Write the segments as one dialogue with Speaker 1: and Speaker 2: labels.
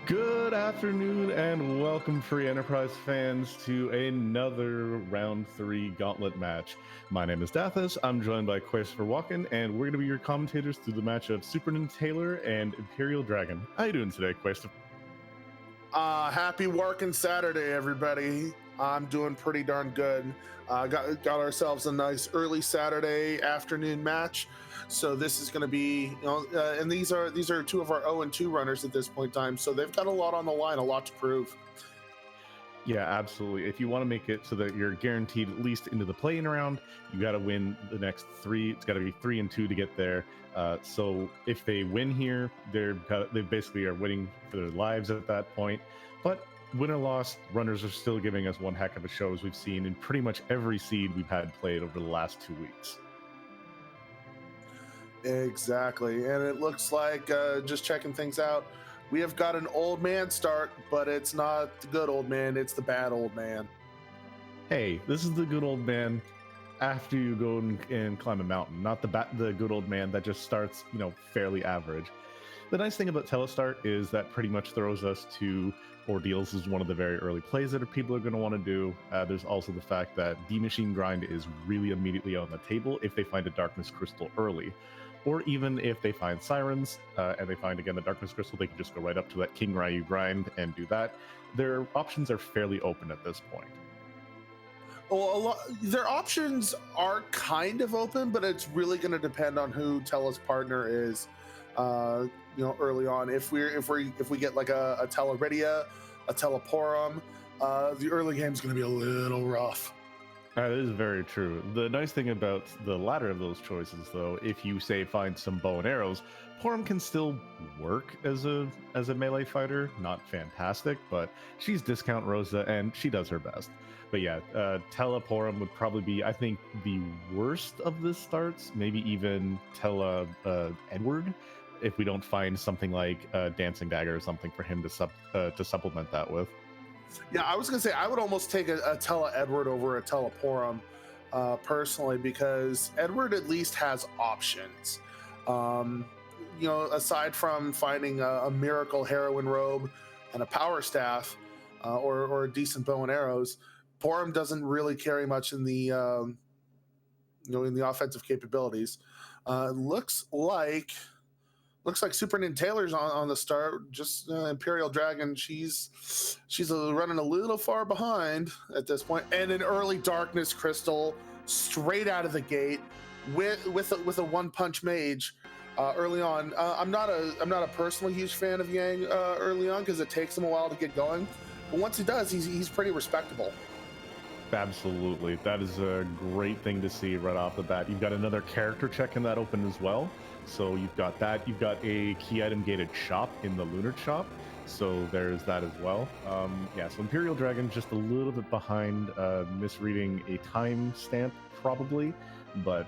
Speaker 1: Good afternoon and welcome, Free Enterprise fans, to another Round 3 Gauntlet match. My name is Dathis, I'm joined by Christopher Walken, and we're going to be your commentators through the match of SuperNinTaylor and Imperial Dragon. How you doing today, Christopher?
Speaker 2: Happy working Saturday, everybody. I'm doing pretty darn good. Got ourselves a nice early Saturday afternoon match. So this is going to be, and these are two of our 0-2 runners at this point in time. So they've got a lot on the line, a lot to prove.
Speaker 1: Yeah, absolutely. If you want to make it so that you're guaranteed at least into the play-in round, you got to win the next three. It's got to be 3-2 to get there. So if they win here, they basically are winning for their lives at that point. But win or loss, runners are still giving us one heck of a show, as we've seen in pretty much every seed we've had played over the last 2 weeks.
Speaker 2: Exactly. And it looks like, just checking things out, we have got an old man start, but it's not the good old man, it's the bad old man.
Speaker 1: Hey, this is the good old man after you go and climb a mountain, not the good old man that just starts, fairly average. The nice thing about Telestart is that pretty much throws us to Ordeals as one of the very early plays that people are going to want to do. There's also the fact that D-Machine Grind is really immediately on the table if they find a Darkness Crystal early. Or even if they find Sirens and they find, again, the Darkness Crystal, they can just go right up to that King Ryu grind and do that. Their options are fairly open at this point.
Speaker 2: Well, their options are kind of open, but it's really going to depend on who Tella's partner is. Early on, if we get like a Teleridia, a Teleporum, the early game is going to be a little rough.
Speaker 1: That is very true. The nice thing about the latter of those choices, though, if you say find some bow and arrows, Porum can still work as a melee fighter. Not fantastic, but she's discount Rosa and she does her best. But yeah, Teleporum would probably be, I think, the worst of the starts. Maybe even Edward, if we don't find something like Dancing Dagger or something for him to supplement that with.
Speaker 2: Yeah, I was gonna say I would almost take a Tele Edward over a Teleporum personally, because Edward at least has options. Aside from finding a miracle heroine robe and a power staff or a decent bow and arrows, Porum doesn't really carry much in the in the offensive capabilities. Looks like SuperNinTaylor's on the start. Just Imperial Dragon, she's running a little far behind at this point, and an early Darkness Crystal straight out of the gate with a one punch mage early on. I'm not a personally huge fan of Yang early on, because it takes him a while to get going, but once he does, he's pretty respectable.
Speaker 1: Absolutely. That is a great thing to see right off the bat. You've got another character check in that open as well. So you've got that. You've got a key item gated shop in the Lunar Shop. So there's that as well. So Imperial Dragon just a little bit behind, misreading a time stamp probably. But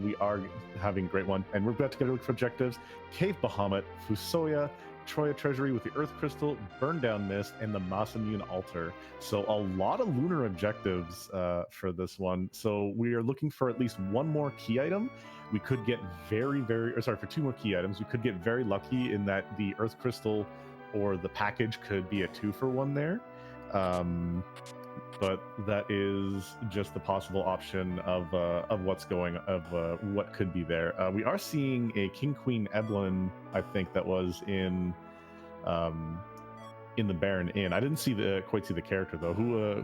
Speaker 1: we are having a great one. And we're about to get a look for objectives. Cave Bahamut, Fusoya, Troya Treasury with the Earth Crystal, Burn Down Mist, and the Masamune Altar. So a lot of lunar objectives for this one. So we are looking for at least one more key item. We could get for two more key items. We could get very lucky in that the Earth Crystal or the package could be a 2-for-1 there. But that is just the possible option of what could be there. We are seeing a King Queen Eblin, I think that was in the Baron Inn. I didn't quite see the character though.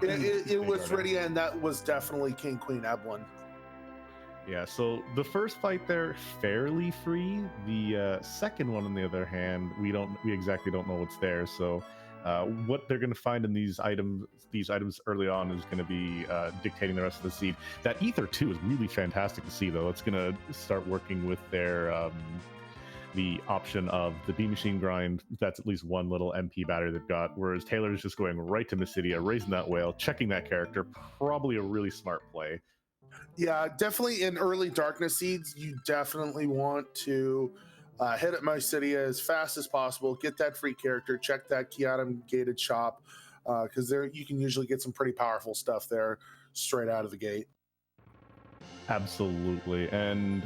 Speaker 2: It was Rydia, and that was definitely King Queen Eblin.
Speaker 1: Yeah, so the first fight there, fairly free. The second one, on the other hand, we exactly don't know what's there. So what they're going to find in these items early on is going to be dictating the rest of the seed. That Ether 2 is really fantastic to see, though. It's going to start working with their the option of the D-Machine Grind. That's at least one little MP battery they've got, whereas Taylor is just going right to Mysidia, raising that whale, checking that character. Probably a really smart play.
Speaker 2: Yeah, definitely in early Darkness seeds, you definitely want to hit at Mysidia as fast as possible, get that free character, check that key item gated shop, because there you can usually get some pretty powerful stuff there straight out of the gate.
Speaker 1: Absolutely. And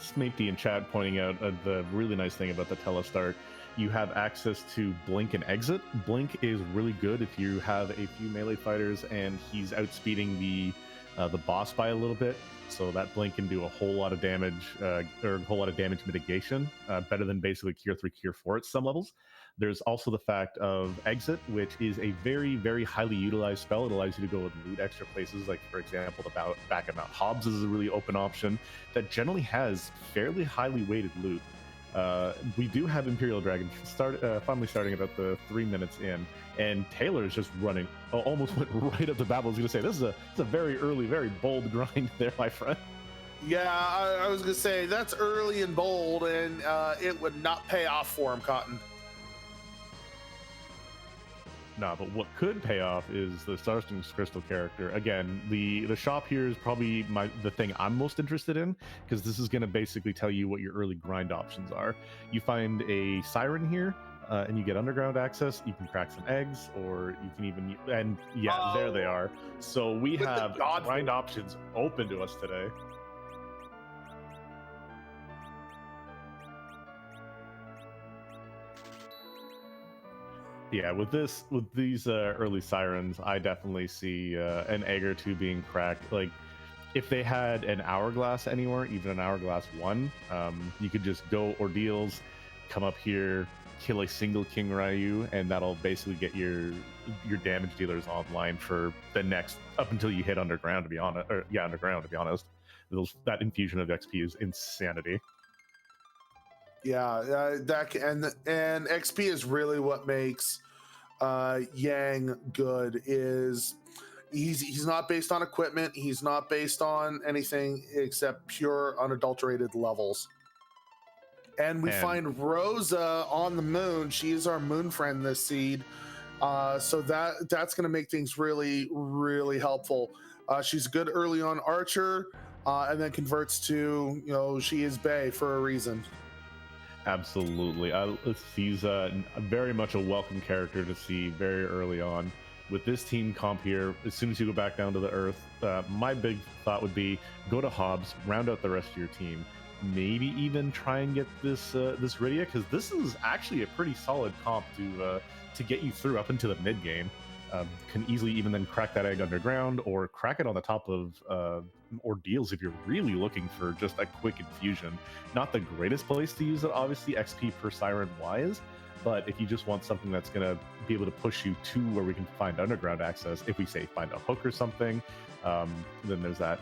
Speaker 1: Smatey in chat pointing out the really nice thing about the telestart. You have access to blink and exit. Blink is really good if you have a few melee fighters and he's outspeeding the boss by a little bit. So that blink can do a whole lot of damage, or a whole lot of damage mitigation, better than basically Cure 3, Cure 4 at some levels. There's also the fact of Exit, which is a very, very highly utilized spell. It allows you to go and loot extra places. Like, for example, the back at Mount Hobbs is a really open option that generally has fairly highly weighted loot. We do have Imperial Dragon finally starting about the 3 minutes in, and Taylor is just running. Almost went right up the bat. I was going to say, this is a very early, very bold grind there, my friend.
Speaker 2: Yeah, I was gonna say that's early and bold, and it would not pay off for him, Cotton.
Speaker 1: Nah, but what could pay off is the Starsting's Crystal character. Again, the shop here is probably the thing I'm most interested in, because this is going to basically tell you what your early grind options are. You find a Siren here, and you get underground access. You can crack some eggs, or you can even, and yeah, there they are. So we have grind options open to us today. Yeah, with these early Sirens, I definitely see an egg or two being cracked. Like, if they had an Hourglass anywhere, even an Hourglass 1, you could just go Ordeals, come up here, kill a single King Ryu, and that'll basically get your damage dealers online for the next, up until you hit Underground, to be honest. Or, yeah, Underground, to be honest. That infusion of XP is insanity.
Speaker 2: Yeah, that and XP is really what makes Yang good. Is he's not based on equipment. He's not based on anything except pure unadulterated levels. And we find Rosa on the moon. She's our moon friend this seed. So that's going to make things really, really helpful. She's good early on archer, and then converts to, she is Bay for a reason.
Speaker 1: Absolutely. He's very much a welcome character to see very early on. With this team comp here, as soon as you go back down to the earth, my big thought would be go to Hobbs, round out the rest of your team. Maybe even try and get this Rydia, because this is actually a pretty solid comp to get you through up into the mid game. Can easily even then crack that egg underground, or crack it on the top of Ordeals if you're really looking for just a quick infusion. Not the greatest place to use it, obviously, XP per Siren wise, but if you just want something that's going to be able to push you to where we can find underground access, if we say find a hook or something, then there's that.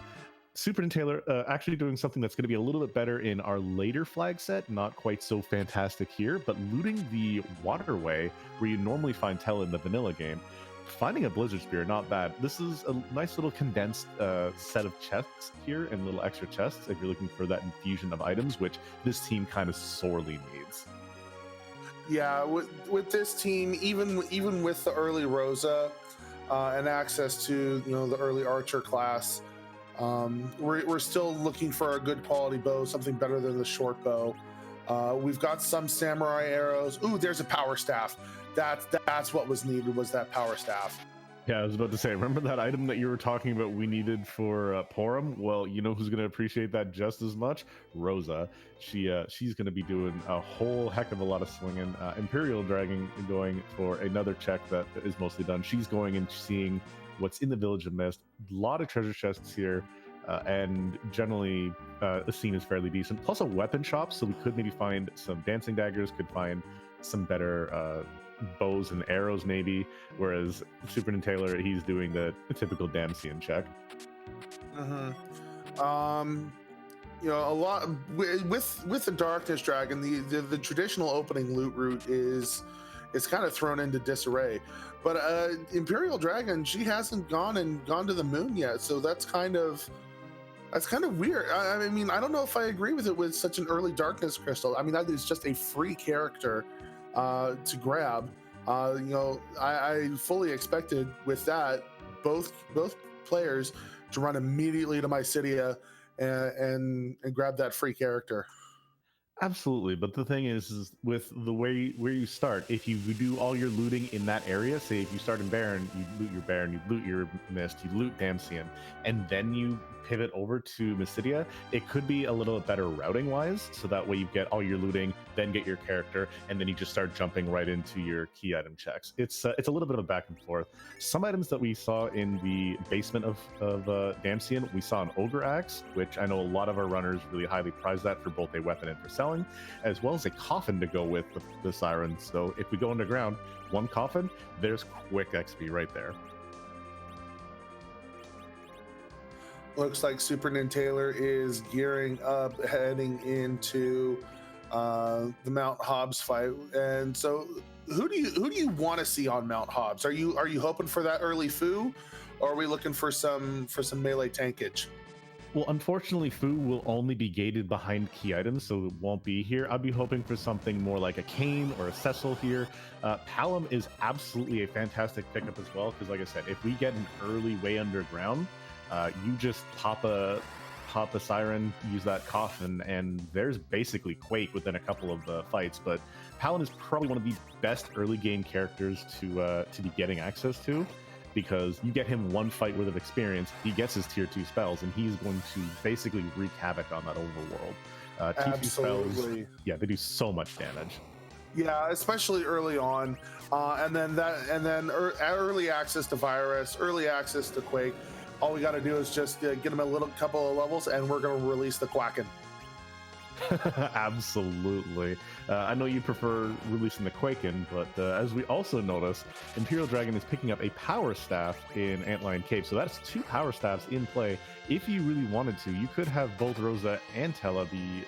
Speaker 1: SuperNinTaylor actually doing something that's going to be a little bit better in our later flag set, not quite so fantastic here, but looting the waterway where you normally find Tell in the vanilla game. Finding a Blizzard Spear, not bad. This is a nice little condensed set of chests here, and little extra chests if you're looking for that infusion of items, which this team kind of sorely needs.
Speaker 2: Yeah, with this team, even with the early Rosa and access to the early archer class, we're still looking for a good quality bow, something better than the short bow. We've got some samurai arrows. Ooh, there's a power staff. That's what was needed, was that power staff.
Speaker 1: Yeah, I was about to say, remember that item that you were talking about we needed for Porum? Well, you know who's going to appreciate that just as much? Rosa. She's going to be doing a whole heck of a lot of swinging. Imperial Dragon going for another check that is mostly done. She's going and seeing what's in the Village of Mist. A lot of treasure chests here. And generally, the scene is fairly decent. Plus a weapon shop, so we could maybe find some dancing daggers, could find some better bows and arrows maybe, whereas SuperNinTaylor, he's doing the typical Damsian check.
Speaker 2: A lot with the Darkness Dragon, the traditional opening loot route is kind of thrown into disarray. But Imperial Dragon, she hasn't gone to the moon yet, so that's kind of weird. I mean, I don't know if I agree with it with such an early Darkness Crystal. I mean, that is just a free character to grab. I fully expected with that both players to run immediately to Mysidia and grab that free character.
Speaker 1: Absolutely, but the thing is with the way where you start, if you do all your looting in that area, say if you start in Baron, you loot your Baron, you loot your Mist, you loot Damcian, and then you pivot over to Mysidia, it could be a little bit better routing wise, so that way you get all your looting, then get your character, and then you just start jumping right into your key item checks. It's a little bit of a back and forth. Some items that we saw in the basement of Damcian, we saw an Ogre Axe, which I know a lot of our runners really highly prize that for both a weapon and for selling, as well as a coffin to go with the Siren. So if we go underground, one coffin, there's quick XP right there.
Speaker 2: Looks like SuperNinTaylor is gearing up, heading into the Mount Hobbs fight. And so, who do you want to see on Mount Hobbs? Are you hoping for that early foo, or are we looking for some melee tankage?
Speaker 1: Well, unfortunately, Fu will only be gated behind key items, so it won't be here. I'd be hoping for something more like a Kane or a Cecil here. Palom is absolutely a fantastic pickup as well, because like I said, if we get an early way underground, you just pop a Siren, use that coffin, and there's basically Quake within a couple of fights. But Palom is probably one of the best early game characters to be getting access to, because you get him one fight worth of experience, he gets his tier 2 spells, and he's going to basically wreak havoc on that overworld. Tier 2 spells, yeah, they do so much damage.
Speaker 2: Yeah, especially early on, and then early access to Virus, early access to Quake. All we got to do is just get him a little couple of levels, and we're going to release the Quacken.
Speaker 1: Absolutely. I know you prefer releasing the Quaken, but as we also notice, Imperial Dragon is picking up a Power Staff in Antlion Cave, so that's 2 Power Staffs in play. If you really wanted to, you could have both Rosa and Tella be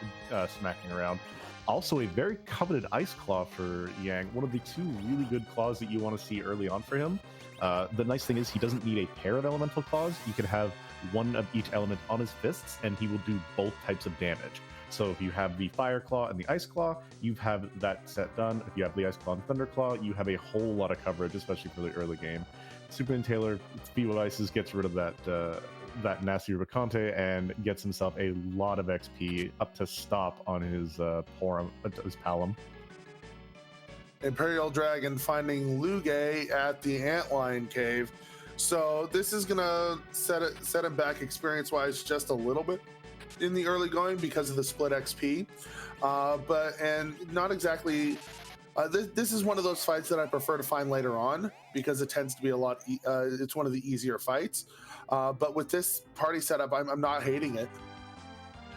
Speaker 1: smacking around. Also, a very coveted Ice Claw for Yang, one of the 2 really good claws that you want to see early on for him. The nice thing is he doesn't need a pair of elemental claws. You could have one of each element on his fists, and he will do both types of damage. So if you have the Fire Claw and the Ice Claw, you have that set done. If you have the Ice Claw and Thunder Claw, you have a whole lot of coverage, especially for the early game. SuperNinTaylor, Speed of Ices, gets rid of that nasty Rubicante and gets himself a lot of XP up to stop on his Palom.
Speaker 2: Imperial Dragon finding Luge at the Antlion Cave. So this is gonna set him back experience-wise just a little bit in the early going because of the split XP, and not exactly. This is one of those fights that I prefer to find later on because it tends to be a lot. It's one of the easier fights, but with this party setup, I'm not hating it.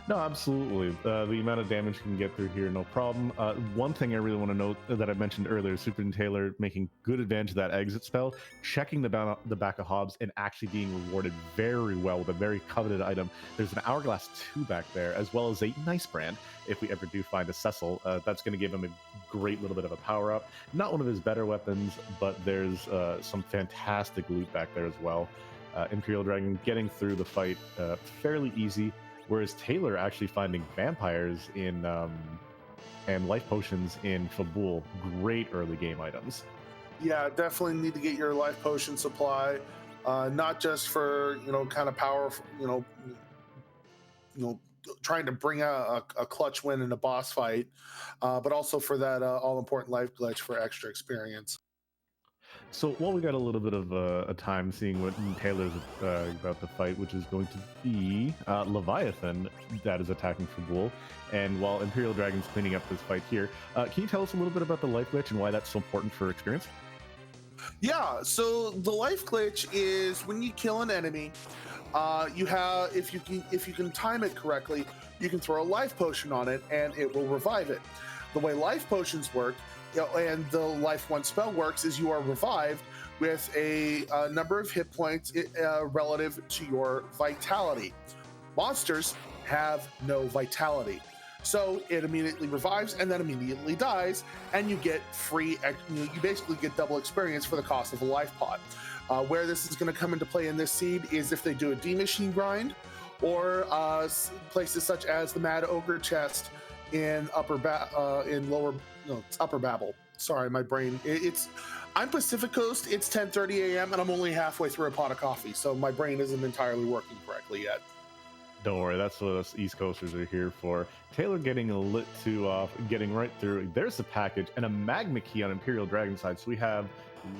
Speaker 1: No, absolutely. The amount of damage you can get through here, no problem. One thing I really want to note that I mentioned earlier, SuperNinTaylor making good advantage of that exit spell, checking the back of Hobbs and actually being rewarded very well with a very coveted item. There's an Hourglass 2 back there, as well as a nice brand. If we ever do find a Cecil, that's going to give him a great little bit of a power-up. Not one of his better weapons, but there's some fantastic loot back there as well. Imperial Dragon getting through the fight fairly easy, whereas Taylor actually finding vampires in and life potions in Fabul, great early game items.
Speaker 2: Yeah, definitely need to get your life potion supply, not just for kind of power, trying to bring out a clutch win in a boss fight, but also for that all important life glitch for extra experience.
Speaker 1: So while we got a little bit of a time seeing what Taylor's about to fight, which is going to be Leviathan that is attacking Fabul, and while Imperial Dragon's cleaning up this fight here, can you tell us a little bit about the life glitch and why that's so important for experience?
Speaker 2: Yeah, so the life glitch is when you kill an enemy, you have if you can time it correctly, you can throw a life potion on it and it will revive it. The way life potions work, and the life 1 spell works, is you are revived with a number of hit points relative to your vitality. Monsters have no vitality, so it immediately revives and then immediately dies, and you get free. You basically get double experience for the cost of a life pot. Where this is going to come into play in this seed is if they do a D machine grind, or places such as the Mad Ogre chest in Upper Babel. Sorry, my brain. I'm Pacific Coast. It's 10:30 a.m. and I'm only halfway through a pot of coffee, so my brain isn't entirely working correctly yet.
Speaker 1: Don't worry, that's what us East Coasters are here for. Taylor getting a lit 2 off, getting right through. There's the package and a magma key on Imperial Dragon side. So we have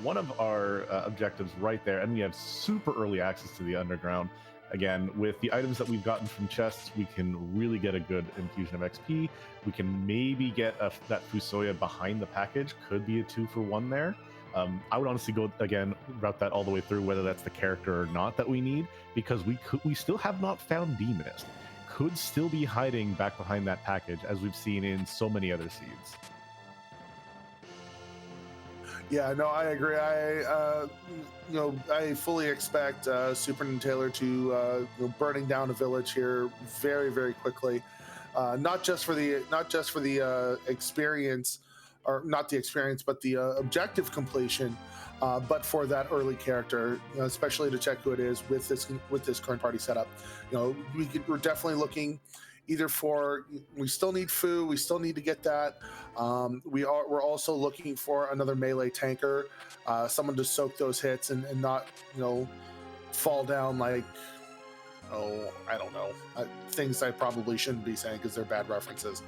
Speaker 1: one of our objectives right there, and we have super early access to the underground. Again, with the items that we've gotten from chests, we can really get a good infusion of XP. We can maybe get that Fusoya behind the package. Could be a 2-for-1 there. I would honestly go again, route that all the way through, whether that's the character or not that we need, because we still have not found Demonist. Could still be hiding back behind that package, as we've seen in so many other seeds.
Speaker 2: Yeah, no, I agree. I fully expect SuperNinTaylor to burning down a village here very, very quickly. Not just for the experience, or not the experience, but the objective completion, but for that early character, especially to check who it is with this current party setup. We're definitely looking either for, we still need Fu, we still need to get that. We're also looking for another melee tanker, someone to soak those hits and not fall down like, I don't know, things I probably shouldn't be saying because they're bad references.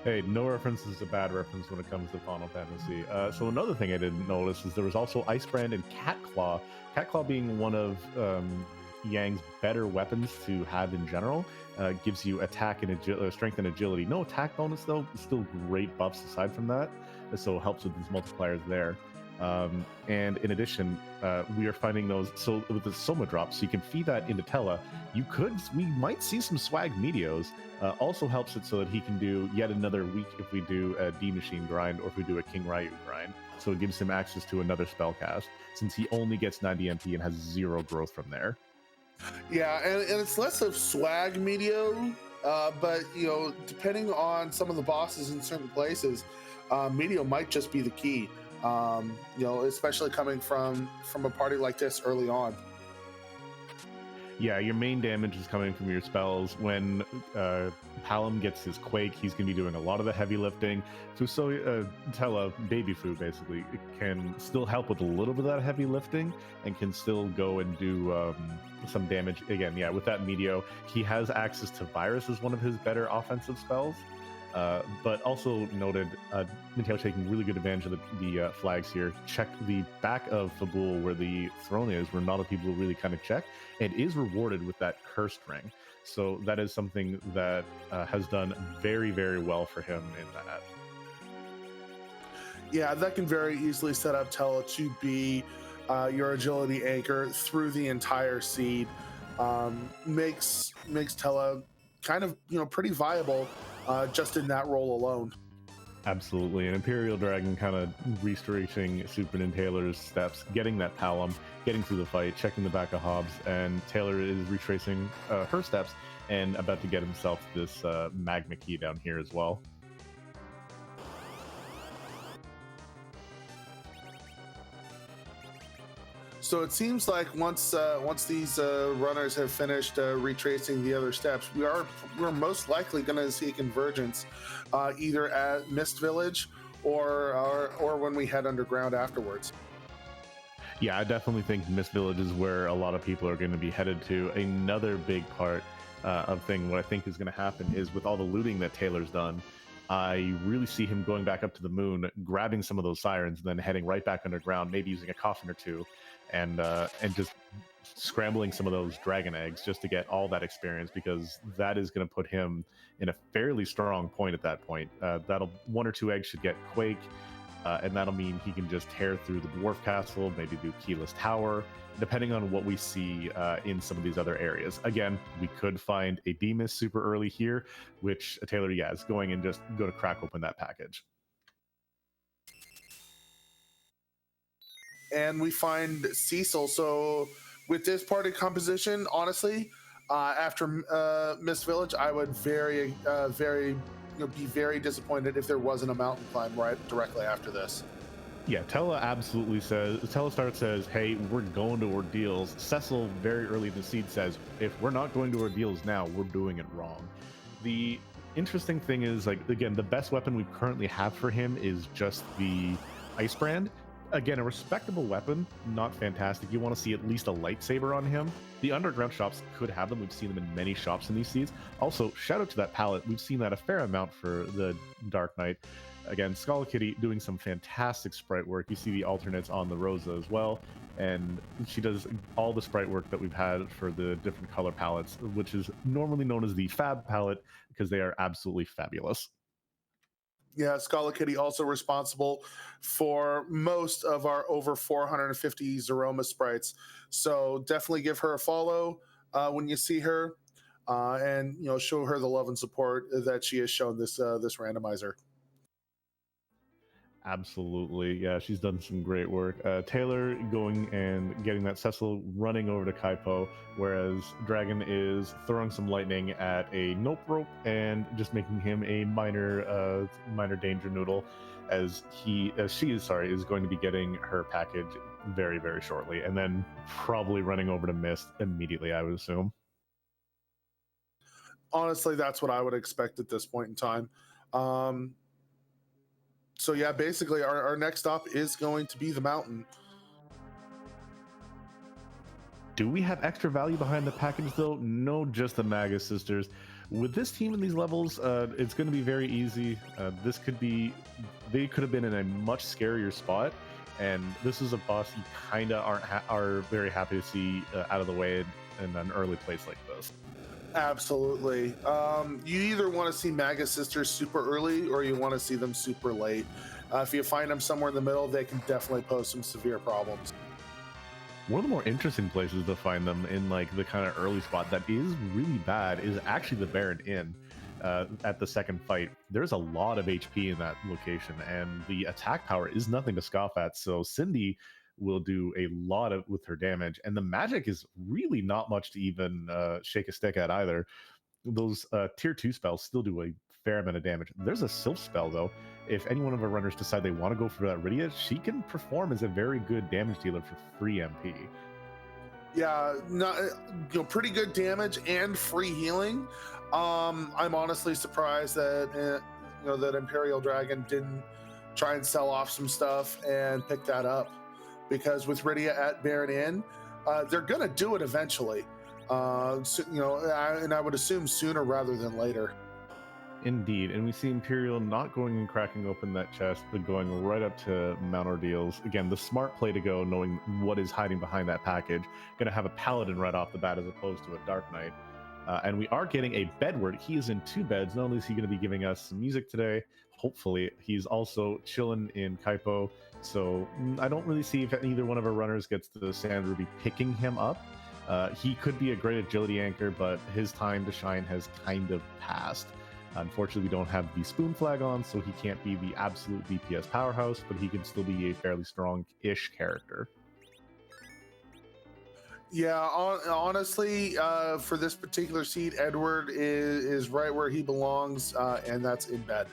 Speaker 1: Hey, no reference is a bad reference when it comes to Final Fantasy. So another thing I didn't notice is there was also Icebrand and Catclaw. Catclaw being one of Yang's better weapons to have in general. Gives you attack and strength and agility. No attack bonus though, still great buffs aside from that. So it helps with these multipliers there. And in addition, we are finding those, so with the Soma drops, so you can feed that into Tella. We might see some swag Meteos. Also helps it so that he can do yet another week if we do a D Machine grind or if we do a King Ryu grind. So it gives him access to another spell cast, since he only gets 90 MP and has 0 growth from there.
Speaker 2: Yeah, and it's less of swag Meteo, but depending on some of the bosses in certain places, Meteo might just be the key. Especially coming from a party like this early on.
Speaker 1: Yeah, your main damage is coming from your spells. When Palom gets his Quake, he's going to be doing a lot of the heavy lifting. Tella, Baby Fu, basically, can still help with a little bit of that heavy lifting and can still go and do some damage. Again, yeah, with that Meteo, he has access to Virus as one of his better offensive spells. But also noted, Mateo taking really good advantage of the flags here. Check the back of Fabul where the throne is, where not a lot of people really kind of check, and is rewarded with that cursed ring. So that is something that has done very, very well for him in that.
Speaker 2: Yeah, that can very easily set up Tella to be your agility anchor through the entire seed. Makes Tella kind of pretty viable just in that role alone.
Speaker 1: Absolutely, and Imperial Dragon kind of restricting SuperNinTaylor's steps, getting that Palom, getting through the fight, checking the back of Hobbs, and Taylor is retracing her steps and about to get himself this magma key down here as well.
Speaker 2: So it seems like once these runners have finished retracing the other steps, we're most likely going to see a convergence, either at Mist Village or when we head underground afterwards.
Speaker 1: Yeah, I definitely think Mist Village is where a lot of people are going to be headed to. Another big part of thing, what I think is going to happen is with all the looting that Taylor's done, I really see him going back up to the moon, grabbing some of those sirens, and then heading right back underground, maybe using a coffin or two, and just scrambling some of those dragon eggs just to get all that experience, because that is going to put him in a fairly strong point at that point. That'll 1 or 2 eggs should get Quake, and that'll mean he can just tear through the Dwarf Castle, maybe do Keyless Tower, depending on what we see in some of these other areas. Again, we could find a Demas super early here, which Taylor, yeah, is going and just go to crack open that package.
Speaker 2: And we find Cecil. So with this party composition, honestly, after Mist Village, I would be very disappointed if there wasn't a mountain climb right directly after this.
Speaker 1: Yeah, Tella says, hey, we're going to Ordeals. Cecil, very early in the seed, says, if we're not going to Ordeals now, we're doing it wrong. The interesting thing is, like, again, the best weapon we currently have for him is just the Icebrand. Again, a respectable weapon, not fantastic. You want to see at least a lightsaber on him. The underground shops could have them. We've seen them in many shops in these seeds. Also, shout out to that palette. We've seen that a fair amount for the Dark Knight. Again, Skull Kitty doing some fantastic sprite work. You see the alternates on the Rosa as well. And she does all the sprite work that we've had for the different color palettes, which is normally known as the Fab palette, because they are absolutely fabulous.
Speaker 2: Yeah, Skull Kitty also responsible for most of our over 450 Zeroma sprites. So definitely give her a follow when you see her, and show her the love and support that she has shown this randomizer.
Speaker 1: Absolutely. Yeah, she's done some great work. Taylor going and getting that Cecil running over to Kaipo, whereas Dragon is throwing some lightning at a nope rope and just making him a minor danger noodle, as she is going to be getting her package very, very shortly, and then probably running over to Mist immediately, I would assume.
Speaker 2: Honestly, that's what I would expect at this point in time. So yeah, basically our next stop is going to be the mountain.
Speaker 1: Do we have extra value behind the package though? No, just the Magus sisters. With this team in these levels, it's going to be very easy. They could have been in a much scarier spot, and this is a boss you kind of are very happy to see out of the way in an early place like this.
Speaker 2: Absolutely. You either want to see Magus sisters super early or you want to see them super late. If you find them somewhere in the middle, they can definitely pose some severe problems.
Speaker 1: One of the more interesting places to find them in like the kind of early spot that is really bad is actually the Baron Inn. At the second fight, there's a lot of HP in that location, and the attack power is nothing to scoff at. So Cindy will do a lot with her damage, and the magic is really not much to even shake a stick at either. Those tier 2 spells still do a fair amount of damage. There's a Sylph spell though. If any one of our runners decide they want to go for that Rydia, she can perform as a very good damage dealer for free MP.
Speaker 2: Yeah, pretty good damage and free healing. I'm honestly surprised that that Imperial Dragon didn't try and sell off some stuff and pick that up, because with Rydia at Baron Inn, they're gonna do it eventually. And I would assume sooner rather than later.
Speaker 1: Indeed, and we see Imperial not going and cracking open that chest, but going right up to Mount Ordeals. Again, the smart play to go, knowing what is hiding behind that package. Going to have a Paladin right off the bat as opposed to a Dark Knight. And we are getting a Bedward. He is in 2 beds. Not only is he going to be giving us some music today, hopefully, he's also chilling in Kaipo. So I don't really see if either one of our runners gets the Sand Ruby picking him up. He could be a great agility anchor, but his time to shine has kind of passed. Unfortunately, we don't have the Spoon flag on, so he can't be the absolute DPS powerhouse, but he can still be a fairly strong-ish character.
Speaker 2: Yeah, honestly, for this particular seed, Edward is right where he belongs, and that's in bed.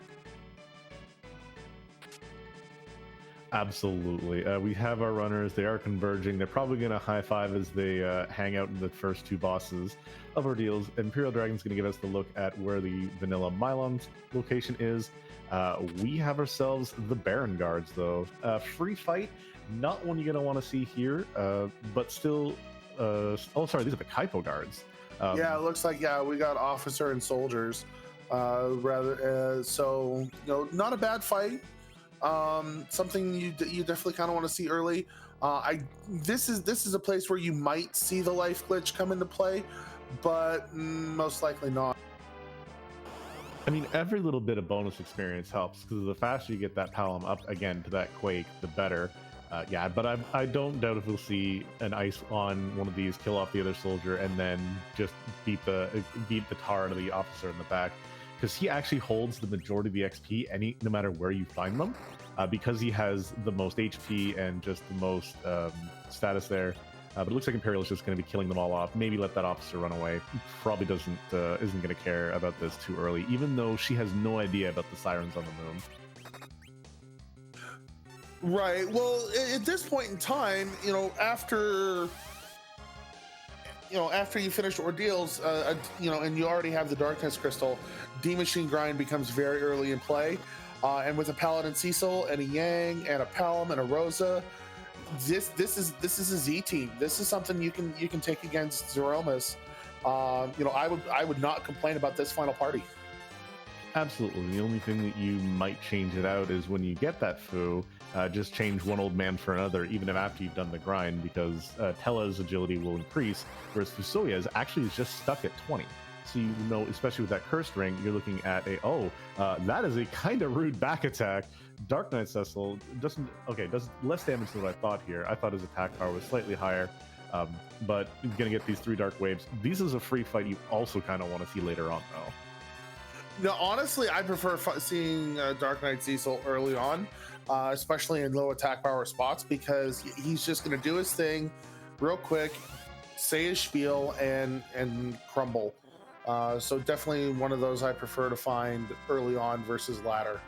Speaker 1: Absolutely. We have our runners. They are converging. They're probably going to high-five as they hang out in the first 2 bosses of Ordeals. Imperial Dragon's going to give us the look at where the vanilla Mylon's location is. We have ourselves the Baron Guards, though. Free fight, not one you're going to want to see here, but still... oh, sorry, these are the Kaipo Guards.
Speaker 2: Yeah, it looks like, we got officer and soldiers. So, not a bad fight. Something you definitely kind of want to see early. This is a place where you might see the life glitch come into play, but most likely not.
Speaker 1: I mean, every little bit of bonus experience helps, because the faster you get that Palom up again to that Quake, the better. But I don't doubt if we'll see an ice on one of these, kill off the other soldier, and then just beat the tar out of the officer in the back. Because he actually holds the majority of the XP no matter where you find them, because he has the most HP and just the most status there. But it looks like Imperial is just going to be killing them all off. Maybe let that officer run away. Probably isn't going to care about this too early, even though she has no idea about the sirens on the moon.
Speaker 2: Right. Well, at this point in time, after you finish Ordeals, and you already have the Darkness Crystal, D Machine Grind becomes very early in play. And with a Paladin Cecil and a Yang and a Palom and a Rosa, this is a Z team. This is something you can take against Zeromas. I would not complain about this final party.
Speaker 1: Absolutely. The only thing that you might change it out is when you get that foo, just change one old man for another, even if after you've done the grind, because Tella's agility will increase, whereas Fusoya's actually is just stuck at 20. So you know, especially with that cursed ring, you're looking at that is a kind of rude back attack. Dark Knight Cecil does less damage than what I thought here. I thought his attack power was slightly higher, but you're gonna get these 3 dark waves. This is a free fight you also kind of want to see later on, though.
Speaker 2: No, honestly, I prefer seeing Dark Knight Cecil early on, especially in low attack power spots, because he's just going to do his thing real quick, say his spiel, and crumble. So definitely one of those I prefer to find early on versus latter.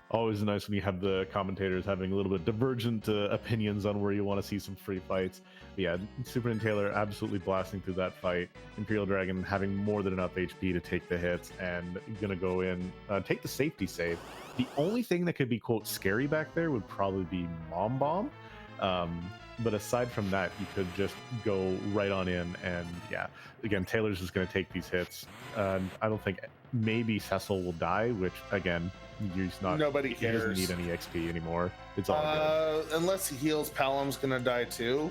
Speaker 1: Always nice when you have the commentators having a little bit divergent opinions on where you want to see some free fights. But yeah, SuperNinTaylor absolutely blasting through that fight. Imperial Dragon having more than enough HP to take the hits and gonna go in, take the safety save. The only thing that could be, quote, scary back there would probably be Mom Bomb. But aside from that, you could just go right on in, and yeah, again, Taylor's just going to take these hits. I don't think maybe Cecil will die, which again,
Speaker 2: Nobody cares.
Speaker 1: He doesn't need any XP anymore. It's all good.
Speaker 2: Unless he heals, Palom's going to die too,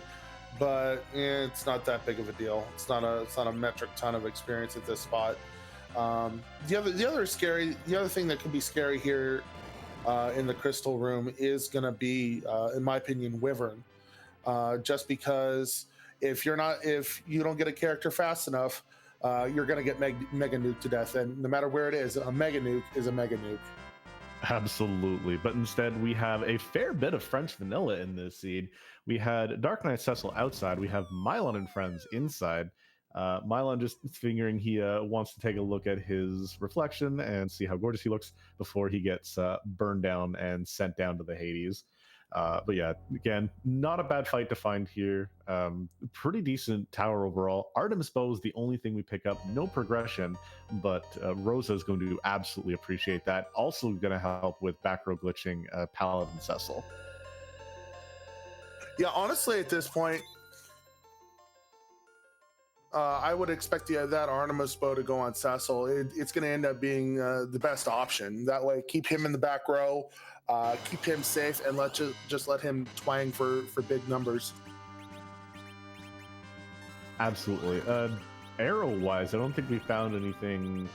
Speaker 2: but it's not that big of a deal. It's not a metric ton of experience at this spot. The other thing that could be scary here in the Crystal Room is going to be, in my opinion, Wyvern. Just because if you don't get a character fast enough, you're going to get mega nuke to death, and no matter where it is, a mega nuke is a mega nuke.
Speaker 1: Absolutely, but instead we have a fair bit of French vanilla in this seed. We had Dark Knight Cecil outside. We have Mylon and friends inside. Mylon just figuring he wants to take a look at his reflection and see how gorgeous he looks before he gets burned down and sent down to the Hades. But yeah, again, not a bad fight to find here. Pretty decent tower overall. Artemis Bow is the only thing we pick up. No progression, but Rosa is going to absolutely appreciate that. Also going to help with back row glitching Paladin Cecil.
Speaker 2: Yeah, honestly, at this point, I would expect that Artemis Bow to go on Cecil. It's going to end up being the best option. That way, keep him in the back row. Keep him safe and just let him twang for big numbers.
Speaker 1: Absolutely. Arrow wise, I don't think we found anything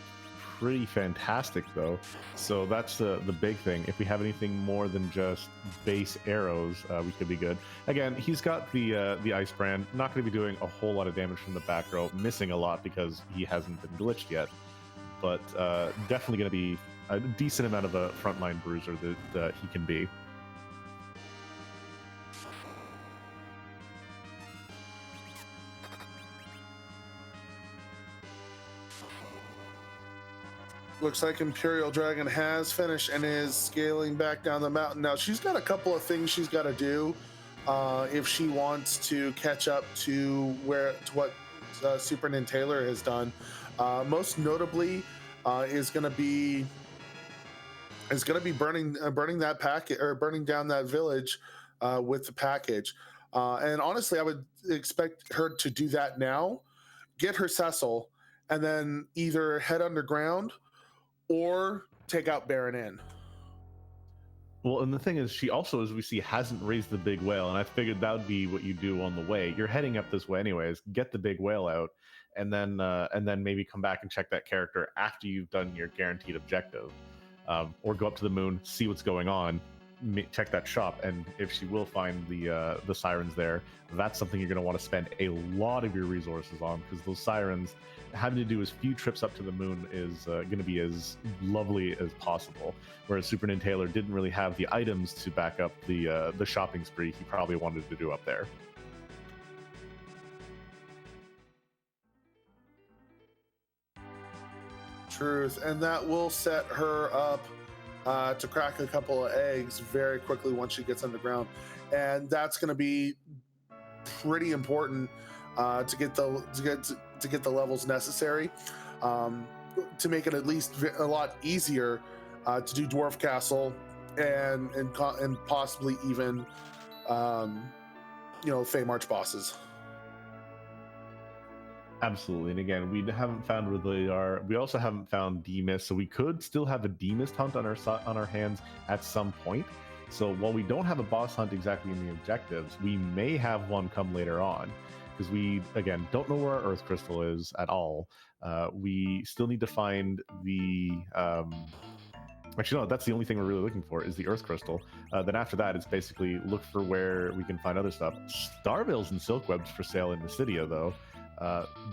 Speaker 1: pretty fantastic though. So that's the big thing. If we have anything more than just base arrows, we could be good. Again, he's got the ice brand. Not going to be doing a whole lot of damage from the back row. Missing a lot because he hasn't been glitched yet. But definitely going to be a decent amount of a frontline bruiser that he can be.
Speaker 2: Looks like Imperial Dragon has finished and is scaling back down the mountain. Now, she's got a couple of things she's got to do if she wants to catch up to what SuperNinTaylor has done. Most notably, is going to be burning that packet, or burning down that village with the package. And honestly, I would expect her to do that now, get her Cecil, and then either head underground or take out Baron Inn.
Speaker 1: Well, and the thing is, she also, as we see, hasn't raised the big whale, and I figured that would be what you do on the way. You're heading up this way anyways, get the big whale out, and then maybe come back and check that character after you've done your guaranteed objective. Or go up to the moon, see what's going on, check that shop, and if she will find the sirens there, that's something you're going to want to spend a lot of your resources on, because those sirens, having to do as few trips up to the moon is going to be as lovely as possible. Whereas SuperNinTaylor didn't really have the items to back up the shopping spree he probably wanted to do up there.
Speaker 2: Truth, and that will set her up to crack a couple of eggs very quickly once she gets underground, and that's going to be pretty important to get the levels necessary. to make it at least a lot easier to do Dwarf Castle and possibly even Fey March bosses.
Speaker 1: Absolutely, and again, we haven't found where they are. We also haven't found Demist, so we could still have a Demist hunt on our hands at some point. So while we don't have a boss hunt exactly in the objectives, we may have one come later on, because we again don't know where our Earth Crystal is at all. We still need to find the. Actually, no, that's the only thing we're really looking for is the Earth Crystal. Then after that, it's basically look for where we can find other stuff. Starveils and Silkwebs for sale in Mysidia, though.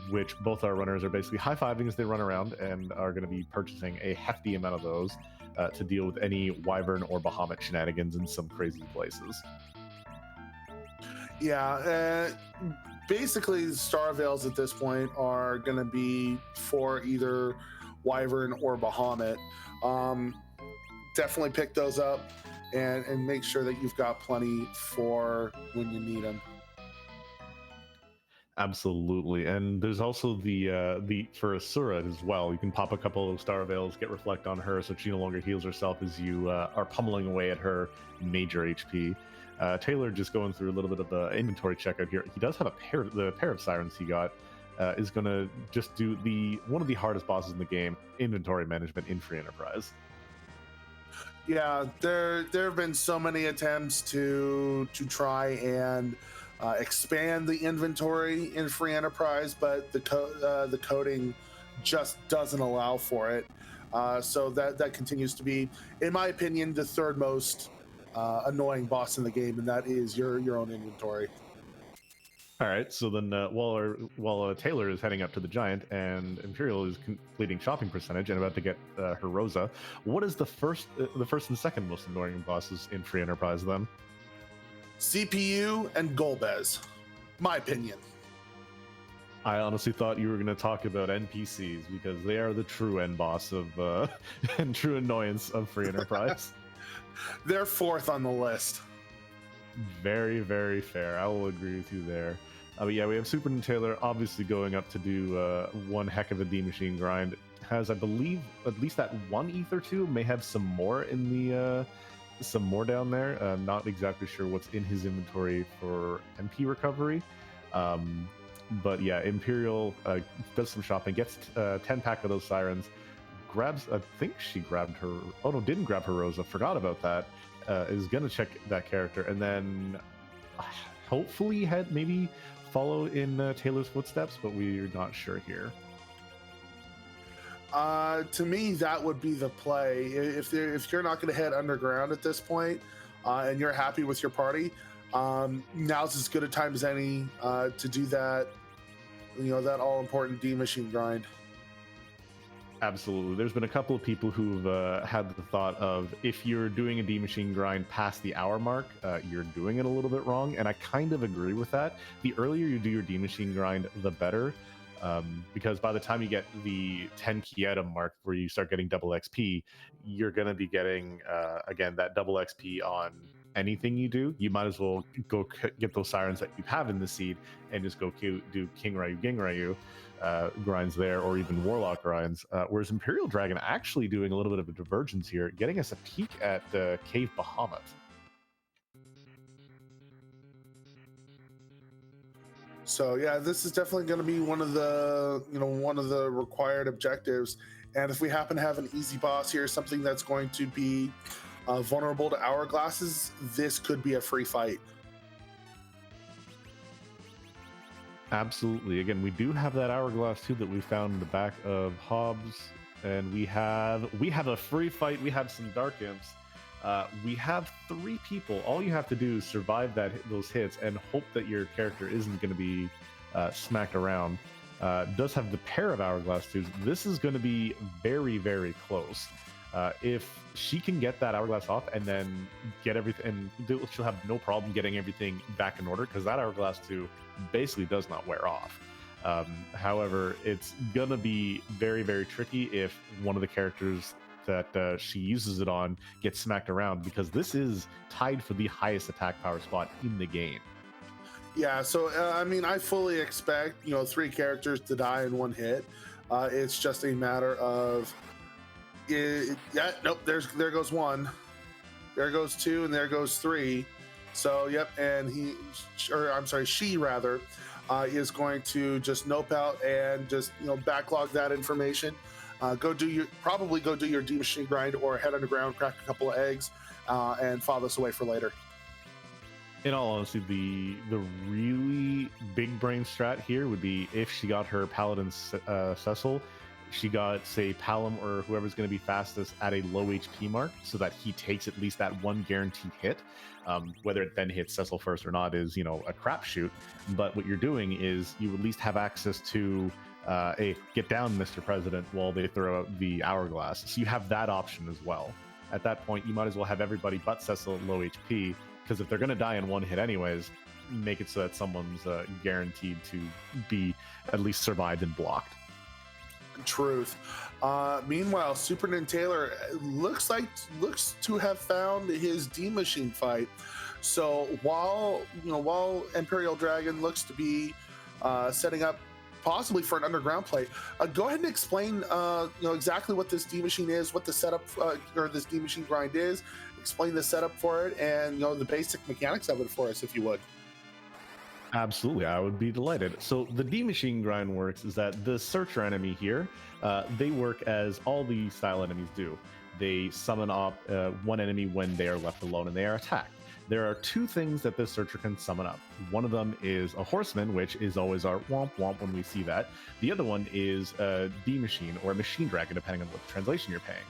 Speaker 1: Which both our runners are basically high-fiving as they run around and are going to be purchasing a hefty amount of those to deal with any Wyvern or Bahamut shenanigans in some crazy places.
Speaker 2: Yeah, basically Starveils at this point are going to be for either Wyvern or Bahamut. Definitely pick those up and make sure that you've got plenty for when you need them.
Speaker 1: Absolutely, and there's also the for Asura as well. You can pop a couple of Starveils, get Reflect on her, so she no longer heals herself as you are pummeling away at her major HP. Taylor, just going through a little bit of the inventory checkout here. He does have the pair of sirens he got is going to just do one of the hardest bosses in the game, inventory management in Free Enterprise.
Speaker 2: Yeah, there have been so many attempts to try and expand the inventory in Free Enterprise, but the coding just doesn't allow for it. So that continues to be, in my opinion, the third most annoying boss in the game, and that is your own inventory.
Speaker 1: All right, so then while Taylor is heading up to the Giant and Imperial is completing shopping percentage and about to get her Rosa, what is the first and second most annoying bosses in Free Enterprise then?
Speaker 2: CPU and Golbez, my opinion.
Speaker 1: I honestly thought you were going to talk about NPCs because they are the true end boss of and true annoyance of Free Enterprise.
Speaker 2: They're fourth on the list.
Speaker 1: Very, very fair. I will agree with you there. But yeah, we have SuperNinTaylor obviously going up to do one heck of a D machine grind. Has, I believe, at least that one Ether 2, may have some more in the some more down there. Not exactly sure what's in his inventory for MP recovery. But yeah, Imperial does some shopping, gets 10 pack of those sirens, grabs, I think she grabbed her, oh no, didn't grab her Rosa, forgot about that. Is gonna check that character and then hopefully maybe follow in Taylor's footsteps, but we're not sure here.
Speaker 2: To me, that would be the play. If you're not going to head underground at this point, and you're happy with your party, now's as good a time as any to do that. That all important D machine grind.
Speaker 1: Absolutely. There's been a couple of people who've had the thought of, if you're doing a D machine grind past the hour mark, you're doing it a little bit wrong. And I kind of agree with that. The earlier you do your D machine grind, the better. Because by the time you get the 10 key item mark where you start getting double XP, you're going to be getting, again, that double XP on anything you do. You might as well go get those sirens that you have in the seed and just go do King Ryu, Ging Ryu grinds there, or even Warlock grinds. Whereas Imperial Dragon actually doing a little bit of a divergence here, getting us a peek at Cave Bahamut.
Speaker 2: So yeah, this is definitely going to be one of the required objectives. And if we happen to have an easy boss here, something that's going to be vulnerable to hourglasses, this could be a free fight.
Speaker 1: Absolutely. Again, we do have that hourglass too that we found in the back of Hobbs, and we have a free fight. We have some Dark Imps. We have 3 people. All you have to do is survive those hits and hope that your character isn't going to be smacked around. Does have the pair of hourglass too. This is going to be very, very close. If she can get that hourglass off and then get everything, and she'll have no problem getting everything back in order, because that hourglass 2 basically does not wear off. However, it's gonna be very, very tricky if one of the characters that she uses it on gets smacked around, because this is tied for the highest attack power spot in the game.
Speaker 2: Yeah, so I mean, I fully expect 3 characters to die in one hit. It's just a matter of yeah, nope. There goes one, there goes two, and there goes three. So yep, and or I'm sorry, she rather, is going to just nope out and just backlog that information. Probably go do your D machine grind or head underground, crack a couple of eggs, and file this away for later.
Speaker 1: In all honesty, the really big brain strat here would be if she got her Paladin Cecil, she got, say, Palom or whoever's going to be fastest at a low HP mark, so that he takes at least that one guaranteed hit. Whether it then hits Cecil first or not is, a crapshoot. But what you're doing is you at least have access to a get down, Mr. President, while they throw out the hourglass. So you have that option as well. At that point, you might as well have everybody but Cecil at low HP, because if they're going to die in one hit anyways, make it so that someone's guaranteed to be at least survived and blocked.
Speaker 2: Truth. Meanwhile, SuperNinTaylor looks to have found his D machine fight. So while Imperial Dragon looks to be setting up possibly for an underground play, go ahead and explain exactly what this D machine is, what the setup or this D machine grind is. Explain the setup for it and the basic mechanics of it for us, if you would.
Speaker 1: Absolutely, I would be delighted. So the D machine grind works is that the searcher enemy here, they work as all the style enemies do. They summon up one enemy when they are left alone and they are attacked. There are two things that this searcher can summon up. One of them is a horseman, which is always our womp womp when we see that. The other one is a D machine or a machine dragon, depending on what translation you're paying.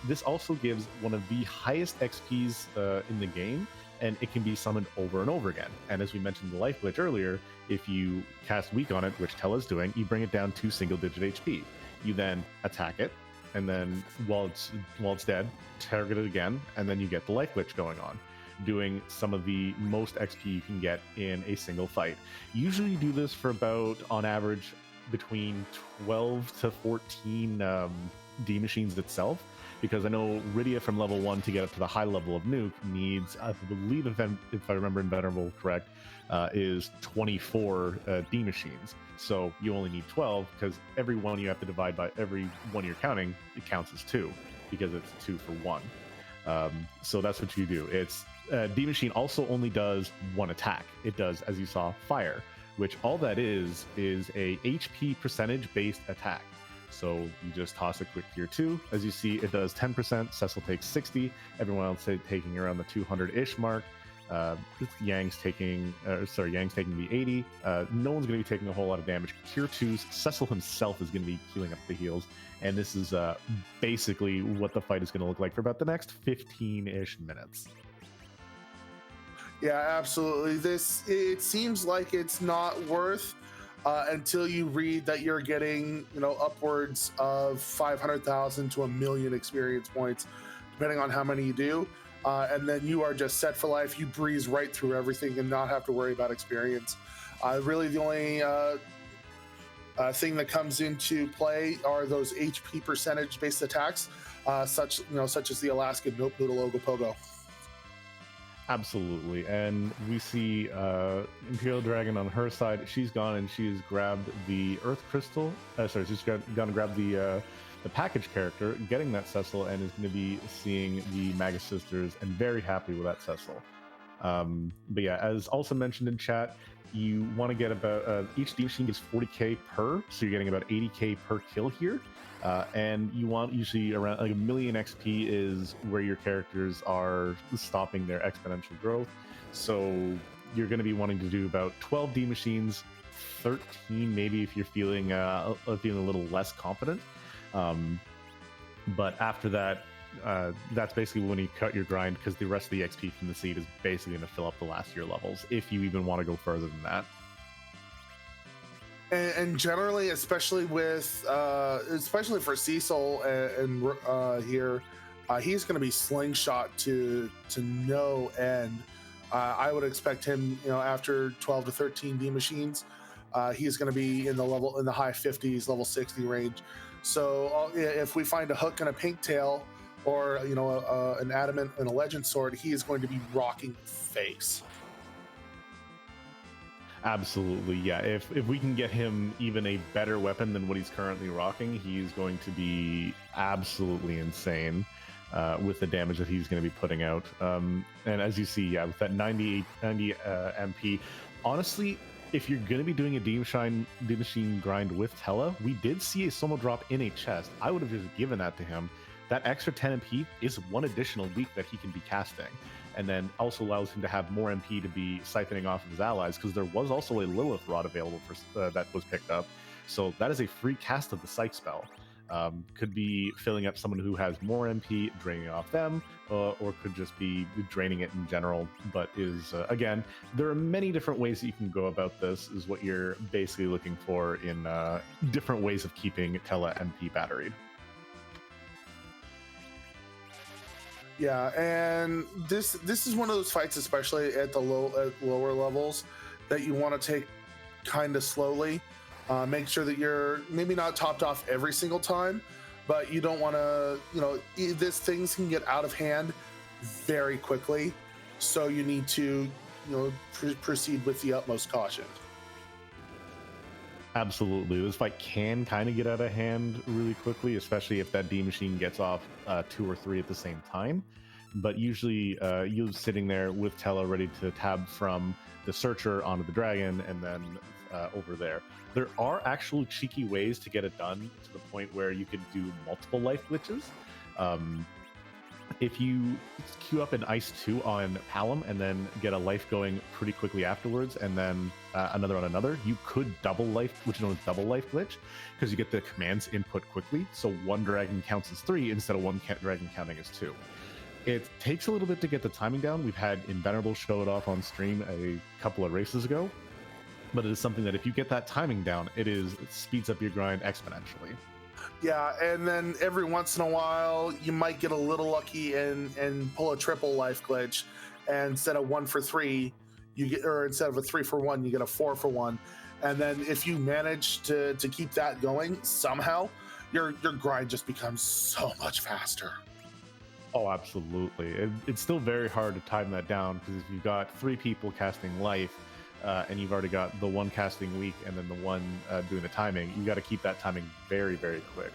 Speaker 1: This also gives one of the highest XPs in the game, and it can be summoned over and over again. And as we mentioned the life glitch earlier, if you cast weak on it, which Tel is doing, you bring it down to single-digit HP. You then attack it, and then while it's dead, target it again, and then you get the life glitch going on, doing some of the most XP you can get in a single fight. Usually you do this for about, on average, between 12 to 14 D machines itself, because I know Rydia from level 1 to get up to the high level of Nuke needs, I believe, if I remember Invenerable correct, is 24 D machines. So you only need 12, because every one you have to divide by every one you're counting, it counts as 2, because it's 2 for 1. So that's what you do. It's D machine also only does one attack. It does, as you saw, fire, which all that is a HP percentage based attack. So you just toss a quick tier 2. As you see, it does 10%. Cecil takes 60. Everyone else taking around the 200-ish mark. Yang's taking the 80. No one's going to be taking a whole lot of damage. Tier 2s, Cecil himself is going to be healing up the heals. And this is basically what the fight is going to look like for about the next 15-ish minutes.
Speaker 2: Yeah, absolutely. It seems like it's not worth until you read that you're getting, upwards of 500,000 to 1 million experience points, depending on how many you do. And then you are just set for life. You breeze right through everything and not have to worry about experience. Really, the only thing that comes into play are those HP percentage-based attacks, such as the Alaskan Nope Noodle Ogopogo.
Speaker 1: Absolutely, and we see Imperial Dragon on her side. She's gone and she's grabbed the Earth Crystal. She's gone and grabbed the package character, getting that Cecil, and is going to be seeing the Magus Sisters, and very happy with that Cecil. But yeah, as also mentioned in chat, you want to get about each D machine gives 40k per, so you're getting about 80k per kill here. And you want usually around like 1 million XP is where your characters are stopping their exponential growth. So you're going to be wanting to do about 12 D machines, 13 maybe if you're feeling a little less confident. But after that, that's basically when you cut your grind, because the rest of the XP from the seed is basically going to fill up the last year levels if you even want to go further than that.
Speaker 2: And generally, especially for Cecil and here, he's going to be slingshot to no end. I would expect him, after 12 to 13 D machines, he's going to be in the high 50s, level 60 range. So if we find a hook and a pink tail, or an adamant and a legend sword, he is going to be rocking face.
Speaker 1: Absolutely, yeah. If we can get him even a better weapon than what he's currently rocking, he's going to be absolutely insane with the damage that he's going to be putting out. And as you see, yeah, with that 90 MP, honestly, if you're going to be doing a D Machine grind with Tella, we did see a Somo drop in a chest. I would have just given that to him. That extra 10 MP is one additional week that he can be casting, and then also allows him to have more MP to be siphoning off of his allies, because there was also a Lilith Rod available for that was picked up. So that is a free cast of the Psych spell. Could be filling up someone who has more MP, draining off them, or could just be draining it in general. But is, again, there are many different ways that you can go about this, is what you're basically looking for in different ways of keeping Tella MP batteried.
Speaker 2: Yeah, and this is one of those fights, especially at the lower levels, that you want to take kind of slowly. Make sure that you're maybe not topped off every single time, but you don't want to, this things can get out of hand very quickly, so you need to, proceed with the utmost caution.
Speaker 1: Absolutely. This fight can kind of get out of hand really quickly, especially if that D Machine gets off 2 or 3 at the same time. But usually you're sitting there with Tella ready to tab from the Searcher onto the Dragon, and then over there. There are actual cheeky ways to get it done, to the point where you could do multiple life glitches. If you queue up an Ice 2 on Palom and then get a life going pretty quickly afterwards, and then another on another, you could double life, which is known as double life glitch, because you get the commands input quickly. So one dragon counts as 3 instead of one dragon counting as 2. It takes a little bit to get the timing down. We've had Invenerable show it off on stream a couple of races ago, but it is something that if you get that timing down, it speeds up your grind exponentially.
Speaker 2: Yeah, and then every once in a while, you might get a little lucky and pull a triple life glitch, and instead of 1 for 3, you get, or instead of a 3 for 1, you get a 4 for 1. And then if you manage to keep that going somehow, your grind just becomes so much faster.
Speaker 1: Oh, absolutely. It's still very hard to time that down, because if you've got 3 people casting life, and you've already got the one casting weak and then the one doing the timing, you got to keep that timing very, very quick.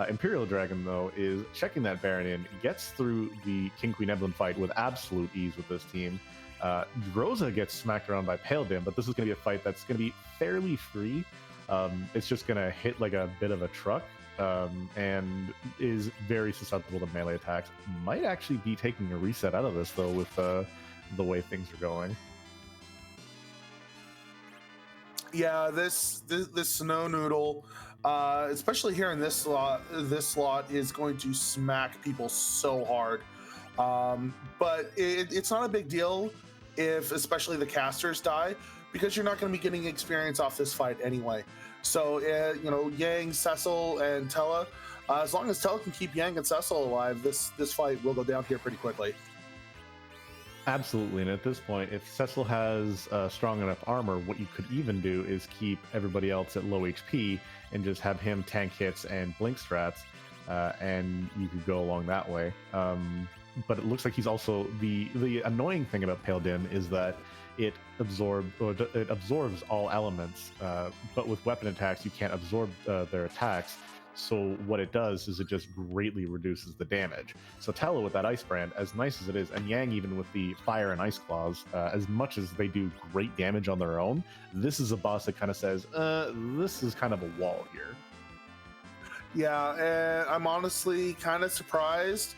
Speaker 1: Imperial Dragon, though, is checking that Baron in, gets through the King Queen Evelyn fight with absolute ease with this team. Rosa gets smacked around by Pale Dim, but this is going to be a fight that's going to be fairly free. It's just going to hit like a bit of a truck, and is very susceptible to melee attacks. Might actually be taking a reset out of this, though, with the way things are going.
Speaker 2: Yeah, this Snow Noodle, especially here in this slot is going to smack people so hard. But it's not a big deal if especially the casters die, because you're not going to be getting experience off this fight anyway. So Yang, Cecil, and Tella, as long as Tella can keep Yang and Cecil alive, this fight will go down here pretty quickly.
Speaker 1: Absolutely, and at this point, if Cecil has strong enough armor, what you could even do is keep everybody else at low HP and just have him tank hits and blink strats, and you could go along that way. But it looks like he's also the annoying thing about Pale Dim is that it absorbs all elements, but with weapon attacks you can't absorb their attacks. So what it does is it just greatly reduces the damage. So Tella with that Ice Brand, as nice as it is, and Yang even with the Fire and Ice Claws, as much as they do great damage on their own, this is a boss that kind of says, this is kind of a wall here.
Speaker 2: Yeah, and I'm honestly kind of surprised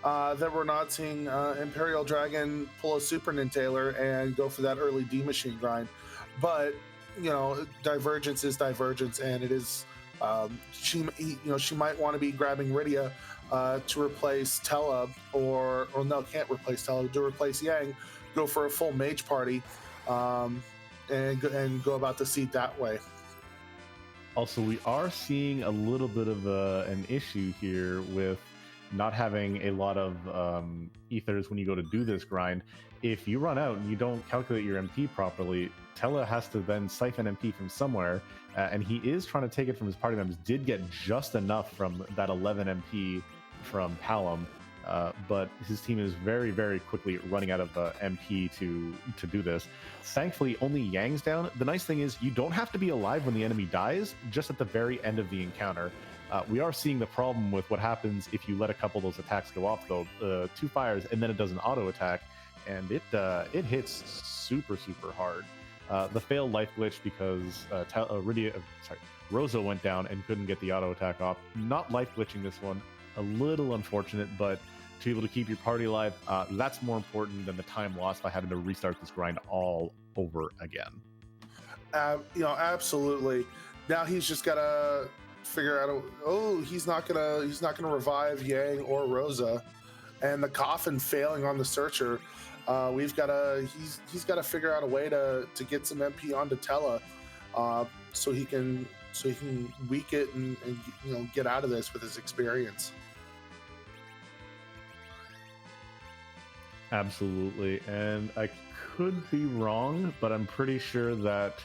Speaker 2: that we're not seeing Imperial Dragon pull a SuperNinTaylor and go for that early D Machine grind. But, divergence is divergence, and it is... she might want to be grabbing Rydia to replace Tella, or no, can't replace Tella, to replace Yang, go for a full mage party, and go about the seed that way.
Speaker 1: Also, we are seeing a little bit of an issue here with not having a lot of ethers when you go to do this grind. If you run out and you don't calculate your MP properly, Tella has to then siphon MP from somewhere, and he is trying to take it from his party members. Did get just enough from that 11 MP from Palom, but his team is very, very quickly running out of MP to do this. Thankfully, only Yang's down. The nice thing is you don't have to be alive when the enemy dies, just at the very end of the encounter. We are seeing the problem with what happens if you let a couple of those attacks go off, though. 2 fires, and then it does an auto attack, and it hits super, super hard. The failed life glitch because Rosa went down and couldn't get the auto attack off. Not life glitching this one. A little unfortunate, but to be able to keep your party alive, that's more important than the time lost by having to restart this grind all over again.
Speaker 2: Absolutely. Now he's just gotta figure out. He's not gonna revive Yang or Rosa, and the coffin failing on the searcher. He's got to figure out a way to get some MP onto Tella, so he can weak it and get out of this with his experience.
Speaker 1: Absolutely, and I could be wrong, but I'm pretty sure that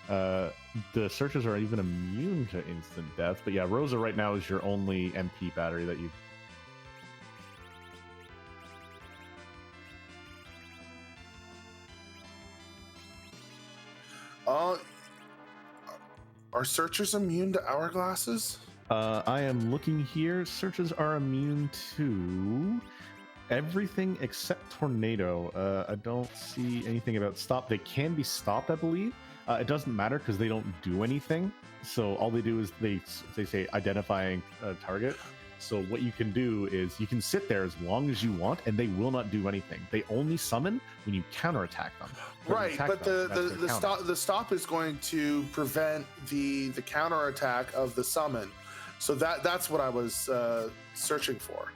Speaker 1: the searchers are even immune to instant death. But yeah, Rosa right now is your only MP battery that you.
Speaker 2: Are searchers immune to hourglasses?
Speaker 1: I am looking here. Searchers are immune to everything except tornado. I don't see anything about stop. They can be stopped, I believe. It doesn't matter because they don't do anything. So all they do is they say identifying a target. So what you can do is you can sit there as long as you want, and they will not do anything. They only summon when you counterattack them.
Speaker 2: Right, but the stop is going to prevent the counterattack of the summon. So that's what I was searching for.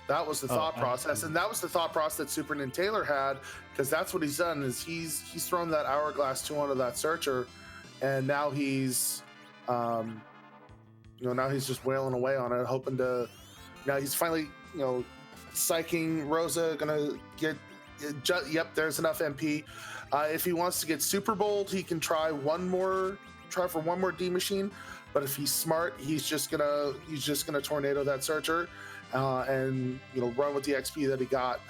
Speaker 2: That was the thought process, and that was the thought process that SuperNinTaylor had, because that's what he's done. Is he's thrown that hourglass 2 onto that searcher, and now he's now he's just wailing away on it, hoping to. Now he's finally psyching Rosa, gonna get. Yep, there's enough MP. If he wants to get super bold, he can try for one more D machine. But if he's smart, he's just gonna tornado that searcher. And run with the XP that he got.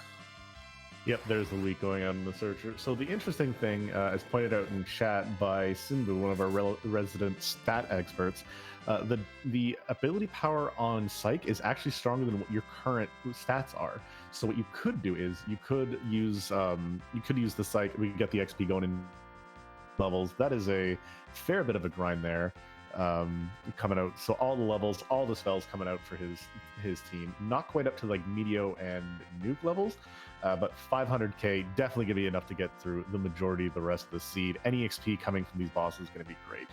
Speaker 1: Yep, there's the leak going on in the searcher. So the interesting thing, as pointed out in chat by Simbu, one of our resident stat experts, the ability power on Psych is actually stronger than what your current stats are. So what you could do is you could use the Psych. We get the XP going in levels. That is a fair bit of a grind there. Coming out, so all the levels, all the spells coming out for his team. Not quite up to like Meteo and Nuke levels, but 500k definitely gonna be enough to get through the majority of the rest of the seed. Any XP coming from these bosses is gonna be great.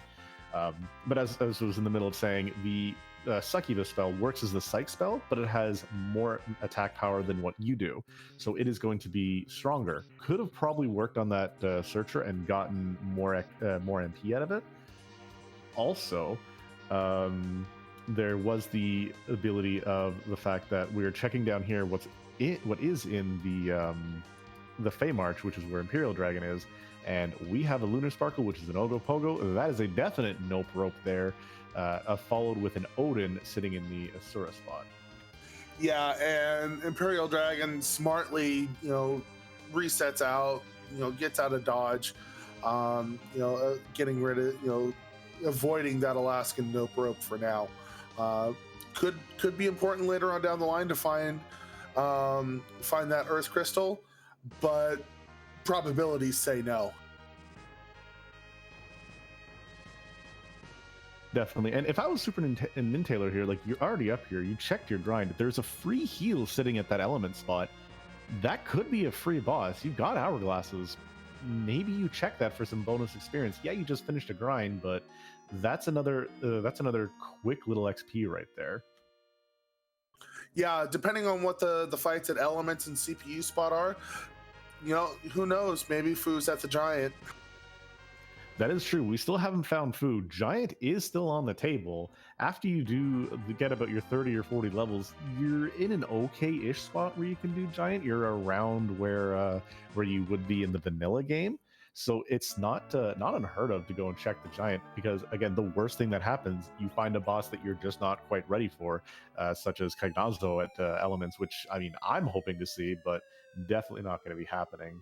Speaker 1: But as I was in the middle of saying, the Succubus spell works as the Psych spell, but it has more attack power than what you do, so it is going to be stronger. Could have probably worked on that searcher and gotten more MP out of it. Also, there was the ability of the fact that we're checking down here what is in the Feymarch, which is where Imperial Dragon is, and we have a Lunar Sparkle, which is an Ogopogo. That is a definite nope rope there, followed with an Odin sitting in the Asura spot.
Speaker 2: Yeah, and Imperial Dragon smartly, resets out, gets out of dodge, getting rid of, avoiding that Alaskan nope rope for now. Could be important later on down the line to find that Earth Crystal, but probabilities say no.
Speaker 1: Definitely. And if I was SuperNinTaylor here, like, you're already up here, you checked your grind, there's a free heal sitting at that element spot. That could be a free boss. You've got hourglasses. Maybe you check that for some bonus experience. Yeah, you just finished a grind, but that's another quick little XP right there.
Speaker 2: Yeah, depending on what the fights at Elements and CPU spot are, who knows? Maybe Foo's at the Giant.
Speaker 1: That is true. We still haven't found food. Giant is still on the table. After you do get about your 30 or 40 levels, you're in an okay-ish spot where you can do Giant. You're around where you would be in the vanilla game. So it's not unheard of to go and check the giant, because again, the worst thing that happens, you find a boss that you're just not quite ready for, such as Kagnazo at Elements, which I mean I'm hoping to see, but definitely not going to be happening.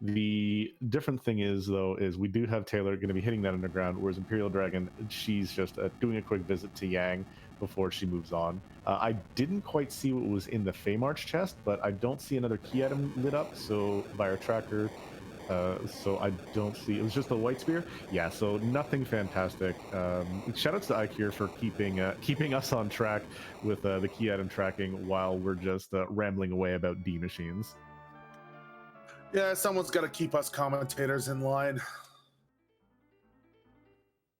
Speaker 1: The different thing is, though, is we do have Taylor going to be hitting that underground, whereas Imperial Dragon, she's just doing a quick visit to Yang before she moves on. I didn't quite see what was in the Feymarch chest, but I don't see another key item lit up, so by our tracker, so I don't see. It was just the white spear. Yeah, so nothing fantastic. Shout outs to Ikir for keeping us on track with the key item tracking while we're just rambling away about D machines.
Speaker 2: Yeah, someone's got to keep us commentators in line.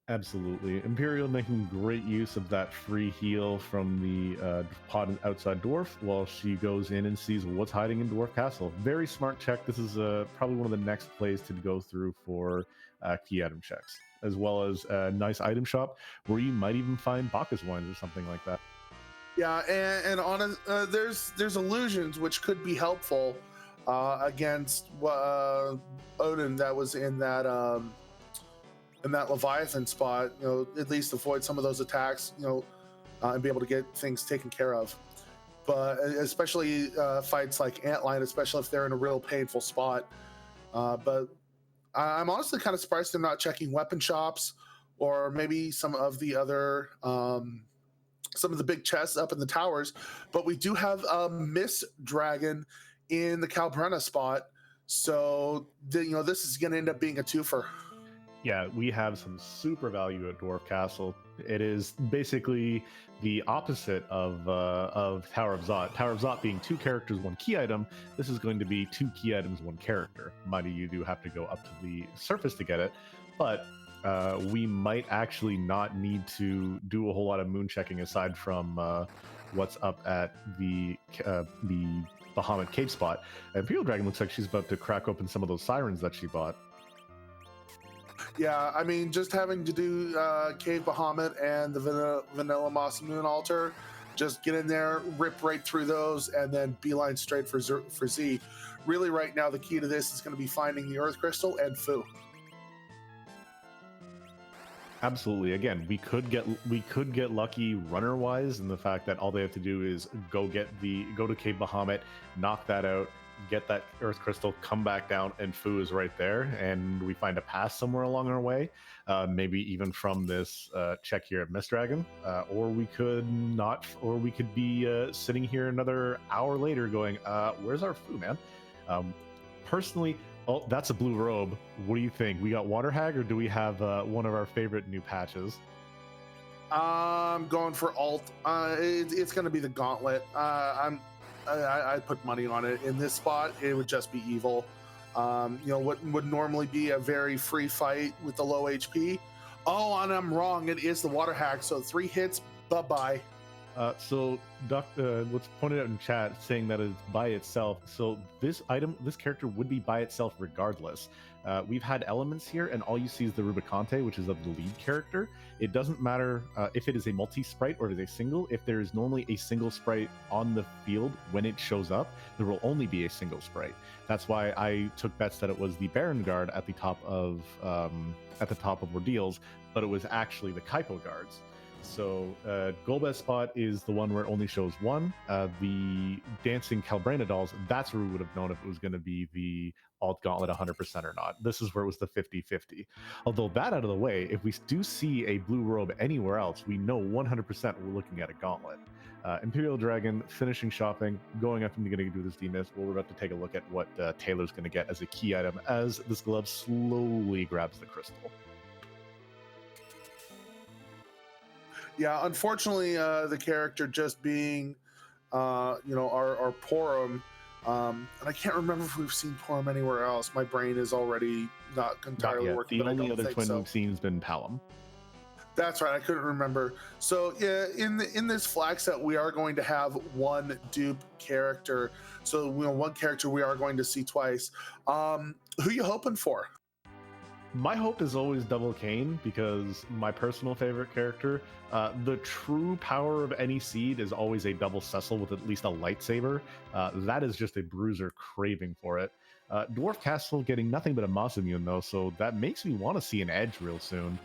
Speaker 1: Absolutely. Imperial making great use of that free heal from the pod outside Dwarf while she goes in and sees what's hiding in Dwarf Castle. Very smart check. This is probably one of the next plays to go through for key item checks, as well as a nice item shop where you might even find Bacchus wines or something like that.
Speaker 2: Yeah, and on there's illusions which could be helpful against Odin that was in that Leviathan spot. At least avoid some of those attacks. And be able to get things taken care of. But especially fights like Antline, especially if they're in a real painful spot. But I'm honestly kind of surprised they're not checking weapon shops or maybe some of the other. Some of the big chests up in the towers, but we do have a Miss Dragon in the Calbrenna spot, so this is going to end up being a twofer.
Speaker 1: Yeah, we have some super value at Dwarf Castle. It is basically the opposite of Tower of Zot. Tower of Zot being 2 characters, 1 key item. This is going to be 2 key items, 1 character. Mind you do have to go up to the surface to get it, but we might actually not need to do a whole lot of moon checking aside from what's up at the Bahamut cave spot. Imperial Dragon looks like she's about to crack open some of those sirens that she bought.
Speaker 2: Yeah, I mean, just having to do Cave Bahamut and the Vanilla Moss Moon Altar, just get in there, rip right through those, and then beeline straight for Z. Really, right now, the key to this is going to be finding the Earth Crystal and Fu.
Speaker 1: Absolutely. Again, we could get lucky runner wise in the fact that all they have to do is go to Cave Bahamut, knock that out, get that Earth Crystal, come back down, and Fu is right there, and we find a pass somewhere along our way, maybe even from this check here at Miss Dragon, or we could be sitting here another hour later going, where's our Fu, man? Personally, oh, that's a blue robe. What do you think? We got Water Hag, or do we have one of our favorite new patches?
Speaker 2: I'm going for alt. It's going to be the Gauntlet. I put money on it. In this spot, it would just be evil. What would normally be a very free fight with the low HP. Oh, and I'm wrong. It is the Water Hag. So 3 hits, bye-bye.
Speaker 1: So what's pointed out in chat saying that it's by itself. So this character would be by itself regardless. We've had elements here, and all you see is the Rubicante, which is of the lead character. It doesn't matter if it is a multi-sprite or it is a single. If there is normally a single sprite on the field when it shows up, there will only be a single sprite. That's why I took bets that it was the Baron Guard at the top of Ordeals, but it was actually the Kaipo Guards. So Golbez spot is the one where it only shows 1. The dancing Calbrena dolls, that's where we would have known if it was going to be the alt Gauntlet 100% or not. This is where it was the 50-50. Although that out of the way, if we do see a blue robe anywhere else, we know 100% we're looking at a Gauntlet. Imperial Dragon finishing shopping, going up and going to do this demist. Well, we're about to take a look at what Taylor's going to get as a key item as this glove slowly grabs the crystal.
Speaker 2: Yeah, unfortunately, the character just being, our Porum, and I can't remember if we've seen Porum anywhere else. My brain is already not entirely working.
Speaker 1: The only other twin we've seen has been Palom.
Speaker 2: That's right. I couldn't remember. So yeah, in this flag set, we are going to have 1 dupe character. So 1 character we are going to see twice. Who you hoping for?
Speaker 1: My hope is always Double Kane, because my personal favorite character, the true power of any seed is always a double Cecil with at least a lightsaber. That is just a bruiser craving for it. Dwarf Castle getting nothing but a Moss immune though, so that makes me want to see an Edge real soon.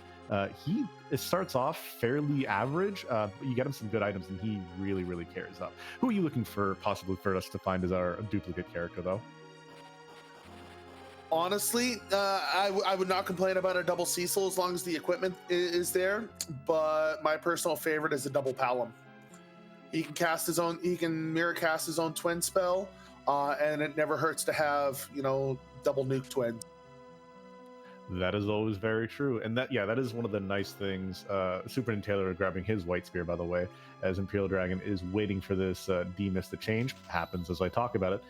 Speaker 1: He it starts off fairly average, but you get him some good items, and he really, really carries up. Who are you looking for possibly for us to find as our duplicate character though?
Speaker 2: Honestly, I would not complain about a double Cecil as long as the equipment is there. But my personal favorite is a double Palom. He can cast his own. He can mirror cast his own twin spell, and it never hurts to have double nuke twins.
Speaker 1: That is always very true, and that is one of the nice things. SuperNinTaylor grabbing his white spear, by the way, as Imperial Dragon is waiting for this demist to change. Happens as I talk about it.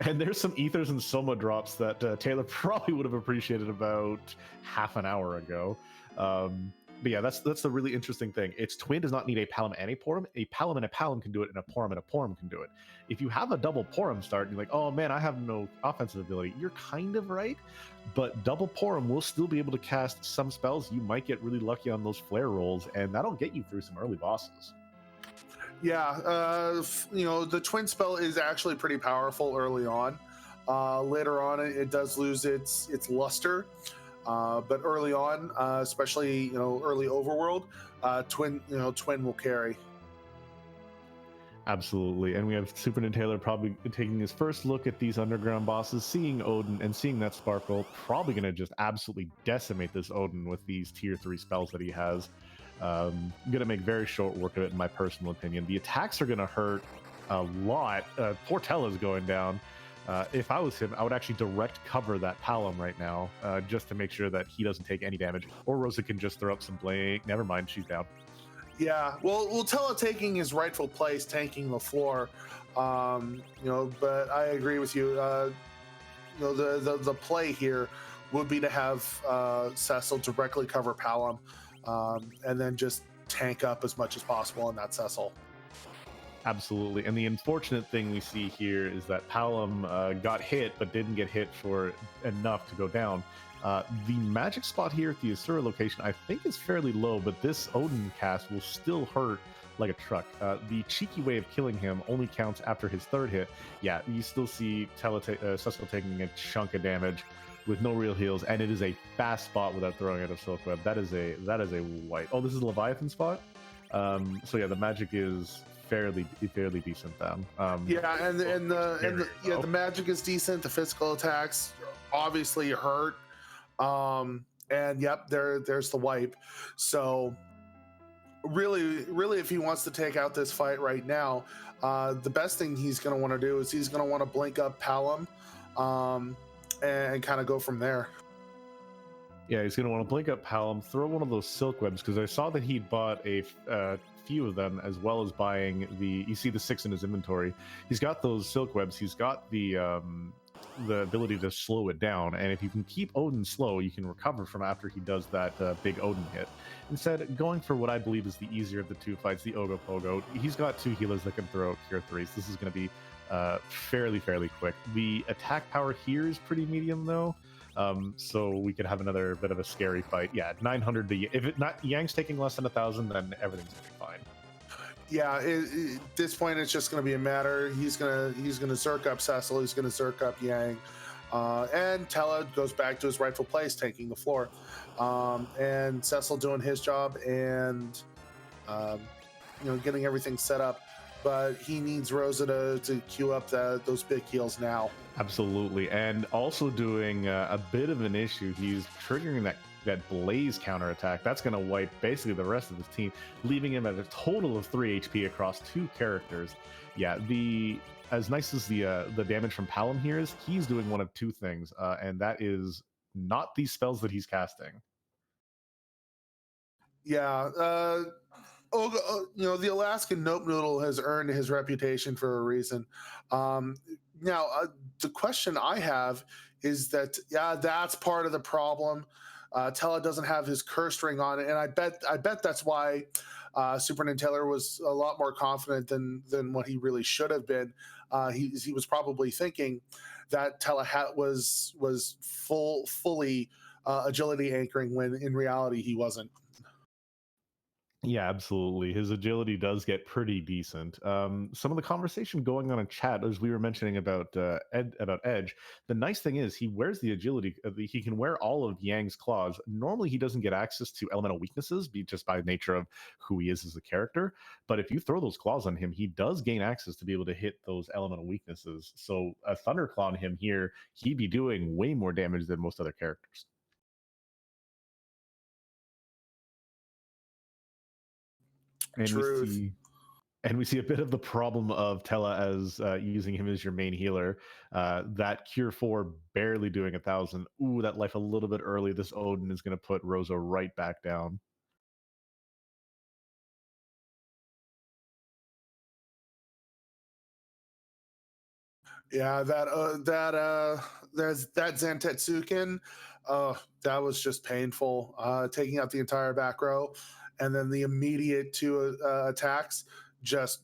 Speaker 1: And there's some ethers and soma drops that Taylor probably would have appreciated about half an hour ago. But yeah, that's the really interesting thing. Its twin does not need a Palom and a Porum. A Palom and a Palom can do it, and a Porum and a Porum can do it. If you have a double Porum start, and you're like, oh man, I have no offensive ability, you're kind of right. But double Porum will still be able to cast some spells. You might get really lucky on those flare rolls, and that'll get you through some early bosses.
Speaker 2: Yeah, the twin spell is actually pretty powerful early on. Later on, it does lose its luster. But early on, especially early overworld, twin will carry.
Speaker 1: Absolutely, and we have SuperNinTaylor probably taking his first look at these underground bosses, seeing Odin and seeing that sparkle, probably going to just absolutely decimate this Odin with these tier 3 spells that he has. Going to make very short work of it, in my personal opinion. The attacks are going to hurt a lot. Poor Tella's going down. If I was him, I would actually direct cover that Palom right now, just to make sure that he doesn't take any damage. Or Rosa can just throw up some blink. Never mind, she's down.
Speaker 2: Yeah, well, Tella taking his rightful place, tanking the floor. But I agree with you. The play here would be to have Cecil directly cover Palom, and then just tank up as much as possible in that Cecil.
Speaker 1: Absolutely, and the unfortunate thing we see here is that Palom got hit, but didn't get hit for enough to go down. The magic spot here at the Asura location, I think, is fairly low, but this Odin cast will still hurt like a truck. The cheeky way of killing him only counts after his third hit. Yeah, you still see Cecil taking a chunk of damage with no real heals, and it is a fast spot without throwing out a silk web. That is a white. Oh, this is a Leviathan spot. So yeah, the magic is fairly decent then.
Speaker 2: The magic is decent. The physical attacks obviously hurt. And yep, there's the wipe. So really, if he wants to take out this fight right now, the best thing he's going to want to do is he's going to want to blink up Palom, and kind of go from there.
Speaker 1: Yeah, he's going to want to blink up Palom, throw one of those silk webs, because I saw that he'd bought a few of them, as well as buying you see the 6 in his inventory. He's got those silk webs. He's got the ability to slow it down, and if you can keep Odin slow, you can recover from after he does that big Odin hit. Instead, going for what I believe is the easier of the two fights, the Ogopogo. He's got 2 healers that can throw Cure 3s. This is going to be fairly quick. The attack power here is pretty medium though, so we could have another bit of a scary fight. Yeah, 900. If it not Yang's taking less than 1,000, then everything's going to be fine.
Speaker 2: Yeah, at this point, it's just going to be a matter. He's gonna zerk up Cecil. He's gonna zerk up Yang, and Tella goes back to his rightful place, taking the floor, and Cecil doing his job and getting everything set up. But he needs Rosa to queue up those big heals now.
Speaker 1: Absolutely, and also doing a bit of an issue. He's triggering that blaze counterattack. That's going to wipe basically the rest of his team, leaving him at a total of 3 HP across 2 characters. Yeah, as nice as the damage from Palom here is, he's doing one of 2 things, and that is not these spells that he's casting.
Speaker 2: Yeah, the Alaskan Nope Noodle has earned his reputation for a reason. Now, the question I have is that, that's part of the problem. Tella doesn't have his curse ring on it, and I bet that's why SuperNinTaylor was a lot more confident than what he really should have been. He was probably thinking that Tella was fully agility anchoring, when in reality he wasn't.
Speaker 1: Yeah, absolutely. His agility does get pretty decent. Some of the conversation going on in chat, as we were mentioning about Edge, the nice thing is he wears the agility. He can wear all of Yang's claws. Normally, he doesn't get access to elemental weaknesses, just by nature of who he is as a character. But if you throw those claws on him, he does gain access to be able to hit those elemental weaknesses. So a Thunderclaw on him here, he'd be doing way more damage than most other characters. And we
Speaker 2: Truth.
Speaker 1: see and we see a bit of the problem of Tella as using him as your main healer. That Cure 4 barely doing 1,000. Ooh, that life a little bit early. This Odin is going to put Rosa right back down.
Speaker 2: Yeah, there's that Zantetsuken. That was just painful. Taking out the entire back row, and then the immediate two attacks just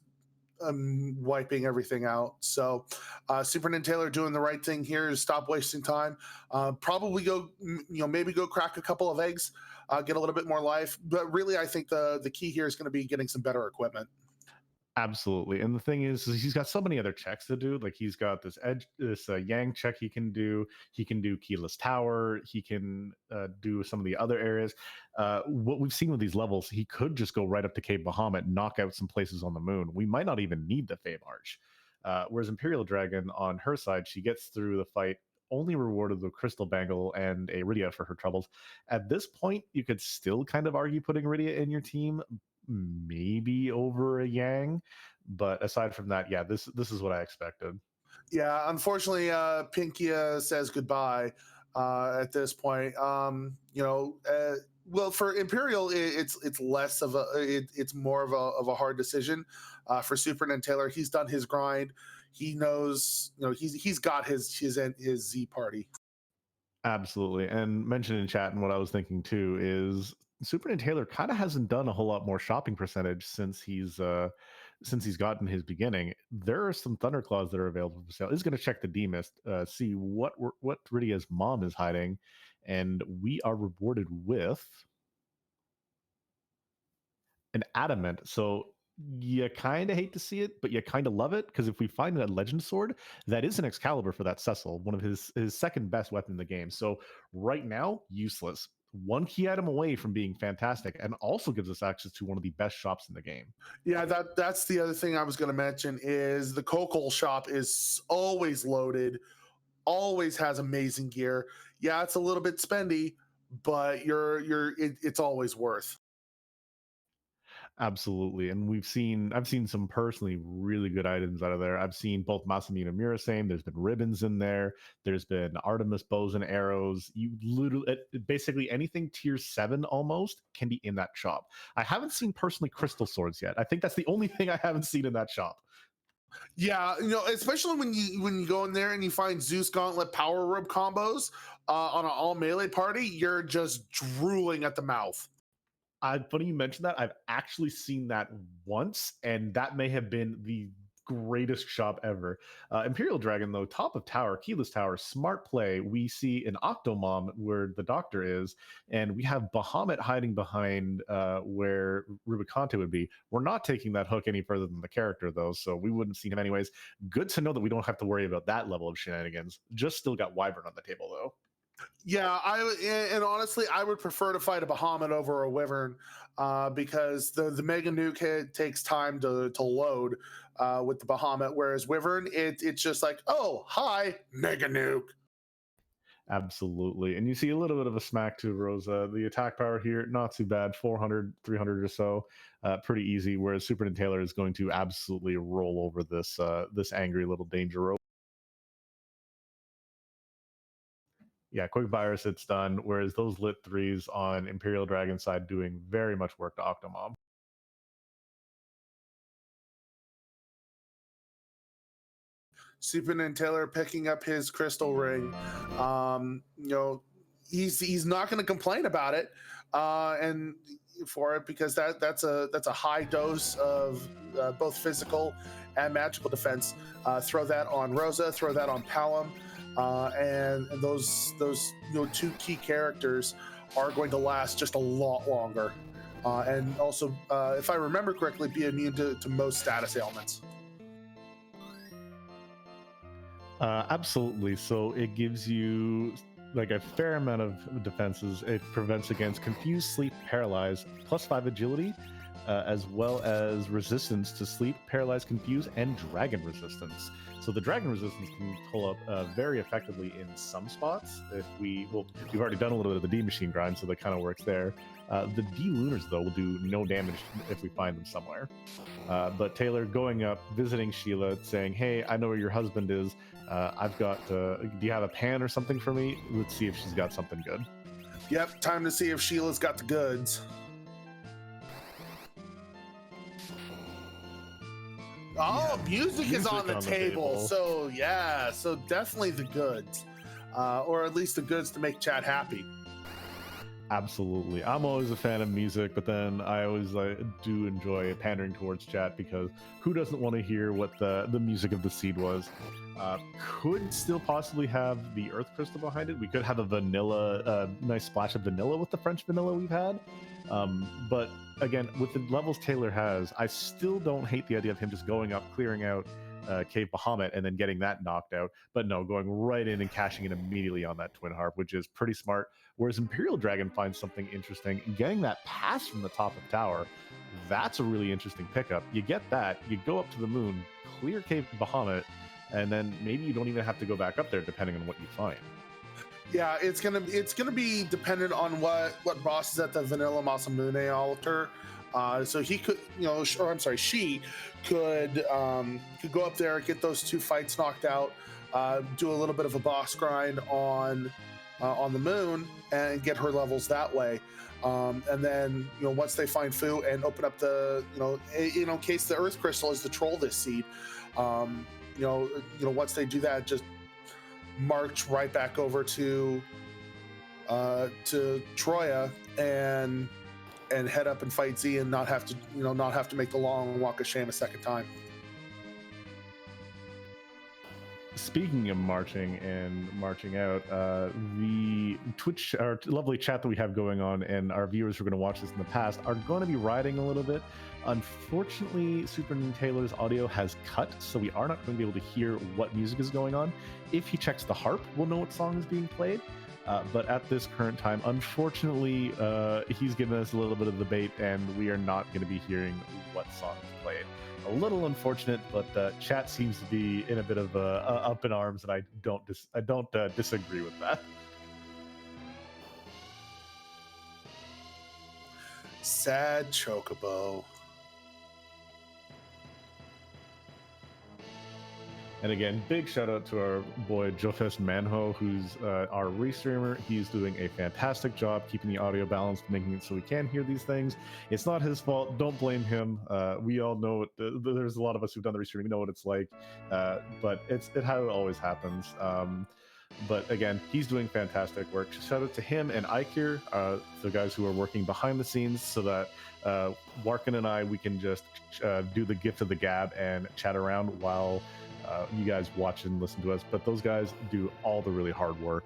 Speaker 2: wiping everything out. So, SuperNinTaylor doing the right thing here is stop wasting time. Probably go, maybe go crack a couple of eggs, get a little bit more life. But really, I think the key here is going to be getting some better equipment.
Speaker 1: Absolutely. And the thing is he's got so many other checks to do. Like he's got this Yang check he can do. He can do Keyless Tower. He can do some of the other areas. What we've seen with these levels, he could just go right up to Cape Bahamut, knock out some places on the moon. We might not even need the Fame Arch. Whereas Imperial Dragon, on her side, she gets through the fight only rewarded with Crystal Bangle and a Rydia for her troubles. At this point, you could still kind of argue putting Rydia in your team, maybe over a Yang. But aside from that, yeah, this is what I expected.
Speaker 2: Yeah, unfortunately, Pinkia says goodbye at this point. Well, for Imperial, it's less of it's more of a hard decision. For SuperNinTaylor, he's done his grind. He knows, he's got his Z party.
Speaker 1: Absolutely. And mentioned in chat, and what I was thinking too is SuperNinTaylor kind of hasn't done a whole lot more shopping percentage since he's gotten his beginning. There are some Thunderclaws that are available for sale. He's going to check the demist, see what Rydia's mom is hiding, and we are rewarded with an adamant. So you kind of hate to see it, but you kind of love it, because if we find a legend sword, that is an Excalibur for that Cecil, one of his second best weapon in the game. So right now, useless. One key item away from being fantastic, and also gives us access to one of the best shops in the game.
Speaker 2: Yeah, that's the other thing I was going to mention is the Kokol shop is always loaded, always has amazing gear. Yeah, it's a little bit spendy, but it's always worth.
Speaker 1: Absolutely. And I've seen some personally really good items out of there. I've seen both Masamune Murasame, there's been ribbons in there, there's been Artemis bows and arrows. You literally basically anything tier 7 almost can be in that shop. I haven't seen personally crystal swords yet. I think that's the only thing I haven't seen in that shop.
Speaker 2: Yeah, especially when you go in there and you find Zeus Gauntlet power rub combos on an all melee party, you're just drooling at the mouth.
Speaker 1: Funny you mentioned that. I've actually seen that once, and that may have been the greatest shop ever. Imperial Dragon, though, top of tower, keyless tower, smart play. We see an Octomom where the doctor is, and we have Bahamut hiding behind where Rubicante would be. We're not taking that hook any further than the character, though, so we wouldn't see him anyways. Good to know that we don't have to worry about that level of shenanigans. Just still got Wyvern on the table, though.
Speaker 2: Yeah, and honestly, I would prefer to fight a Bahamut over a Wyvern because the Mega Nuke takes time to load with the Bahamut, whereas Wyvern it's just like, oh hi, Mega Nuke.
Speaker 1: Absolutely. And you see a little bit of a smack to Rosa. The attack power here, not too bad, 400, 300 or so, pretty easy. Whereas SuperNinTaylor is going to absolutely roll over this angry little danger rope. Yeah, quick virus, it's done. Whereas those lit threes on Imperial Dragon side doing very much work to Octomom.
Speaker 2: SuperNinTaylor picking up his crystal ring. He's not going to complain about it, and for it because that's a high dose of both physical and magical defense. Throw that on Rosa, throw that on Palom, and those two key characters are going to last just a lot longer. and also, if I remember correctly, be immune to most status ailments.
Speaker 1: Absolutely. So it gives you like a fair amount of defenses. It prevents against confused, sleep, paralyze, +5 agility, as well as resistance to sleep, paralyze, confuse, and dragon resistance. So the dragon resistance can pull up very effectively in some spots. We've already done a little bit of the D machine grind, so that kind of works there. The D lunars though will do no damage if we find them somewhere. But Taylor going up, visiting Sheila, saying, "Hey, I know where your husband is. I've got. Do you have a pan or something for me? Let's see if she's got something good."
Speaker 2: Yep, time to see if Sheila's got the goods. Oh,
Speaker 1: Yeah,
Speaker 2: music is on the table. So yeah, so definitely the goods, or at least the goods to make Chad happy.
Speaker 1: Absolutely. I'm always a fan of music, but then I always do enjoy pandering towards chat, because who doesn't want to hear what the music of the seed was? Could still possibly have the earth crystal behind it. We could have a vanilla, nice splash of vanilla with the French vanilla we've had. But again, with the levels Taylor has, I still don't hate the idea of him just going up, clearing out Cave Bahamut, and then getting that knocked out. But no, going right in and cashing it immediately on that Twin Harp, which is pretty smart. Whereas Imperial Dragon finds something interesting, getting that pass from the top of tower. That's a really interesting pickup. You get that, you go up to the moon, clear Cave Bahamut, and then maybe you don't even have to go back up there, depending on what you find.
Speaker 2: Yeah, it's gonna be dependent on what boss is at the Vanilla Masamune altar. So he could, or I'm sorry, she could go up there, get those 2 fights knocked out, do a little bit of a boss grind on the moon, and get her levels that way. And then once they find Fu and open up the in case the Earth Crystal is the troll this seed, once they do that, just march right back over to Troya and head up and fight Z, and not have to make the long walk of shame a second time.
Speaker 1: Speaking of marching and marching out, the Twitch, our lovely chat that we have going on, and our viewers who are going to watch this in the past are going to be riding a little bit. Unfortunately, SuperNinTaylor's audio has cut, so we are not going to be able to hear what music is going on. If he checks the harp, we'll know what song is being played. But at this current time, unfortunately, he's given us a little bit of the bait, and we are not going to be hearing what song is played. A little unfortunate, but chat seems to be in a bit of up in arms, and I don't disagree with that.
Speaker 2: Sad Chocobo.
Speaker 1: And again, big shout out to our boy Jofes Manho, who's our restreamer. He's doing a fantastic job keeping the audio balanced, making it so we can hear these things. It's not his fault. Don't blame him. We all know it. There's a lot of us who've done the restreaming. We know what it's like, but it's how it always happens. But again, he's doing fantastic work. Shout out to him and Ikir, the guys who are working behind the scenes, so that Warkin and I, we can just do the gift of the gab and chat around while you guys watch and listen to us. But those guys do all the really hard work.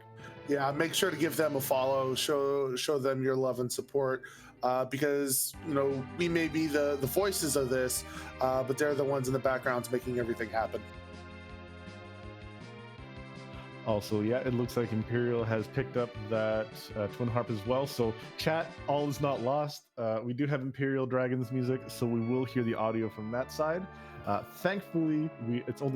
Speaker 2: Yeah, make sure to give them a follow, show them your love and support, because we may be the voices of this, but they're the ones in the background making everything happen.
Speaker 1: Also, yeah, it looks like Imperial has picked up that Twin Harp as well. So chat, all is not lost. We do have Imperial Dragon's music, so we will hear the audio from that side. Thankfully,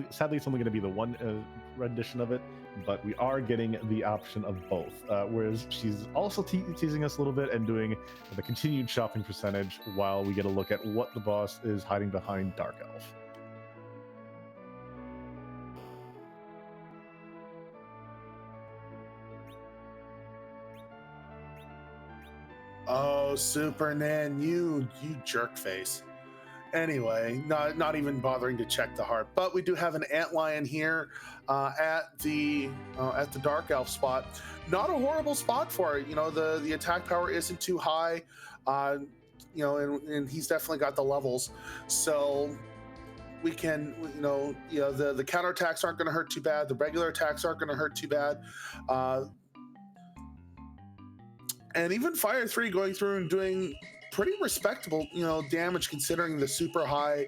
Speaker 1: sadly it's only going to be the one rendition of it, but we are getting the option of both. Whereas she's also teasing us a little bit and doing the continued shopping percentage while we get a look at what the boss is hiding behind Dark Elf.
Speaker 2: Oh, Super Nan, you jerk face. Anyway, not even bothering to check the harp, but we do have an antlion here at the Dark Elf spot. Not a horrible spot for it. The attack power isn't too high, and he's definitely got the levels, so we can, the counterattacks aren't going to hurt too bad. The regular attacks aren't going to hurt too bad. And even Fire 3 going through and doing pretty respectable, damage considering the super high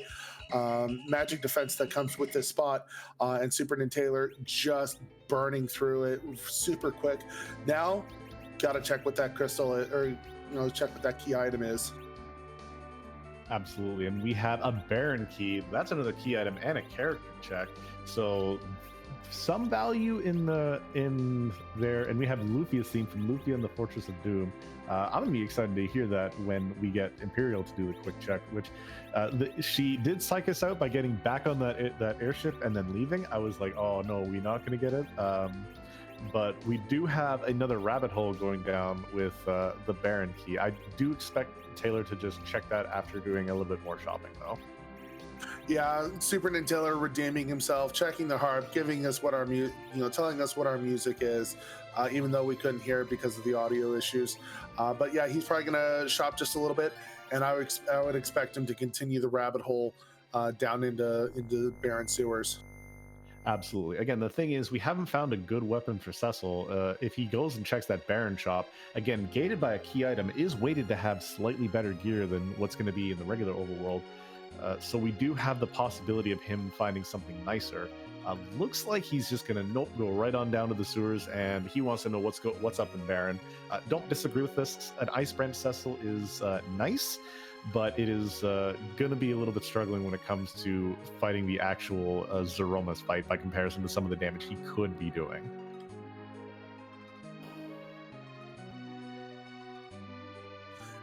Speaker 2: magic defense that comes with this spot. And SuperNinTaylor just burning through it super quick. Now, got to check what that crystal or check what that key item is.
Speaker 1: Absolutely, and we have a Baron key. That's another key item and a character check. So some value in there, and we have Luffy's theme from Luffy and the Fortress of Doom. I'm gonna be excited to hear that when we get Imperial to do the quick check, which she did psych us out by getting back on that airship and then leaving. I was like, oh no, we're not gonna get it. But we do have another rabbit hole going down with the Baron key. I do expect Taylor to just check that after doing a little bit more shopping, though.
Speaker 2: Yeah, SuperNinTaylor redeeming himself, checking the harp, giving us what our telling us what our music is, even though we couldn't hear it because of the audio issues. But yeah, he's probably gonna shop just a little bit, and I would expect him to continue the rabbit hole down into Baron sewers.
Speaker 1: Absolutely. Again, the thing is, we haven't found a good weapon for Cecil. If he goes and checks that Baron shop, again, gated by a key item, is weighted to have slightly better gear than what's going to be in the regular overworld. So we do have the possibility of him finding something nicer. Looks like he's just going to go right on down to the sewers, and he wants to know what's up in Baron. Don't disagree with this. An Ice Branch Cecil is nice, but it is going to be a little bit struggling when it comes to fighting the actual Zeroma's fight by comparison to some of the damage he could be doing.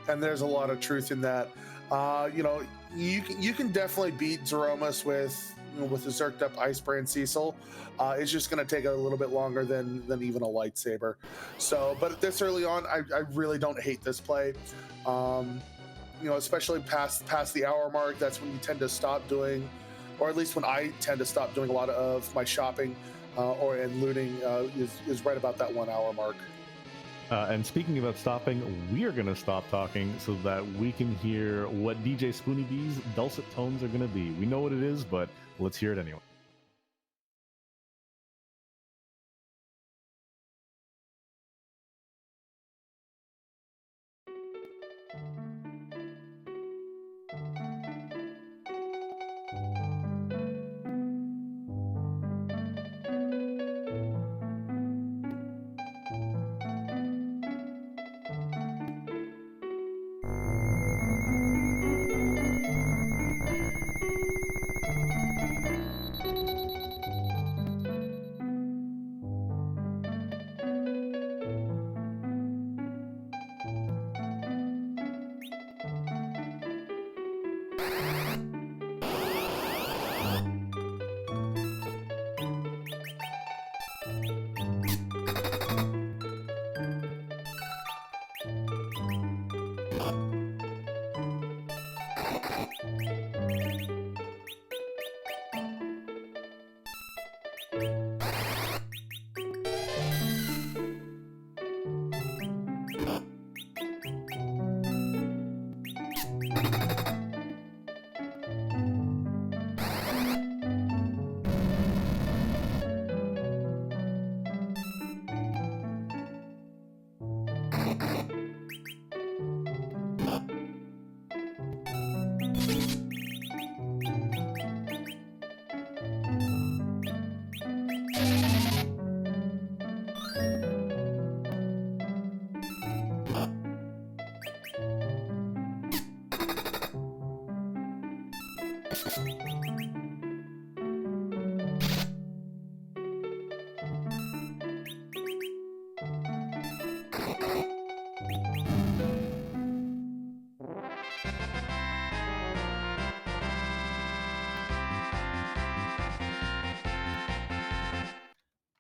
Speaker 2: And there's a lot of truth in that. You can definitely beat Zeromas with a zerked up Ice Brand Cecil. It's just going to take a little bit longer than even a lightsaber. So, but this early on, I really don't hate this play. Especially past the hour mark, that's when you tend to stop doing, or at least when I tend to stop doing a lot of my shopping and looting is right about that 1 hour mark.
Speaker 1: And speaking about stopping, we are going to stop talking so that we can hear what DJ Spoony B's dulcet tones are going to be. We know what it is, but let's hear it anyway.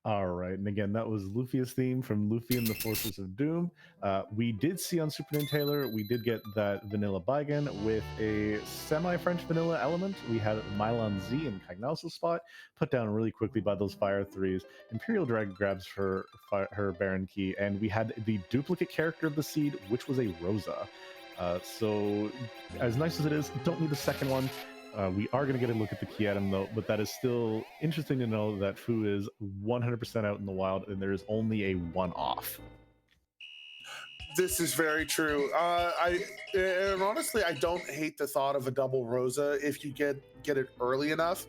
Speaker 1: All right, and again, that was Luffy's theme from Luffy and the Fortress of Doom. We did see on SuperNinTaylor, we did get that vanilla Baigan with a semi-French vanilla element. We had Mylon Z in Cagnau's spot, put down really quickly by those Fire 3s. Imperial Dragon grabs her Baron Key, and we had the duplicate character of the seed, which was a Rosa. So, as nice as it is, don't need the second one. We are going to get a look at the key item, though, but that is still interesting to know that Fu is 100% out in the wild, and there is only a one-off.
Speaker 2: This is very true. And honestly, I don't hate the thought of a double Rosa if you get it early enough.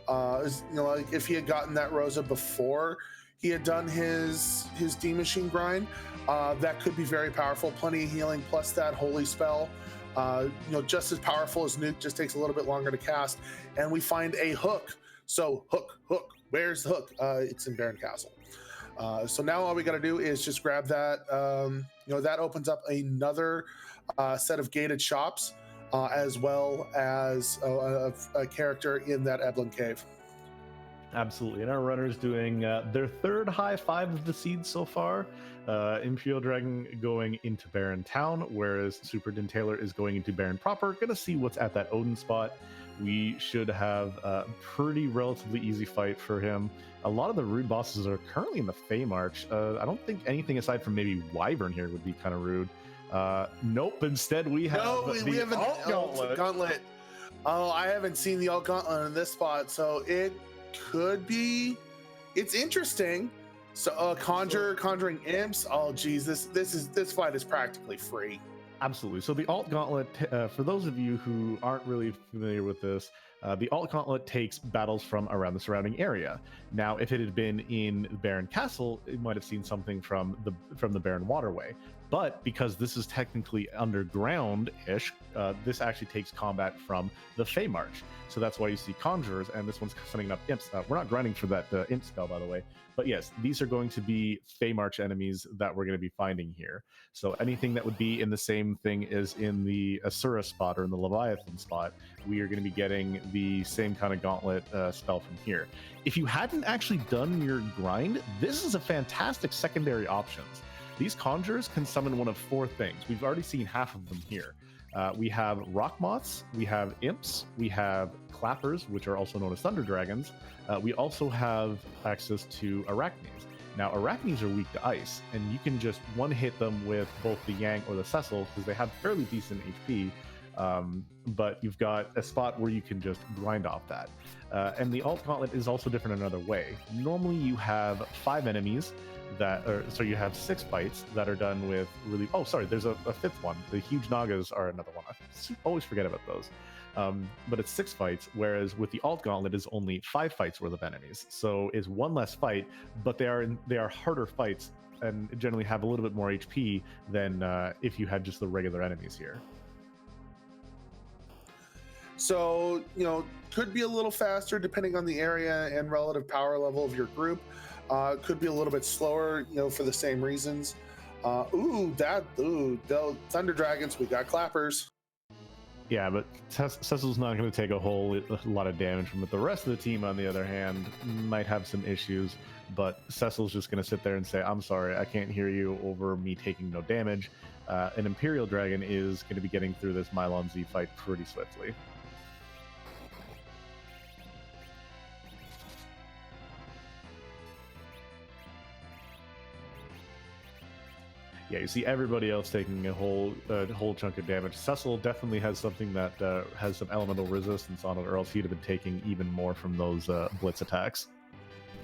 Speaker 2: Like if he had gotten that Rosa before he had done his D machine grind, that could be very powerful. Plenty of healing plus that holy spell. Just as powerful as Nuke, just takes a little bit longer to cast. And we find a hook. So hook. Where's the hook? It's in Baron Castle. So now all we got to do is just grab that. That opens up another set of gated shops, as well as a character in that Eblin Cave.
Speaker 1: Absolutely, and our runner's doing their third high five of the seed so far. Imperial Dragon going into Baron Town, whereas SuperNinTaylor is going into Baron proper. Gonna see what's at that Odin spot. We should have a pretty relatively easy fight for him. A lot of the rude bosses are currently in the Fey March. I don't think anything aside from maybe Wyvern here would be kind of rude. Nope, instead we have
Speaker 2: we have an alt gauntlet. Oh, I haven't seen the alt gauntlet in this spot, so it could be. It's interesting. So conjuring imps. Oh geez, this fight is practically free.
Speaker 1: Absolutely. So the alt gauntlet, for those of you who aren't really familiar with this, the alt gauntlet takes battles from around the surrounding area. Now, if it had been in Baron Castle, it might have seen something from the Baron Waterway. But because this is technically underground-ish, this actually takes combat from the Fey March. So that's why you see conjurers, and this one's sending up imps. We're not grinding for that imp spell, by the way. But yes, these are going to be Fey March enemies that we're going to be finding here. So anything that would be in the same thing as in the Asura spot or in the Leviathan spot, we are going to be getting the same kind of gauntlet spell from here. If you hadn't actually done your grind, this is a fantastic secondary options. These conjurers can summon one of four things. We've already seen half of them here. We have rock moths, we have imps, we have clappers, which are also known as thunder dragons. We also have access to arachnes. Now, arachnes are weak to ice, and you can just one-hit them with both the Yang or the Cecil because they have fairly decent HP, but you've got a spot where you can just grind off that. And the alt gauntlet is also different another way. Normally, you have 5 enemies so you have 6 fights that are done with really. Oh, sorry, there's a 5th one. The huge Nagas are another one. I always forget about those. But it's 6 fights, whereas with the alt gauntlet is only 5 fights worth of enemies. So it's one less fight, but they are harder fights and generally have a little bit more HP than if you had just the regular enemies here.
Speaker 2: So could be a little faster depending on the area and relative power level of your group. Could be a little bit slower, for the same reasons. The Thunder Dragons, we got clappers.
Speaker 1: Yeah, but Cecil's not going to take a whole lot of damage from it. The rest of the team, on the other hand, might have some issues, but Cecil's just going to sit there and say, I'm sorry, I can't hear you over me taking no damage. An Imperial Dragon is going to be getting through this Mylon Z fight pretty swiftly. Yeah, you see everybody else taking a whole chunk of damage. Cecil definitely has something that has some elemental resistance on it, or else he'd have been taking even more from those blitz attacks.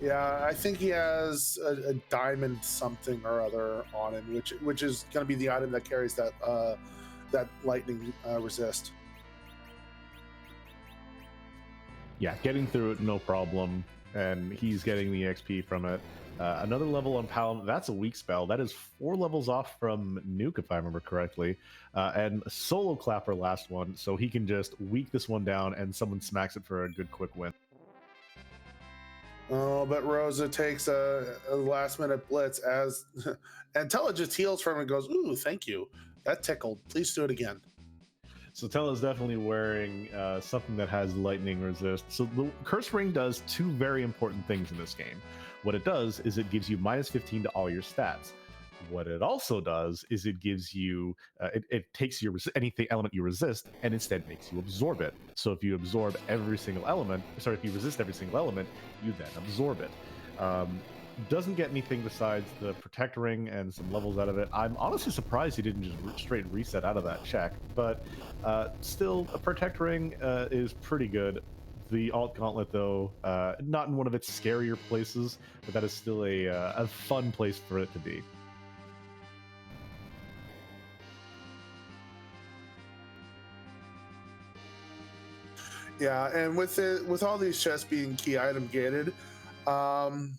Speaker 2: Yeah, I think he has a diamond something or other on him, which is going to be the item that carries that lightning resist.
Speaker 1: Yeah, getting through it, no problem, and he's getting the XP from it. Another level on Paladin, that's a weak spell. That is 4 levels off from Nuke, if I remember correctly. And a solo clapper last one, so he can just weak this one down and someone smacks it for a good quick win.
Speaker 2: Oh, but Rosa takes a last-minute blitz and Tella just heals from it and goes, ooh, thank you. That tickled. Please do it again.
Speaker 1: So Tella's definitely wearing something that has lightning resist. So the Curse Ring does 2 very important things in this game. What it does is it gives you -15 to all your stats. What it also does is it gives you, it takes your anything element you resist and instead makes you absorb it. So if you absorb every single element, if you resist every single element, you then absorb it. Doesn't get anything besides the Protect Ring and some levels out of it. I'm honestly surprised he didn't just straight reset out of that check, but still, a Protect Ring is pretty good. The alt gauntlet, though, not in one of its scarier places, but that is still a fun place for it to be.
Speaker 2: Yeah, and with all these chests being key item gated, um,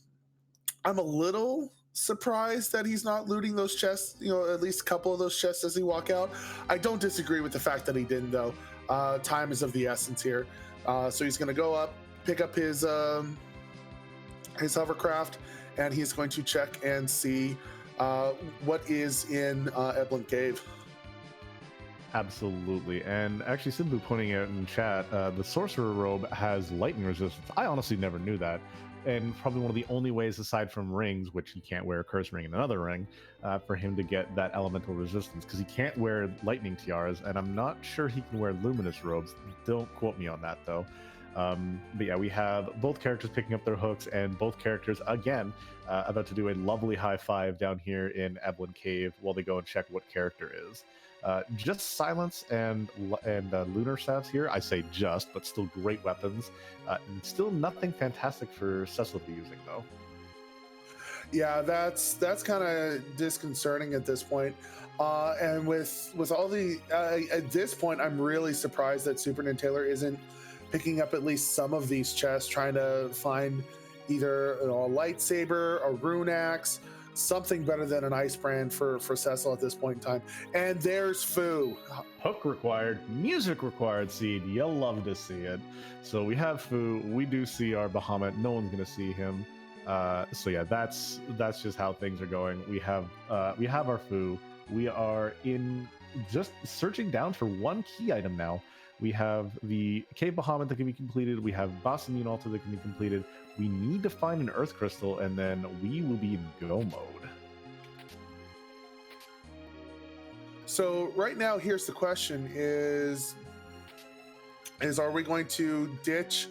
Speaker 2: I'm a little surprised that he's not looting those chests. At least a couple of those chests as he walk out. I don't disagree with the fact that he didn't though. Time is of the essence here, so he's going to go up, pick up his hovercraft, and he's going to check and see what is in Eblin Cave.
Speaker 1: Absolutely. And actually, Simbu pointing out in chat, the Sorcerer Robe has lightning resistance. I honestly never knew that. And probably one of the only ways, aside from rings, which he can't wear a curse ring and another ring, for him to get that elemental resistance, because he can't wear lightning tiaras, and I'm not sure he can wear luminous robes. Don't quote me on that, though. But yeah, we have both characters picking up their hooks, and both characters, again, about to do a lovely high five down here in Eblin Cave while they go and check what character is. Just silence and lunar staves here. I say just, but still great weapons. And still nothing fantastic for Cecil to be using though.
Speaker 2: Yeah, that's kind of disconcerting at this point. And with all the at this point, I'm really surprised that SuperNinTaylor isn't picking up at least some of these chests, trying to find either a lightsaber, a rune axe, something better than an ice brand for Cecil at this point in time. And there's Fu.
Speaker 1: Hook required, music required, Seed. You'll love to see it. So we have Fu. We do see our Bahamut. No one's gonna see him. So yeah, that's just how things are going. We have our Fu. We are in just searching down for one key item now. We have the Cave Bahamut that can be completed. We have Boss Immune Altar that can be completed. We need to find an Earth Crystal, and then we will be in go mode.
Speaker 2: So right now, here's the question: is are we going to ditch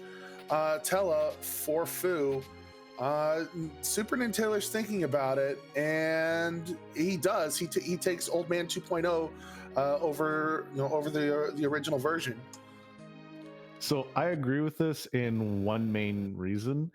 Speaker 2: Tella for Fu? SuperNinTaylor's thinking about it, and he does. He takes Old Man 2.0 over the original version.
Speaker 1: So I agree with this in one main reason.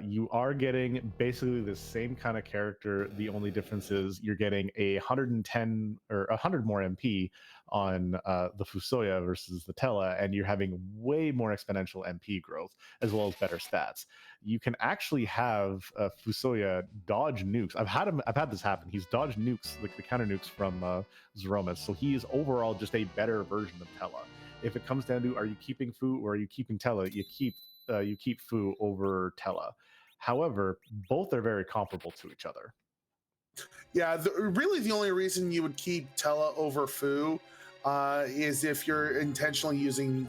Speaker 1: You are getting basically the same kind of character. The only difference is you're getting 110 or 100 more MP on the Fusoya versus the Tella, and you're having way more exponential MP growth as well as better stats. You can actually have Fusoya dodge nukes. I've had this happen. He's dodged nukes, like the counter nukes from Zeromus. So he is overall just a better version of Tella. If it comes down to are you keeping Fu or are you keeping Tella, you keep Fu over Tella. However, both are very comparable to each other.
Speaker 2: Yeah, really the only reason you would keep Tella over Fu is if you're intentionally using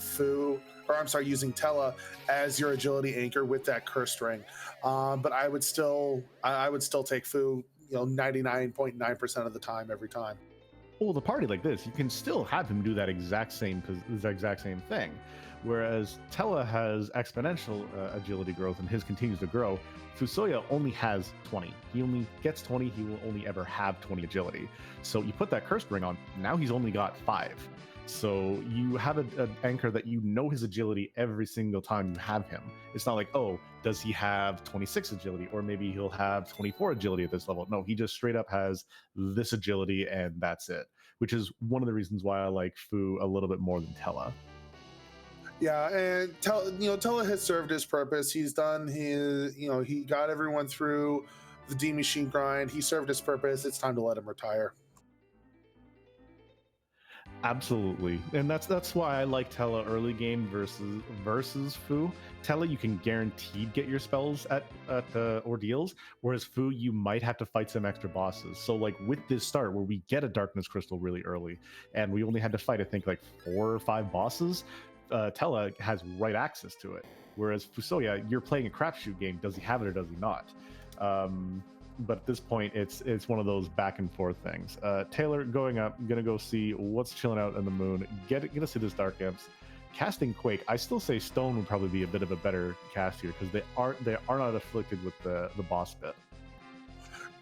Speaker 2: using Tella as your agility anchor with that cursed ring. But I would still take Fu, 99.9% of the time, every time.
Speaker 1: Well, the party like this, you can still have him do that exact same thing. Whereas Tella has exponential agility growth and his continues to grow. Fusoya only has 20. He only gets 20. He will only ever have 20 agility. So you put that cursed ring on, now he's only got 5. So you have an anchor that his agility every single time you have him. It's not like, oh, does he have 26 agility? Or maybe he'll have 24 agility at this level. No, he just straight up has this agility and that's it. Which is one of the reasons why I like Fu a little bit more than Tella.
Speaker 2: Yeah, and Tella has served his purpose. He's done his, he got everyone through the D Machine grind. He served his purpose. It's time to let him retire.
Speaker 1: Absolutely, and that's why I like Tella early game versus Fu. Tella, you can guaranteed get your spells at ordeals, whereas Fu, you might have to fight some extra bosses. So like with this start where we get a darkness crystal really early, and we only had to fight I think like 4 or 5 bosses, Tella has right access to it. Whereas Fusoya, you're playing a crapshoot game. Does he have it or does he not? But at this point, it's one of those back and forth things. Taylor going up, gonna go see what's chilling out in the moon. Get us to this Dark Imps. Casting Quake, I still say Stone would probably be a bit of a better cast here because they are not afflicted with the boss bit.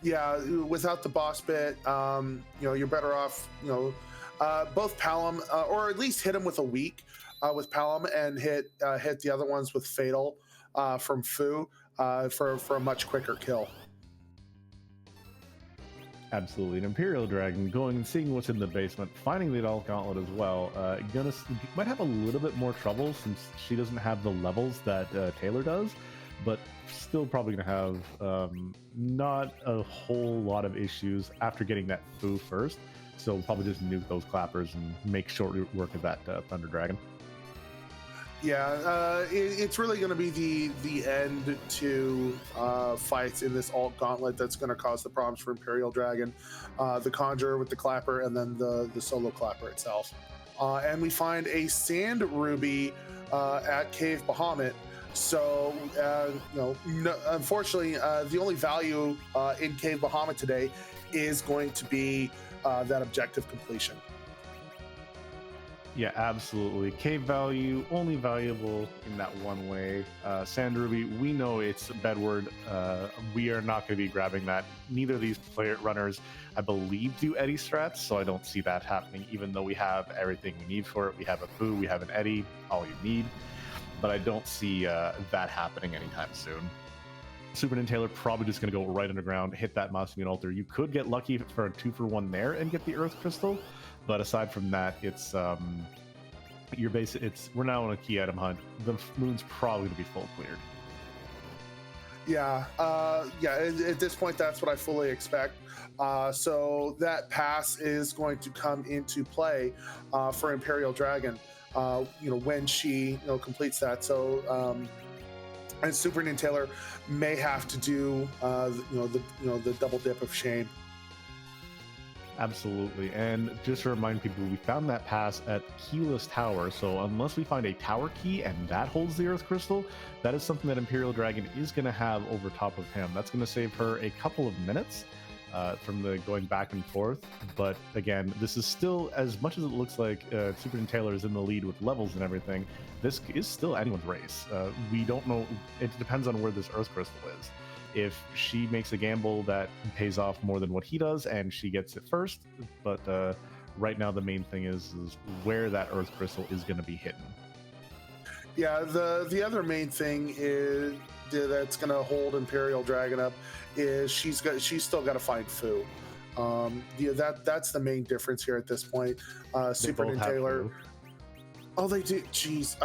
Speaker 2: Yeah, without the boss bit, you're better off. Both Palom, or at least hit him with a weak with Palom, and hit the other ones with Fatal from Fu for a much quicker kill.
Speaker 1: Absolutely, an Imperial Dragon going and seeing what's in the basement, finding the adult Gauntlet as well. Might have a little bit more trouble since she doesn't have the levels that Taylor does, but still probably gonna have not a whole lot of issues after getting that foo first. So probably just nuke those clappers and make short work of that Thunder Dragon.
Speaker 2: Yeah, it's really going to be the end to fights in this alt gauntlet that's going to cause the problems for Imperial Dragon, the Conjurer with the Clapper, and then the solo Clapper itself. And we find a Sand Ruby at Cave Bahamut. So, unfortunately, the only value in Cave Bahamut today is going to be that objective completion.
Speaker 1: Yeah, absolutely. Cave value, only valuable in that one way. Sand Ruby, we know it's Bedward. We are not going to be grabbing that. Neither of these runners, I believe, do Eddy strats, so I don't see that happening, even though we have everything we need for it. We have a Foo, we have an Eddy, all you need. But I don't see that happening anytime soon. SuperNinTaylor probably just going to go right underground, hit that Mausoleum Altar. You could get lucky for a 2-for-1 there and get the Earth Crystal. But aside from that, it's we're now on a key item hunt. The moon's probably gonna be full cleared.
Speaker 2: Yeah, at this point, that's what I fully expect. So that pass is going to come into play for Imperial Dragon. When she completes that. So and SuperNinTaylor may have to do the double dip of shame.
Speaker 1: Absolutely, and just to remind people, we found that pass at Keyless Tower, so unless we find a tower key and that holds the Earth Crystal, that is something that Imperial Dragon is going to have over top of him. That's going to save her a couple of minutes from the going back and forth, but again, this is still, as much as it looks like SuperNinTaylor is in the lead with levels and everything, this is still anyone's race. We don't know, it depends on where this Earth Crystal is. If she makes a gamble that pays off more than what he does and she gets it first, but right now the main thing is where that Earth Crystal is going to be hidden.
Speaker 2: Yeah, the other main thing is that's going to hold Imperial Dragon up is she's still got to find Foo. That's the main difference here at this point. SuperNinTaylor. Oh, they do. Jeez.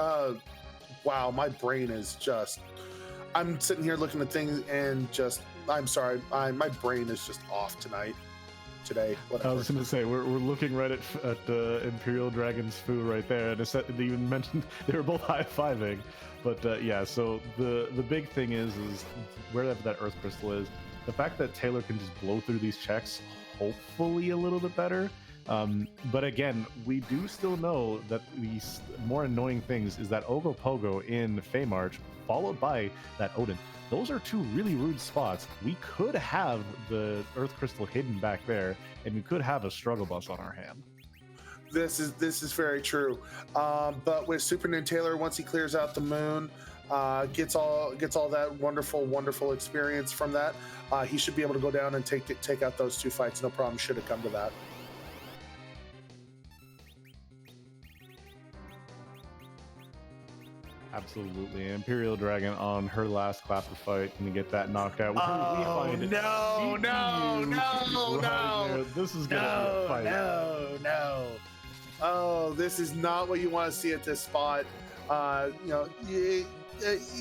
Speaker 2: Wow, my brain is just. I'm sitting here looking at things and I'm sorry, my brain is just off today. Whatever.
Speaker 1: I was going to say, we're looking right at Imperial Dragon's Foo right there, and they even mentioned they were both high-fiving. But yeah, so the big thing is wherever that Earth Crystal is, the fact that Taylor can just blow through these checks, hopefully a little bit better. But again, we do still know that these more annoying things is that Ogopogo in Feymarch, followed by that Odin. Those are two really rude spots. We could have the Earth Crystal hidden back there, and we could have a struggle bus on our hand.
Speaker 2: This is very true. But with SuperNinTaylor, once he clears out the moon, gets all that wonderful experience from that, he should be able to go down and take out those two fights. No problem. Should have come to that.
Speaker 1: Absolutely. Imperial Dragon on her last clapper fight can get that knocked out.
Speaker 2: No.
Speaker 1: This is going to be a fight.
Speaker 2: No. Oh, this is not what you want to see at this spot.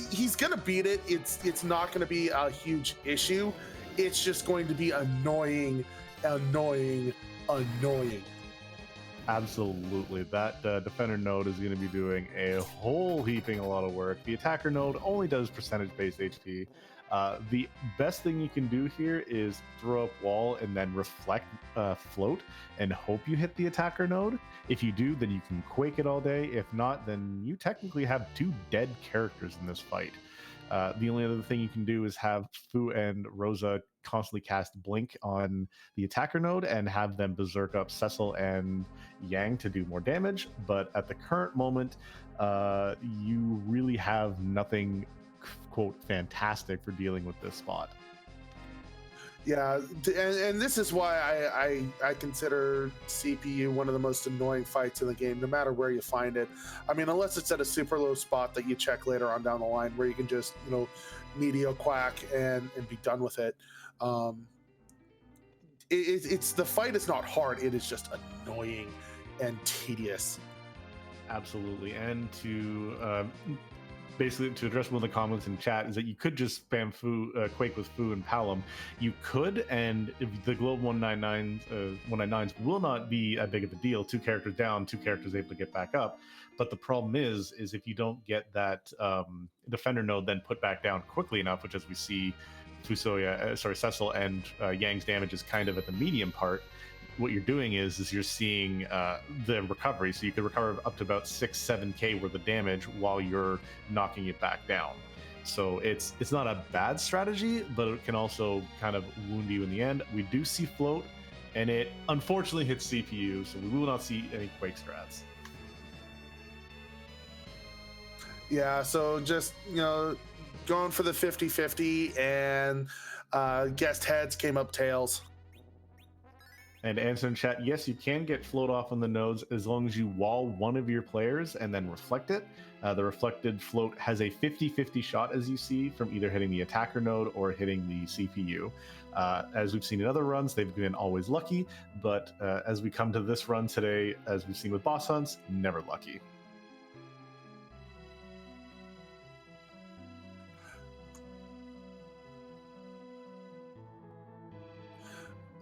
Speaker 2: He's going to beat it. It's not going to be a huge issue. It's just going to be annoying.
Speaker 1: Absolutely. That defender node is going to be doing a whole heaping a lot of work. The attacker node only does percentage-based HP. The best thing you can do here is throw up wall and then reflect float and hope you hit the attacker node. If you do, then you can quake it all day. If not, then you technically have two dead characters in this fight. The only other thing you can do is have Fu and Rosa constantly cast Blink on the attacker node and have them berserk up Cecil and Yang to do more damage. But at the current moment, you really have nothing, quote, fantastic for dealing with this spot.
Speaker 2: Yeah, and this is why I consider CPU one of the most annoying fights in the game, no matter where you find it. I mean, unless it's at a super low spot that you check later on down the line where you can just, medio quack and be done with it. it's the fight is not hard. It is just annoying and tedious.
Speaker 1: Absolutely. And to basically to address one of the comments in chat is that you could just spam Quake with Fu and Palom. You could, and if the Globe 199s will not be a big of a deal. 2 characters down, 2 characters able to get back up. But the problem is if you don't get that defender node then put back down quickly enough, which as we see Cecil and Yang's damage is kind of at the medium part. What you're doing is you're seeing the recovery, so you can recover up to about 6-7k worth of damage while you're knocking it back down. So it's not a bad strategy, but it can also kind of wound you in the end. We do see float, and it unfortunately hits CPU, so we will not see any Quake strats.
Speaker 2: Yeah, so just going for the 50-50, and guessed heads, came up tails.
Speaker 1: And to answer in chat, yes, you can get float off on the nodes as long as you wall one of your players and then reflect it. The reflected float has a 50-50 shot, as you see, from either hitting the attacker node or hitting the CPU. As we've seen in other runs, they've been always lucky, but as we come to this run today, as we've seen with boss hunts, never lucky.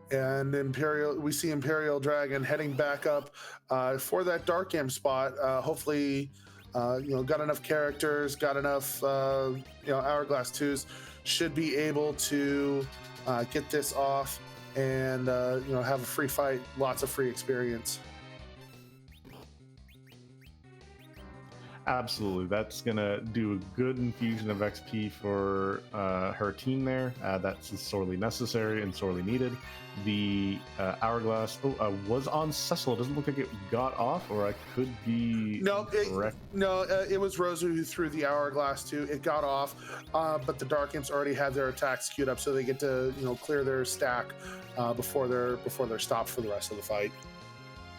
Speaker 2: And we see Imperial Dragon heading back up for that Dark Imp spot. Hopefully, got enough characters, got enough, Hourglass 2s, should be able to get this off and, have a free fight, lots of free experience.
Speaker 1: Absolutely, that's gonna do a good infusion of XP for her team there. That's sorely necessary and sorely needed. The Hourglass was on Cecil. It doesn't look like it got off, or I could be correct.
Speaker 2: It was Rosa who threw the Hourglass too. It got off, but the Dark Imps already had their attacks queued up, so they get to clear their stack before they're stopped for the rest of the fight.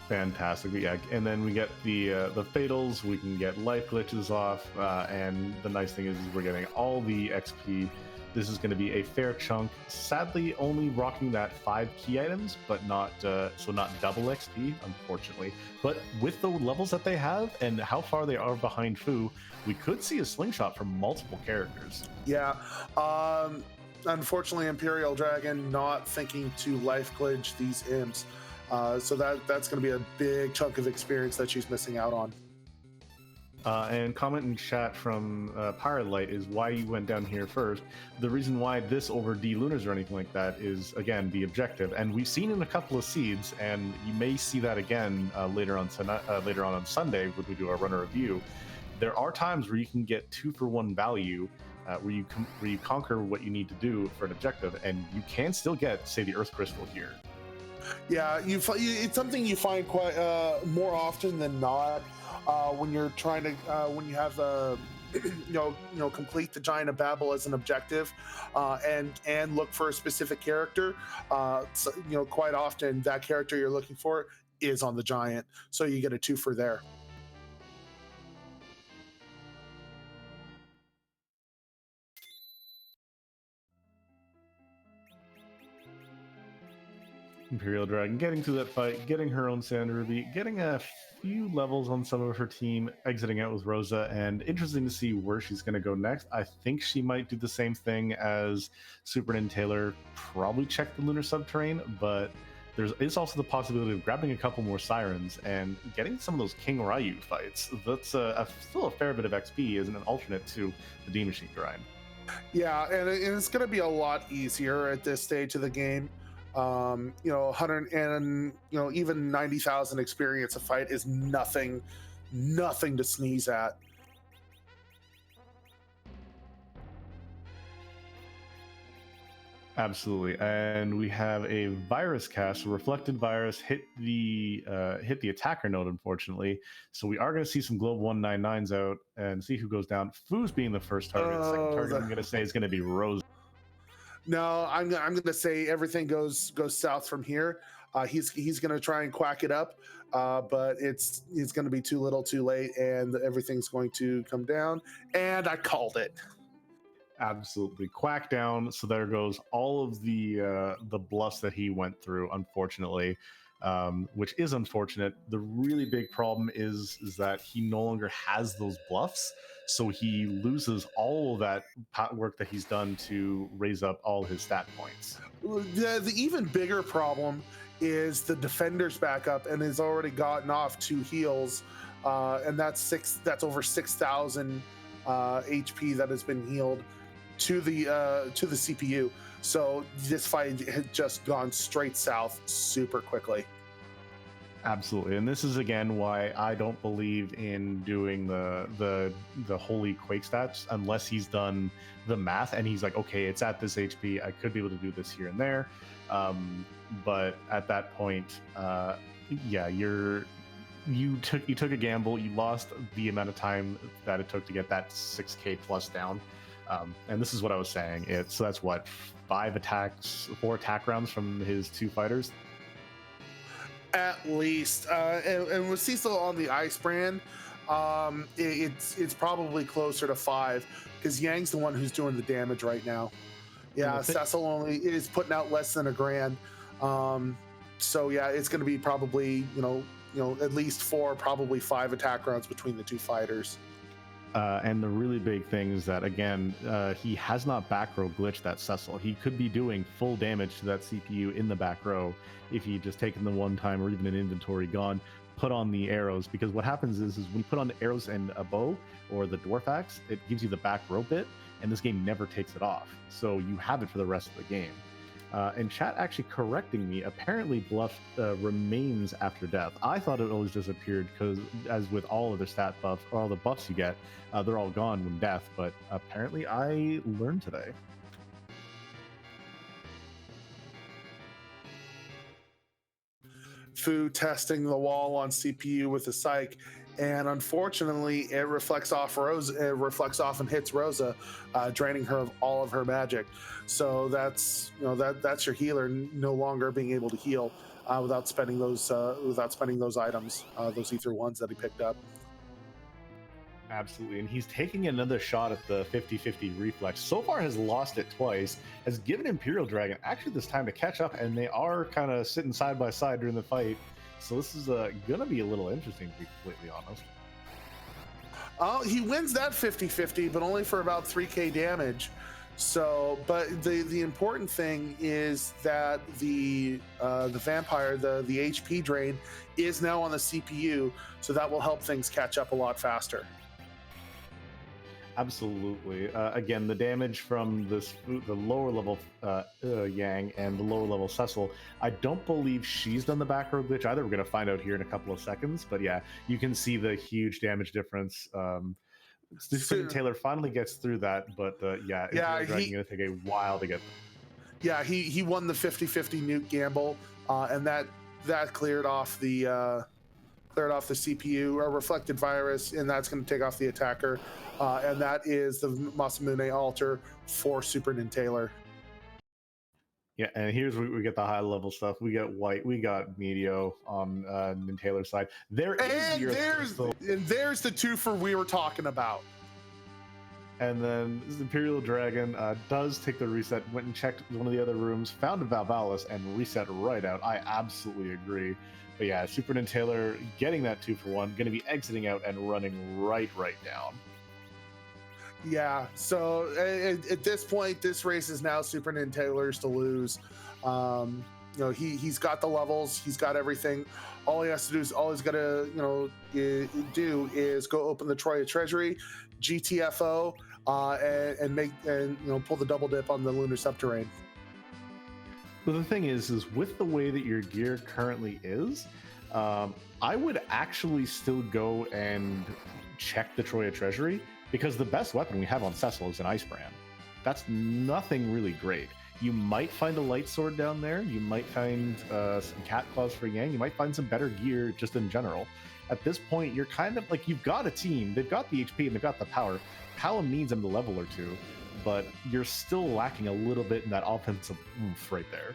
Speaker 1: Fantastic, yeah, and then we get the fatals. We can get life glitches off, and the nice thing is we're getting all the XP. This is going to be a fair chunk. Sadly, only rocking that 5 key items, but not double XP, unfortunately. But with the levels that they have and how far they are behind Fu, we could see a slingshot from multiple characters.
Speaker 2: Yeah. Unfortunately, Imperial Dragon not thinking to life glitch these imps. So that's going to be a big chunk of experience that she's missing out on.
Speaker 1: And comment in chat from Pirate Light is why you went down here first. The reason why this over D Lunars or anything like that is, again, the objective. And we've seen in a couple of seeds, and you may see that again later on Sunday when we do our runner review. There are times where you can get 2-for-1 value, where you conquer what you need to do for an objective, and you can still get, say, the Earth Crystal here.
Speaker 2: Yeah, it's something you find quite more often than not when you're trying to when you have complete the Giant of Babel as an objective and look for a specific character. So, quite often that character you're looking for is on the Giant, so you get a 2 for there.
Speaker 1: Imperial Dragon getting to that fight, getting her own Sand Ruby, getting a few levels on some of her team, exiting out with Rosa, and interesting to see where she's going to go next. I think she might do the same thing as SuperNinTaylor, probably check the Lunar Subterrane, but there's also the possibility of grabbing a couple more Sirens and getting some of those King Ryu fights. That's still a fair bit of XP as an alternate to the D Machine grind.
Speaker 2: Yeah, and it's going to be a lot easier at this stage of the game. 100 and even 90,000 experience a fight is nothing to sneeze at.
Speaker 1: Absolutely, and we have a virus cast. So reflected virus hit the attacker node, unfortunately. So we are going to see some Globe 199s out and see who goes down. Fu's being the first target. Second target, I'm going to say, is going to be Rose.
Speaker 2: No, I'm going to say everything goes south from here. He's going to try and quack it up, but it's going to be too little, too late, and everything's going to come down. And I called it.
Speaker 1: Absolutely. Quack down. So there goes all of the bluffs that he went through, unfortunately. Which is unfortunate. The really big problem is that he no longer has those bluffs, so he loses all of that work that he's done to raise up all his stat points.
Speaker 2: The even bigger problem is the defender's back up and has already gotten off 2 heals, and that's over 6,000 HP that has been healed to the CPU. So this fight had just gone straight south super quickly.
Speaker 1: Absolutely, and this is again why I don't believe in doing the holy quake stats unless he's done the math and he's like, okay, it's at this HP, I could be able to do this here and there, but at that point, yeah, you took a gamble, you lost the amount of time that it took to get that 6k plus down, and this is what I was saying. So that's what 4 attack rounds from his 2 fighters.
Speaker 2: At least, and with Cecil on the ice brand, it's probably closer to 5 because Yang's the one who's doing the damage right now. Yeah, Cecil only is putting out less than $1,000. So yeah, it's going to be probably at least 4, probably 5 attack rounds between the 2 fighters.
Speaker 1: And the really big thing is that, again, he has not back row glitched that Cecil. He could be doing full damage to that CPU in the back row if he just taken the one time or even an inventory gone, put on the arrows. Because what happens is when you put on the arrows and a bow or the dwarf axe, it gives you the back row bit, and this game never takes it off. So you have it for the rest of the game. And chat actually correcting me, apparently bluff remains after death. I thought it always disappeared because, as with all of the stat buffs or all the buffs you get, they're all gone when death, but apparently I learned today.
Speaker 2: Fu testing the wall on CPU with a psych, and unfortunately it reflects off and hits Rosa, draining her of all of her magic. So that's your healer no longer being able to heal without spending those items, those ether ones that he picked up.
Speaker 1: Absolutely, and he's taking another shot at the 50-50 reflex. So far has lost it twice, has given Imperial Dragon actually this time to catch up, and they are kind of sitting side by side during the fight. So this is gonna be a little interesting, to be completely honest.
Speaker 2: He wins that 50-50, but only for about 3k damage. So, but the important thing is that the vampire, the HP drain, is now on the CPU, so that will help things catch up a lot faster.
Speaker 1: Absolutely. Again, the damage from the lower level Yang and the lower level Cecil, I don't believe she's done the back row glitch either. We're going to find out here in a couple of seconds. But yeah, you can see the huge damage difference. SuperNinTaylor finally gets through that, but yeah, it's going to take a while to get them.
Speaker 2: Yeah, he won the 50-50 nuke gamble, and that cleared off the CPU, a reflected virus, and that's going to take off the attacker. And that is the Masamune altar for SuperNinTaylor.
Speaker 1: Yeah, and here's where we get the high level stuff. We got White, we got Medio on Nintaylor's side. There's
Speaker 2: the twofer we were talking about.
Speaker 1: And then Imperial Dragon does take the reset, went and checked one of the other rooms, found a Valvalis, and reset right out. I absolutely agree. But yeah, SuperNinTaylor getting that 2-for-1, going to be exiting out and running right down.
Speaker 2: Yeah, so at this point, this race is now SuperNinTaylor's to lose. He's got the levels, he's got everything. All he has to do is do is go open the Troya Treasury, GTFO, and pull the double dip on the lunar subterrane.
Speaker 1: But the thing is with the way that your gear currently is, I would actually still go and check the Troya Treasury, because the best weapon we have on Cecil is an Ice Brand. That's nothing really great. You might find a light sword down there. You might find some cat claws for Yang. You might find some better gear just in general. At this point, you're kind of like, you've got a team. They've got the HP and they've got the power. Callum needs them to level or two, but you're still lacking a little bit in that offensive oomph right there.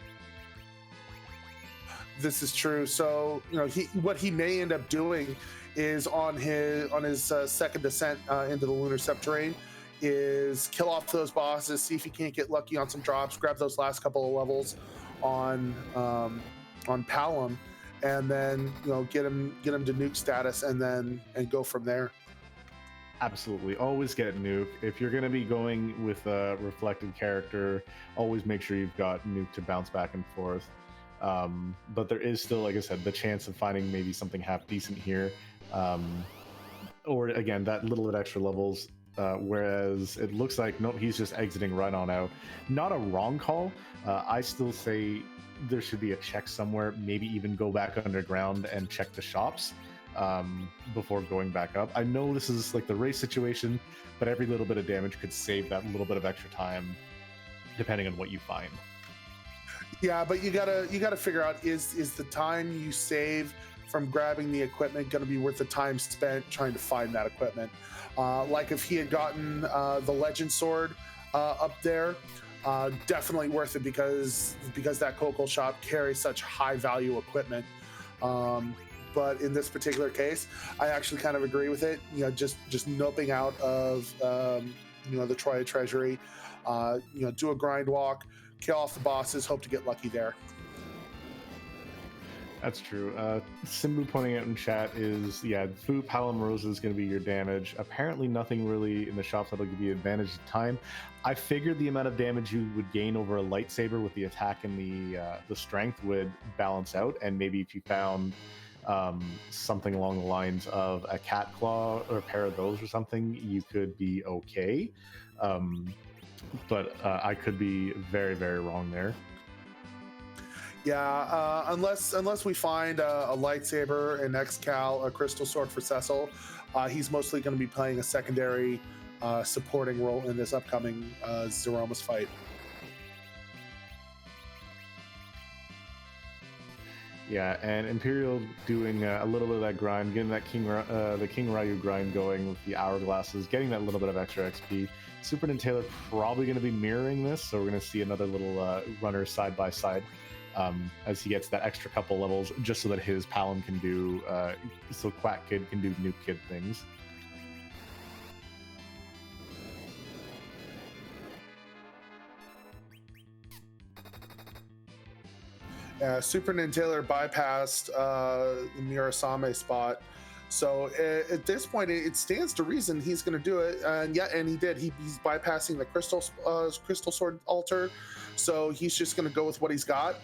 Speaker 2: This is true. So, what he may end up doing is on his second descent into the lunar subterrane is kill off those bosses, see if he can't get lucky on some drops, grab those last couple of levels on Palom, and then get him to nuke status, and go from there.
Speaker 1: Absolutely, always get nuke. If you're going to be going with a reflected character, always make sure you've got nuke to bounce back and forth. But there is still, like I said, the chance of finding maybe something half decent here, or again that little bit extra levels. Whereas it looks like nope, he's just exiting right on out. Not a wrong call. I still say there should be a check somewhere. Maybe even go back underground and check the shops before going back up. I know this is like the race situation, but every little bit of damage could save that little bit of extra time, depending on what you find.
Speaker 2: Yeah, but you gotta figure out is the time you save from grabbing the equipment going to be worth the time spent trying to find that equipment? Like if he had gotten the Legend Sword up there, definitely worth it because that Coco shop carries such high value equipment. But in this particular case, I actually kind of agree with it. Just noping out of the Troya Treasury, do a grind walk, kill off the bosses, hope to get lucky there.
Speaker 1: That's true. Simbu pointing out in chat is, Fu, Palom, Rose is going to be your damage. Apparently nothing really in the shops that'll give you advantage of time. I figured the amount of damage you would gain over a lightsaber with the attack and the strength would balance out, and maybe if you found something along the lines of a cat claw or a pair of those or something, you could be okay. But I could be very, very wrong there.
Speaker 2: Yeah, unless we find a lightsaber, an Excal, a crystal sword for Cecil, he's mostly going to be playing a secondary supporting role in this upcoming Zeromus fight.
Speaker 1: Yeah, and Imperial doing a little bit of that grind, getting that the King Ryu grind going with the hourglasses, getting that little bit of extra XP. SuperNinTaylor probably going to be mirroring this, so we're going to see another little runner side by side as he gets that extra couple levels, just so that his Palom can do, so Quack Kid can do Nuke Kid things.
Speaker 2: SuperNinTaylor bypassed the Murasame spot, so at this point it stands to reason he's going to do it, and he did. He's bypassing the crystal sword altar, so he's just going to go with what he's got,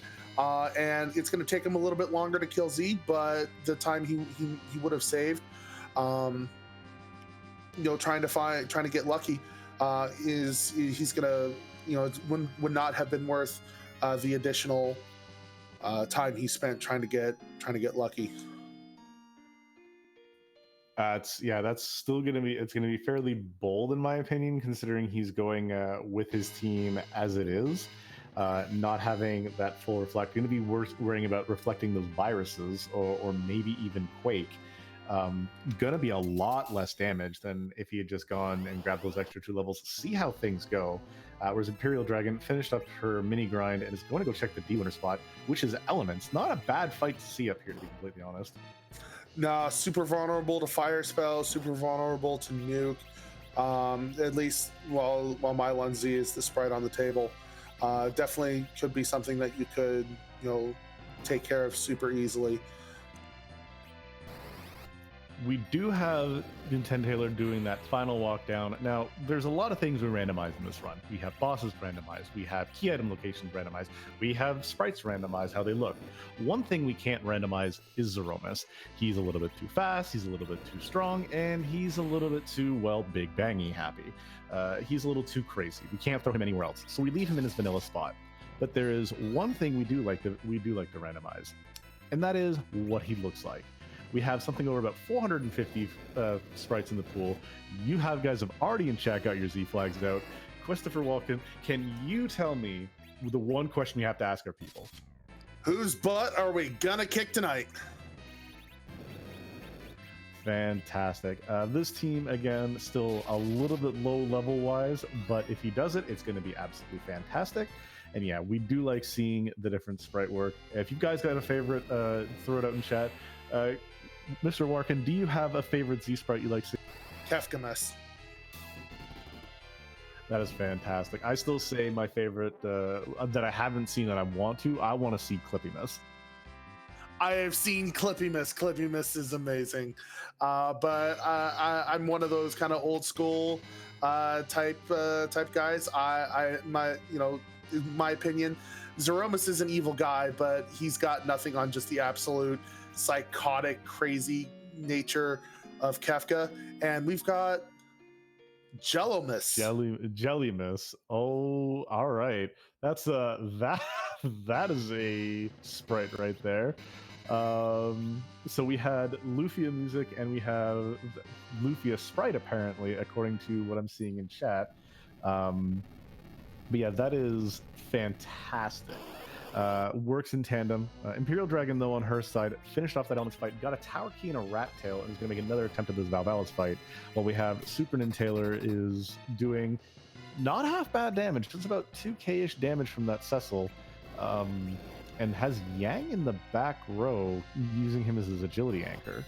Speaker 2: and it's going to take him a little bit longer to kill Z, but the time he would have saved, trying to get lucky, he's going to would not have been worth the additional time he spent trying to get lucky.
Speaker 1: That's still gonna be fairly bold in my opinion, considering he's going with his team as it is, not having that full reflect. Going to be worrying about reflecting those viruses or maybe even Quake. Gonna be a lot less damage than if he had just gone and grabbed those extra 2 levels. See how things go. Whereas Imperial Dragon finished up her mini grind and is going to go check the D-Winner spot, which is Elements. Not a bad fight to see up here, to be completely honest.
Speaker 2: Nah, super vulnerable to fire spells, super vulnerable to nuke. At least while my Lunzi is the sprite on the table. Definitely could be something that you could take care of super easily.
Speaker 1: We do have NinTenTaylor doing that final walk down. Now, there's a lot of things we randomize in this run. We have bosses randomized. We have key item locations randomized. We have sprites randomized, how they look. One thing we can't randomize is Zeromus. He's a little bit too fast, he's a little bit too strong, and he's a little bit too, big bangy happy. He's a little too crazy. We can't throw him anywhere else, so we leave him in his vanilla spot. But there is one thing we do like to randomize, and that is what he looks like. We have something over about 450 sprites in the pool. You guys have already in chat got your Z flags out. Christopher Walken, can you tell me the one question we have to ask our people?
Speaker 2: Whose butt are we gonna kick tonight?
Speaker 1: Fantastic. This team, again, still a little bit low level wise, but if he does it, it's going to be absolutely fantastic. And yeah, we do like seeing the different sprite work. If you guys got a favorite, throw it out in chat. Mr. Warkin, do you have a favorite Z sprite you like seeing?
Speaker 2: Kefkamus.
Speaker 1: That is fantastic. I still say my favorite that I haven't seen that I want to see Clippiness.
Speaker 2: I have seen Clippiness. Clippiness is amazing, but I'm one of those kind of old school type guys. My in my opinion, Zeromus is an evil guy, but he's got nothing on just the absolute psychotic, crazy nature of Kefka, and we've got Jellomus.
Speaker 1: Jellymus. Oh, all right. That's that that is a sprite right there. So we had Lufia music and we have Lufia sprite apparently, according to what I'm seeing in chat. But yeah, that is fantastic. Works in tandem. Imperial Dragon, though, on her side, finished off that Elements fight, got a Tower Key and a Rat Tail, and is going to make another attempt at this Valvalis fight. While we have SuperNinTaylor is doing not half bad damage, just about 2k-ish damage from that Cecil, and has Yang in the back row, using him as his agility anchor.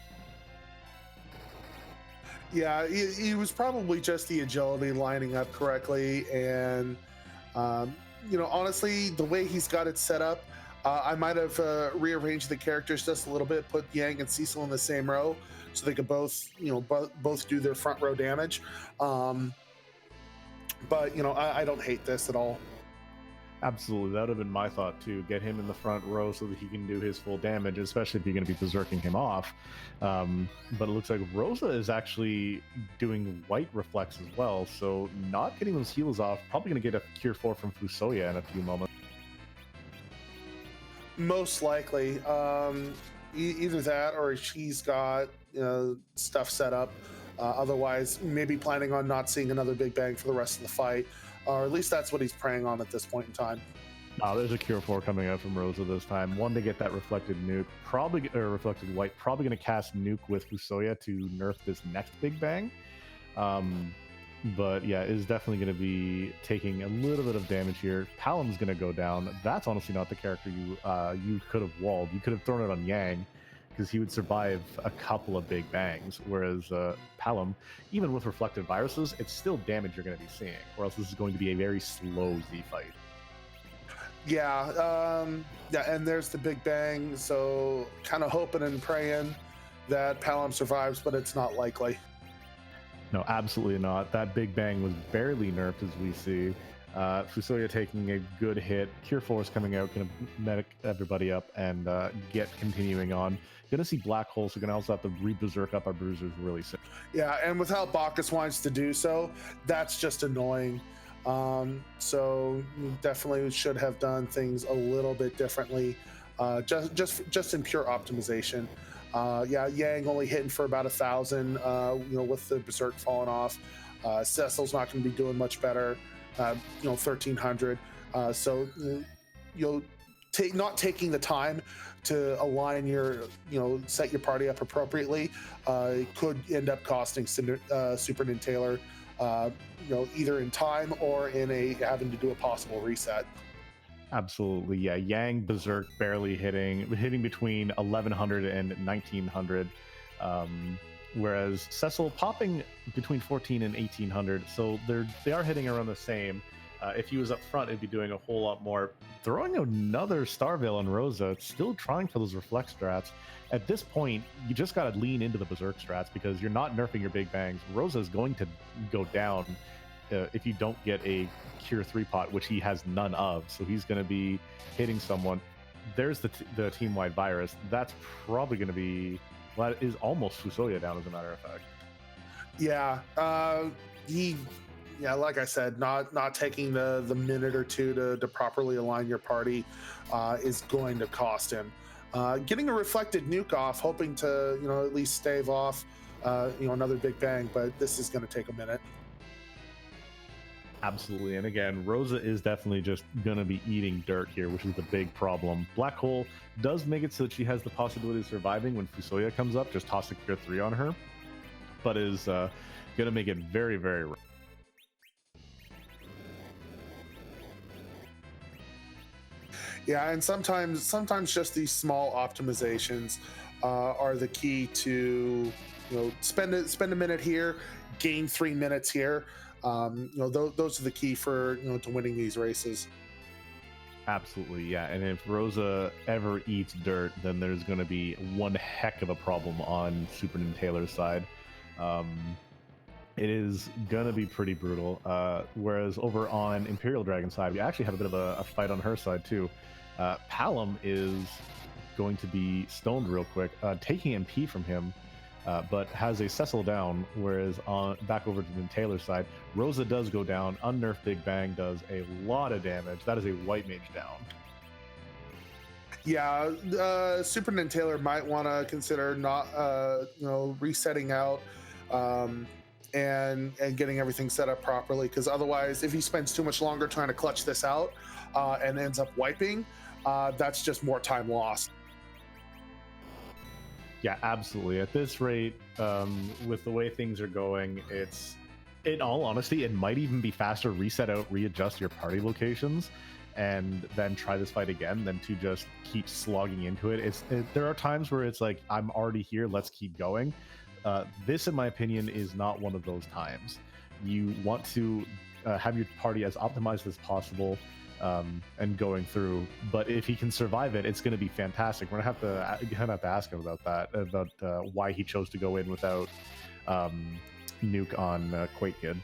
Speaker 2: Yeah, he was probably just the agility lining up correctly, and honestly, the way he's got it set up, I might have rearranged the characters just a little bit, put Yang and Cecil in the same row, so they could both do their front row damage. But I don't hate this at all.
Speaker 1: Absolutely, that would have been my thought too. Get him in the front row so that he can do his full damage, especially if you're going to be berserking him off. But it looks like Rosa is actually doing white reflex as well, so not getting those heals off. Probably going to get a Cure 4 from Fusoya in a few moments.
Speaker 2: Most likely, either that or she's got stuff set up. Otherwise, maybe planning on not seeing another Big Bang for the rest of the fight. Or at least that's what he's preying on at this point in time.
Speaker 1: There's a Cure 4 coming out from Rosa this time. One to get that reflected nuke, reflected white. Probably going to cast nuke with Fusoya to nerf this next Big Bang. But yeah, is definitely going to be taking a little bit of damage here. Palom's going to go down. That's honestly not the character you could have walled. You could have thrown it on Yang, because he would survive a couple of Big Bangs, whereas Palom, even with reflective viruses, it's still damage you're going to be seeing, or else this is going to be a very slow Z fight.
Speaker 2: Yeah, and there's the Big Bang, so kind of hoping and praying that Palom survives, but it's not likely.
Speaker 1: No, absolutely not. That Big Bang was barely nerfed, as we see. Fusoya taking a good hit. Cure 4 is coming out, going to medic everybody up and get continuing on. Going to see Black Hole, so going to also have to re-berserk up our bruisers really soon.
Speaker 2: Yeah, and without Bacchus wants to do so, that's just annoying. So definitely should have done things a little bit differently, just in pure optimization. Yeah, Yang only hitting for about 1,000, with the berserk falling off. Cecil's not going to be doing much better. 1,300. So not taking the time to align your, set your party up appropriately, could end up costing SuperNinTaylor, either in time or in having to do a possible reset.
Speaker 1: Absolutely, yeah. Yang berserk barely hitting between 1,100 and 1,900. Whereas Cecil popping between 14 and 1800, so they are hitting around the same. If he was up front, it'd be doing a whole lot more. Throwing another Star Veil on Rosa, still trying for those reflex strats. At this point, you just got to lean into the berserk strats because you're not nerfing your Big Bangs. Rosa is going to go down if you don't get a Cure 3 pot, which he has none of. So he's going to be hitting someone. There's the team-wide virus. That's probably going to be... Well, it is almost Fusoya down, as a matter of fact.
Speaker 2: Yeah, like I said, not taking the minute or two to properly align your party is going to cost him. Getting a reflected nuke off, hoping to at least stave off another Big Bang, but this is going to take a minute.
Speaker 1: Absolutely, and again, Rosa is definitely just going to be eating dirt here, which is the big problem. Black Hole does make it so that she has the possibility of surviving when Fusoya comes up, just toss a Cure 3 on her, but is going to make it very, very rare.
Speaker 2: Yeah, and sometimes just these small optimizations are the key to spend a minute here, gain 3 minutes here. Those are the key for to winning these races.
Speaker 1: Absolutely, yeah. And if Rosa ever eats dirt, then there's going to be one heck of a problem on SuperNinTaylor's side. It is going to be pretty brutal. Whereas over on Imperial Dragon side, we actually have a bit of a fight on her side too. Palom is going to be stoned real quick, taking MP from him, but has a Cecil down, whereas back over to the Taylor side, Rosa does go down. Unnerfed Big Bang does a lot of damage. That is a white mage down.
Speaker 2: Yeah, SuperNinTaylor might want to consider not, resetting out and getting everything set up properly, because otherwise, if he spends too much longer trying to clutch this out and ends up wiping, that's just more time lost.
Speaker 1: Yeah, absolutely. At this rate, with the way things are going, in all honesty, it might even be faster reset out, readjust your party locations, and then try this fight again than to just keep slogging into it. There are times where it's like, I'm already here, let's keep going. This, in my opinion, is not one of those times. You want to have your party as optimized as possible, and going through. But if he can survive it, it's going to be fantastic. We're going to have to ask him about that, about why he chose to go in without nuke on Quake Kid.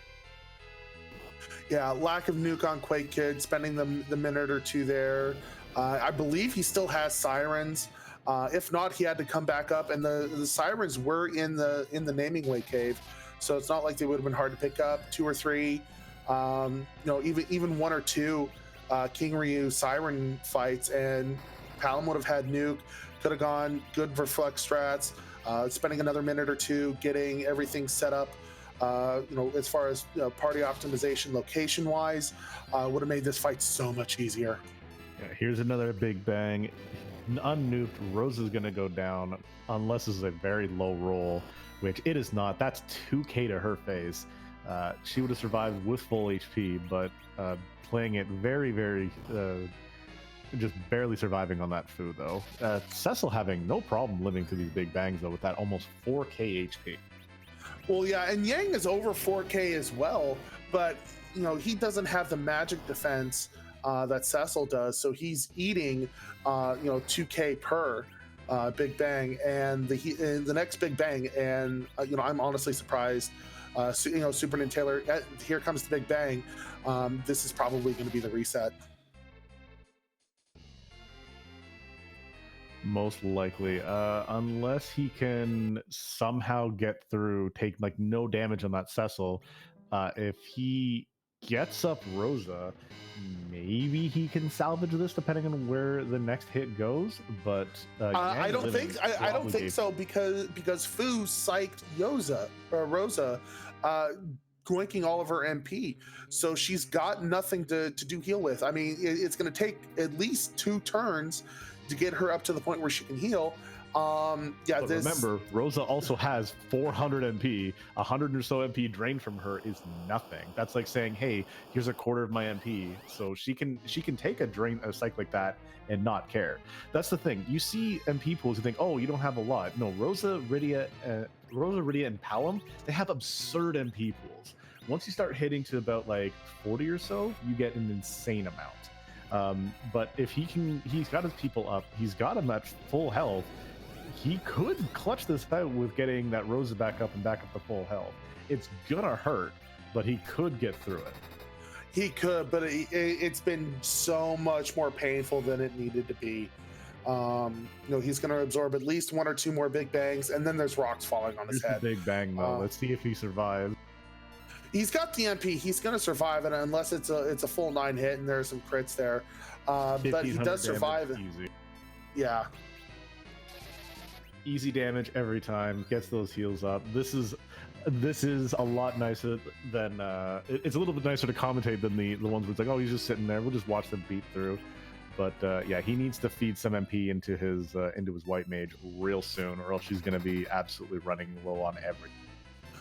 Speaker 2: Yeah, lack of nuke on Quake Kid, spending the minute or two there. I believe he still has sirens. If not, he had to come back up, and the sirens were in the naming way cave, so it's not like they would have been hard to pick up. 2 or 3, even 1 or 2 King Ryu siren fights, and Palom would have had nuke, could have gone good reflex strats, spending another minute or 2 getting everything set up. As far as party optimization location wise, would have made this fight so much easier.
Speaker 1: Yeah, here's another Big Bang. Unnuked, Rosa's gonna go down unless this is a very low roll, which it is not. That's 2k to her face. She would have survived with full HP, but playing it very, very just barely surviving on that food though. Cecil having no problem living through these Big Bangs though with that almost 4k HP.
Speaker 2: Well, yeah, and Yang is over 4k as well, but he doesn't have the magic defense that Cecil does, so he's eating 2k per Big Bang, and the next Big Bang, and I'm honestly surprised. SuperNinTaylor, here comes the Big Bang. This is probably going to be the reset.
Speaker 1: Most likely, unless he can somehow get through, take like no damage on that Cecil. If he gets up Rosa, maybe he can salvage this depending on where the next hit goes. But
Speaker 2: I don't think so, because Fu psyched Rosa, goinking all of her MP, so she's got nothing to do heal with. I mean, it's going to take at least 2 turns to get her up to the point where she can heal. But
Speaker 1: remember, Rosa also has 400 MP. 100 or so MP drained from her is nothing. That's like saying, hey, here's a quarter of my MP. So she can take a psych like that and not care. That's the thing. You see MP pools and think, oh, you don't have a lot. No, Rosa, Rydia, and Palom, they have absurd MP pools. Once you start hitting to about like 40 or so, you get an insane amount. But if he's got his people up, he's got them at full health, he could clutch this out with getting that Rosa back up and back up to full health. It's gonna hurt, but he could get through it.
Speaker 2: He could, but it's been so much more painful than it needed to be. He's going to absorb at least 1 or 2 more Big Bangs, and then there's rocks falling on his head.
Speaker 1: Big Bang, though. Let's see if he survives.
Speaker 2: He's got the MP. He's going to survive it unless it's a full 9 hit and there's some crits there. But he does survive it.
Speaker 1: Easy.
Speaker 2: Yeah.
Speaker 1: Easy damage every time. Gets those heals up. This is a lot nicer than it's a little bit nicer to commentate than the ones where it's like, oh, he's just sitting there, we'll just watch them beat through. But yeah, he needs to feed some MP into his white mage real soon, or else she's going to be absolutely running low on everything.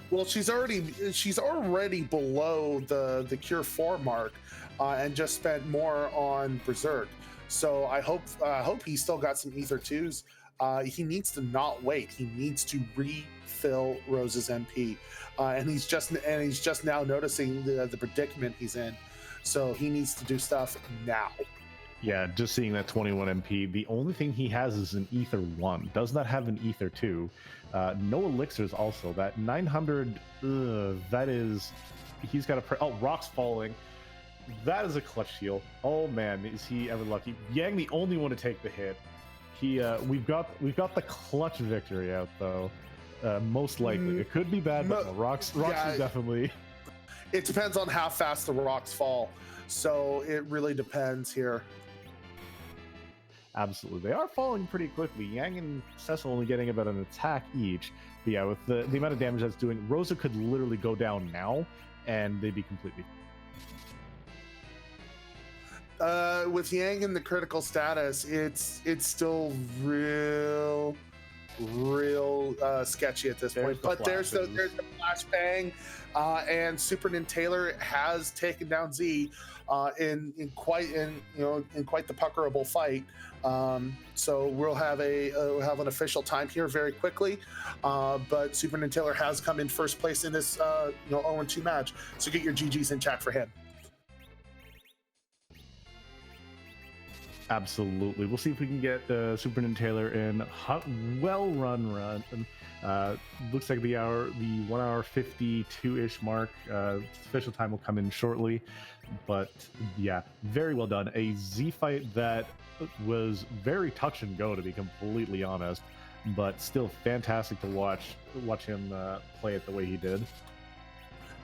Speaker 2: Well, she's already below the Cure 4 mark, and just spent more on Berserk. So I hope he's still got some Ether 2s he needs to not wait. He needs to refill Rose's MP, and he's just now noticing the predicament he's in. So he needs to do stuff now.
Speaker 1: Yeah, just seeing that 21 MP. The only thing he has is an Ether 1. Does not have an Ether 2. No elixirs also. That 900, that is... He's got a... Oh, Rock's falling. That is a clutch heal. Oh man, is he ever lucky. Yang the only one to take the hit. We've got the clutch victory out though. Most likely. It could be bad, but no, Rock's is definitely...
Speaker 2: It depends on how fast the rocks fall. So it really depends here.
Speaker 1: Absolutely. They are falling pretty quickly. Yang and Cecil only getting about an attack each. But yeah, with the amount of damage that's doing, Rosa could literally go down now and they'd be completely...
Speaker 2: With Yang in the critical status, it's still real sketchy at this point. But there's the flashbang, and SuperNinTaylor has taken down Z in quite the puckerable fight. So we'll have an official time here very quickly. But SuperNinTaylor has come in first place in this 0-2 match. So get your GGs in chat for him.
Speaker 1: Absolutely. We'll see if we can get SuperNinTaylor in well run. Looks like the 1 hour 52-ish mark. Official time will come in shortly. But yeah, very well done. A Z fight that was very touch and go, to be completely honest, but still fantastic to watch him play it the way he did.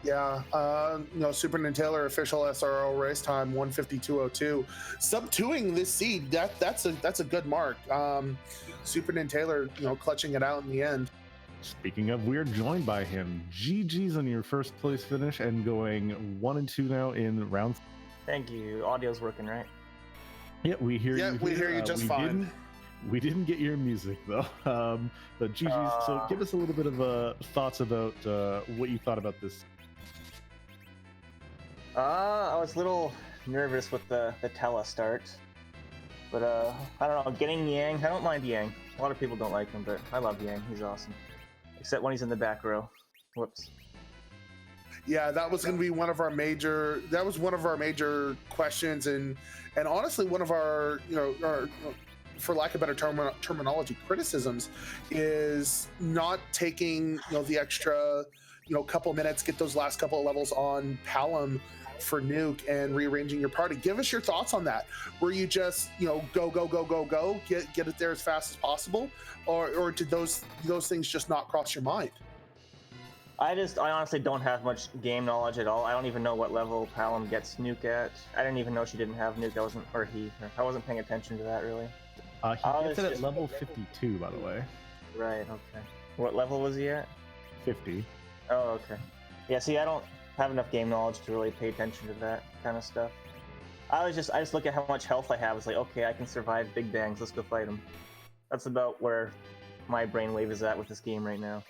Speaker 2: Yeah, SuperNinTaylor official SRO race time 1:52:02. Sub-2ing this seed, that's a good mark. SuperNinTaylor, clutching it out in the end.
Speaker 1: Speaking of, we're joined by him. GG's on your first place finish and going 1-2 now in round.
Speaker 3: Thank you. Audio's working, right?
Speaker 1: Yeah, we hear you.
Speaker 2: Yeah, we hear you just fine.
Speaker 1: We didn't get your music though. But GG's. So give us a little bit of thoughts about what you thought about this.
Speaker 3: I was a little nervous with the Tela start, but I don't know, getting Yang, I don't mind Yang. A lot of people don't like him, but I love Yang, he's awesome. Except when he's in the back row. Whoops.
Speaker 2: Yeah, that was going to be one of our major questions, and honestly one of our, our, for lack of better terminology, criticisms is not taking, the extra, couple minutes, get those last couple of levels on Palom for Nuke and rearranging your party. Give us your thoughts on that. Were you just, go, get it there as fast as possible, or did those things just not cross your mind?
Speaker 3: I honestly don't have much game knowledge at all. I don't even know what level Palom gets Nuke at. I didn't even know she didn't have Nuke. I wasn't paying attention to that really.
Speaker 1: He gets it at level 52, by the way.
Speaker 3: Right, okay. What level was he at?
Speaker 1: 50.
Speaker 3: Oh, okay. Yeah, see, I don't have enough game knowledge to really pay attention to that kind of stuff. I just look at how much health I have. It's like, okay, I can survive big bangs. Let's go fight them. That's about where my brainwave is at with this game right now.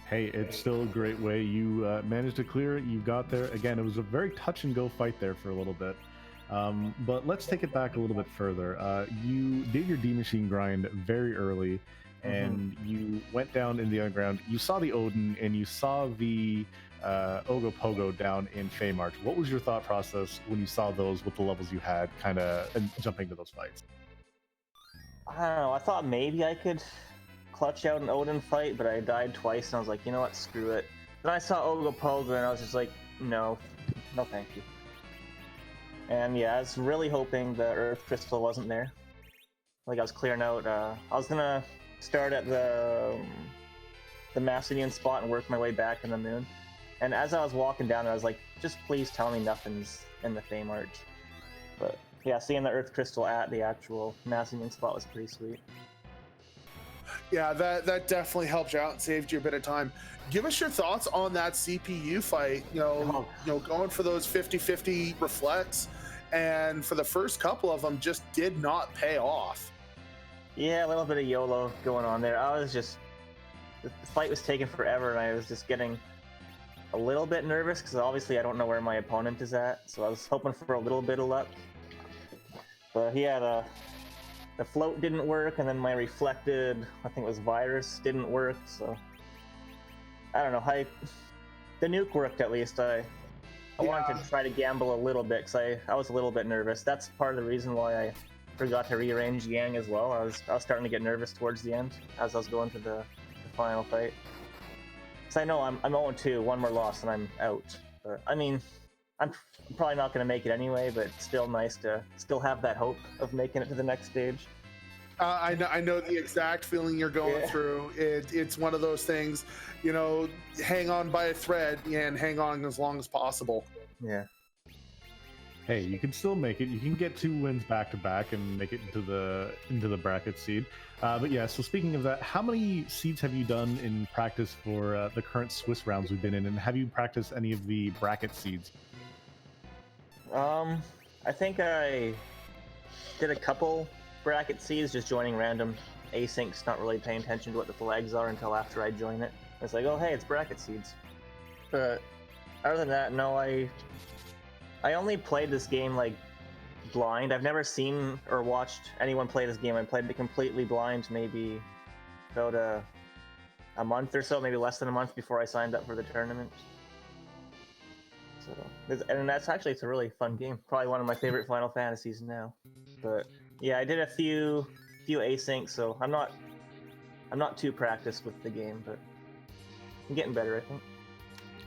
Speaker 1: Hey, it's still a great way. You managed to clear it. You got there. Again, it was a very touch and go fight there for a little bit. But let's take it back a little bit further. You did your D-Machine grind very early, and you went down in the underground. You saw the Odin, and you saw the Ogopogo down in Feymarch. What was your thought process when you saw those with the levels you had, kind of jumping to those fights?
Speaker 3: I don't know. I thought maybe I could clutch out an Odin fight, but I died twice, and I was like, you know what, screw it. Then I saw Ogopogo, and I was just like, no thank you. And yeah, I was really hoping the Earth Crystal wasn't there. Like, I was clearing out, I was gonna start at the Macedonian spot and work my way back in the moon. And as I was walking down there, I was like, just please tell me nothing's in the Feymarch. But yeah, seeing the Earth Crystal at the actual Macedonian spot was pretty sweet.
Speaker 2: Yeah, that definitely helped you out and saved you a bit of time. Give us your thoughts on that CPU fight. Going for those 50-50 reflects, and for the first couple of them, just did not pay off.
Speaker 3: Yeah, a little bit of YOLO going on there. The fight was taking forever, and I was just getting a little bit nervous because obviously I don't know where my opponent is at. So I was hoping for a little bit of luck. But he had the the float didn't work, and then my reflected, I think it was virus, didn't work. So I don't know. The nuke worked at least. I wanted to try to gamble a little bit because I was a little bit nervous. That's part of the reason why I forgot to rearrange Yang as well. I was starting to get nervous towards the end as I was going to the final fight. Because I know I'm 0-2, one more loss and I'm out. But I mean, I'm probably not going to make it anyway, but it's still nice to still have that hope of making it to the next stage.
Speaker 2: I know the exact feeling you're going through. It's one of those things, you know, hang on by a thread and hang on as long as possible.
Speaker 3: Yeah.
Speaker 1: Hey, you can still make it. You can get 2 wins back to back and make it into the bracket seed. But yeah, so speaking of that, how many seeds have you done in practice for the current Swiss rounds we've been in, and have you practiced any of the bracket seeds?
Speaker 3: I think I did a couple bracket seeds, just joining random asyncs, not really paying attention to what the flags are until after I join it. It's like, oh hey, it's bracket seeds. But other than that, no, I only played this game like blind. I've never seen or watched anyone play this game. I played it completely blind, maybe about a month or so, maybe less than a month before I signed up for the tournament. So, and that's actually, it's a really fun game. Probably one of my favorite Final Fantasies now. But yeah, I did a few asyncs, so I'm not too practiced with the game, but I'm getting better, I think.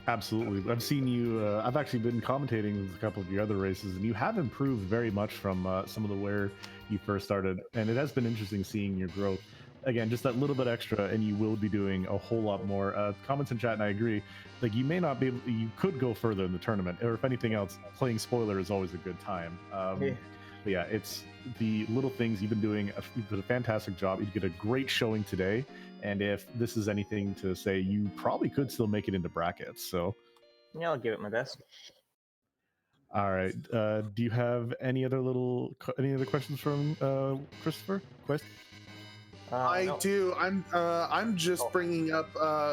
Speaker 1: Absolutely. I've seen you, I've actually been commentating with a couple of your other races, and you have improved very much from some of the where you first started, and it has been interesting seeing your growth. Again, just that little bit extra, and you will be doing a whole lot more. Comments in chat, and I agree. Like, you may not be able, you could go further in the tournament, or if anything else, playing spoiler is always a good time. But yeah, it's the little things you've been doing. You did a fantastic job. You did a great showing today. And if this is anything to say, you probably could still make it into brackets. So
Speaker 3: yeah, I'll give it my best.
Speaker 1: All right. Do you have any other questions from Christopher?
Speaker 2: I
Speaker 3: No.
Speaker 2: do. I'm just bringing up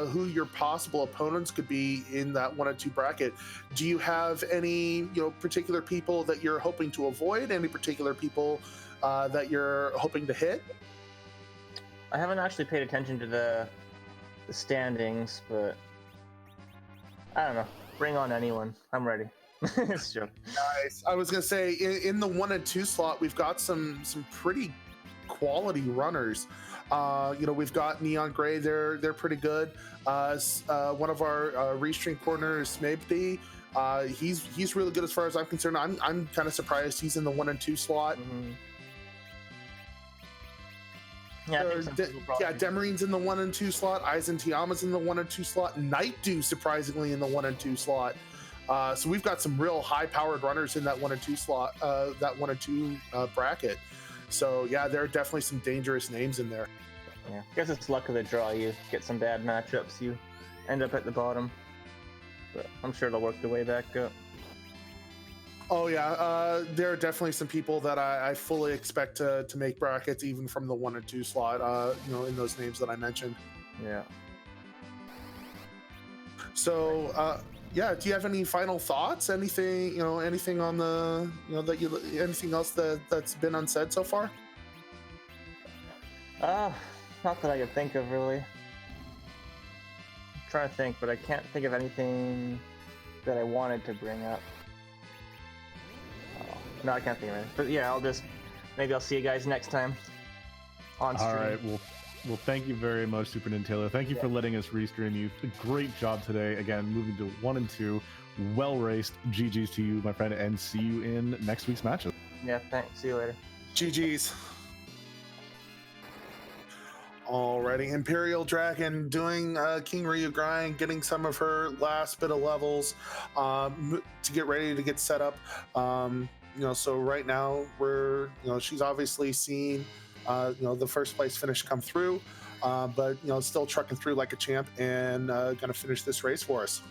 Speaker 2: who your possible opponents could be in that 1-2 bracket. Do you have any particular people that you're hoping to avoid? Any particular people that you're hoping to hit?
Speaker 3: I haven't actually paid attention to the standings, but I don't know. Bring on anyone. I'm ready. It's a joke.
Speaker 2: Nice. I was gonna say in the 1 and 2 slot, we've got some pretty quality runners. We've got Neon Gray. They're pretty good. One of our restream corners, Smebty, he's really good as far as I'm concerned. I'm kind of surprised he's in the 1 and 2 slot.
Speaker 3: Mm-hmm. Yeah,
Speaker 2: Demarine's in the 1 and 2 slot. Aizen Tiama's in the 1 and 2 slot. Nightdew surprisingly in the 1 and 2 slot. So we've got some real high-powered runners in that 1 and 2 slot, that 1 and 2 bracket. So yeah, there are definitely some dangerous names in there.
Speaker 3: Yeah, I guess it's luck of the draw. You get some bad matchups, you end up at the bottom. But I'm sure they'll work their way back up.
Speaker 2: Oh yeah, there are definitely some people that I fully expect to make brackets, even from the 1 and 2 slot. In those names that I mentioned.
Speaker 3: Yeah.
Speaker 2: So, do you have any final thoughts? Anything, anything on the, anything else that's been unsaid so far?
Speaker 3: Not that I can think of, really. I'm trying to think, but I can't think of anything that I wanted to bring up. No, I can't think of anything. But yeah, maybe I'll see you guys next time on stream.
Speaker 1: All right, well, thank you very much, SuperNinTaylor. Thank you for letting us restream you. Great job today. Again, moving to 1 and 2. Well raced. GG's to you, my friend, and see you in next week's matches.
Speaker 3: Yeah, thanks. See you later.
Speaker 2: GG's. Alrighty, Imperial Dragon doing King Ryu grind, getting some of her last bit of levels to get ready to get set up. So right now she's obviously seen the first place finish come through, but still trucking through like a champ and gonna finish this race for us.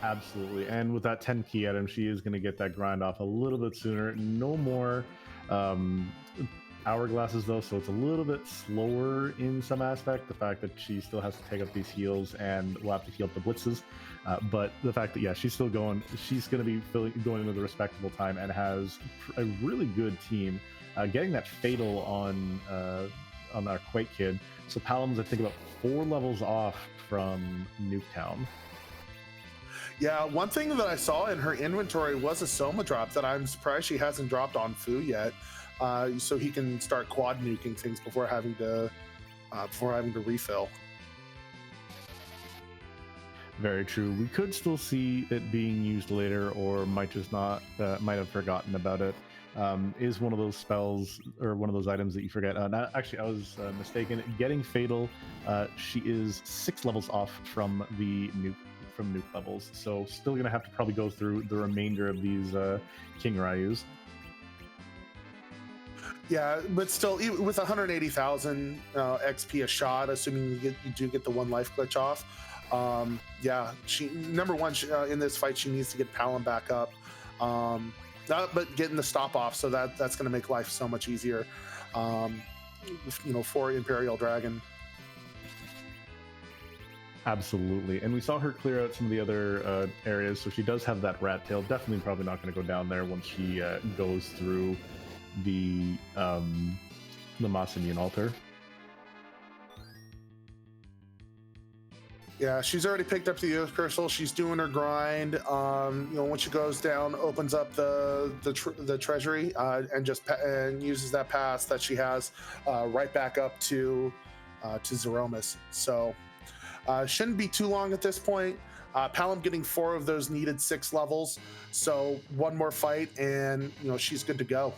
Speaker 1: Absolutely, and with that 10 key item, she is going to get that grind off a little bit sooner. No more hourglasses though, so it's a little bit slower in some aspect. The fact that she still has to take up these heals and will have to heal up the blitzes, but the fact that yeah, she's still going. She's going to be going into the respectable time and has a really good team. Getting that fatal on our Quake kid. So Palam's I think about 4 levels off from Nuketown.
Speaker 2: Yeah, one thing that I saw in her inventory was a Soma drop that I'm surprised she hasn't dropped on Fu yet, so he can start quad nuking things before having to refill.
Speaker 1: Very true. We could still see it being used later, or might just not. Might have forgotten about it. Is one of those spells or one of those items that you forget. Actually, I was mistaken. Getting fatal, she is 6 levels off from the nuke levels, so still gonna have to probably go through the remainder of these King Ryus.
Speaker 2: Yeah, but still, even with 180,000 XP a shot, assuming you do get the 1 life glitch off. Yeah, she number one in this fight, she needs to get Palam back up. But getting the stop off, so that's going to make life so much easier, for Imperial Dragon.
Speaker 1: Absolutely, and we saw her clear out some of the other areas, so she does have that rat tail. Definitely, probably not going to go down there once she goes through the Masamune altar.
Speaker 2: Yeah, she's already picked up the Earth Crystal. She's doing her grind. When she goes down, opens up the treasury and uses that pass that she has right back up to Zeromus. So shouldn't be too long at this point. Palam getting 4 of those needed 6 levels. So 1 more fight, and she's good to go.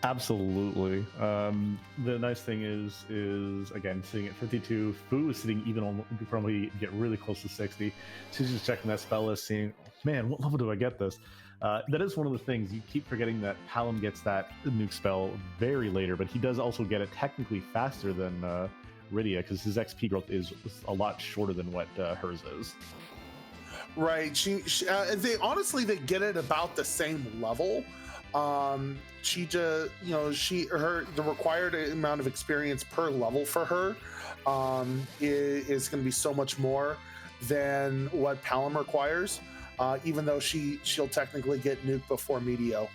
Speaker 1: Absolutely. The nice thing is again, sitting at 52. Fu is sitting even on, probably get really close to 60. She's just checking that spell list, seeing, man, what level do I get this? That is one of the things you keep forgetting, that Palam gets that nuke spell very later, but he does also get it technically faster than Rydia, because his XP growth is a lot shorter than what hers is.
Speaker 2: Right. They get it about the same level. She just, the required amount of experience per level for her is going to be so much more than what Palam requires, even though she'll technically get nuked before Meteo.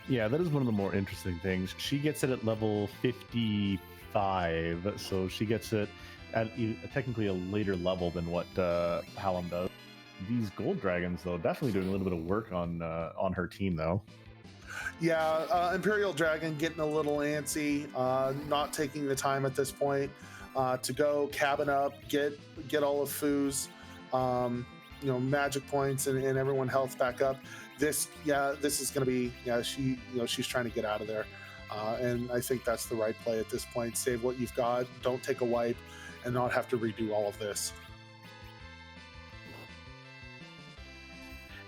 Speaker 1: Yeah, that is one of the more interesting things. She gets it at level 55, so she gets it at technically a later level than what Palam does. These gold dragons, though, definitely doing a little bit of work on her team, though.
Speaker 2: Yeah, Imperial Dragon getting a little antsy, not taking the time at this point to go cabin up, get all of Fu's, magic points and everyone health back up. This is going to be, she's trying to get out of there, and I think that's the right play at this point. Save what you've got, don't take a wipe, and not have to redo all of this.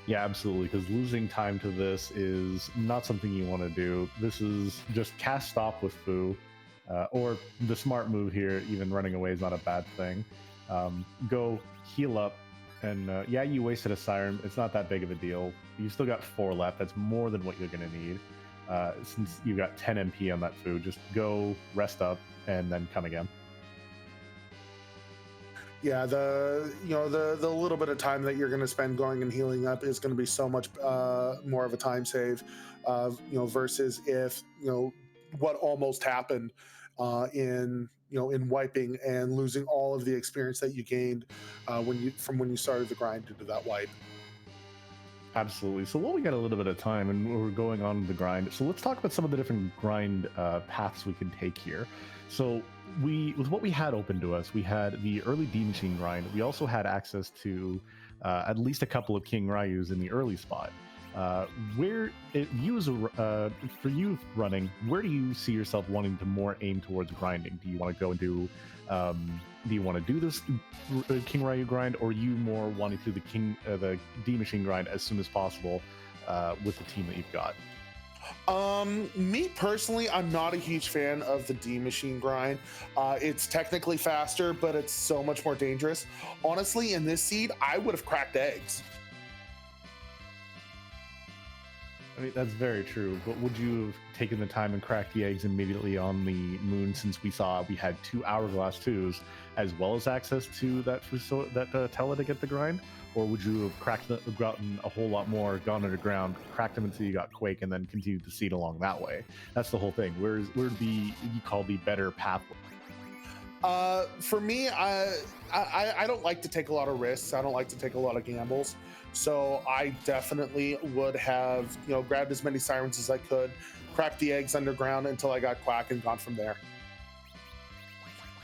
Speaker 1: Yeah, absolutely, because losing time to this is not something you want to do. This is just cast stop with Fu, or the smart move here, even running away is not a bad thing. Go heal up, and you wasted a Siren. It's not that big of a deal. You still got 4 left. That's more than what you're going to need. Since you got 10 MP on that Fu, just go rest up and then come again.
Speaker 2: Yeah, the little bit of time that you're going to spend going and healing up is going to be so much more of a time save, versus if what almost happened in wiping and losing all of the experience that you gained when you started the grind into that wipe.
Speaker 1: Absolutely. So while we got a little bit of time and we're going on the grind, so let's talk about some of the different grind paths we can take here. So with what we had open to us, we had the early D Machine grind. We also had access to at least a couple of King Ryus in the early spot. For you running, where do you see yourself wanting to more aim towards grinding? Do you want to go and do you want to do this King Ryu grind, or are you more wanting to do the D Machine grind as soon as possible with the team that you've got?
Speaker 2: Me personally, I'm not a huge fan of the D Machine grind. It's technically faster, but it's so much more dangerous. Honestly, in this seed, I would have cracked eggs.
Speaker 1: I mean, that's very true. But would you have taken the time and cracked the eggs immediately on the moon, since we saw we had 2 hourglass 2s, as well as access to that Tella to get the grind? Or would you have gotten a whole lot more, gone underground, cracked them until you got Quake, and then continued to seed along that way? That's the whole thing. Where'd you call the better pathway?
Speaker 2: For me, I don't like to take a lot of risks. I don't like to take a lot of gambles. So I definitely would have, grabbed as many sirens as I could, cracked the eggs underground until I got Quack, and gone from there.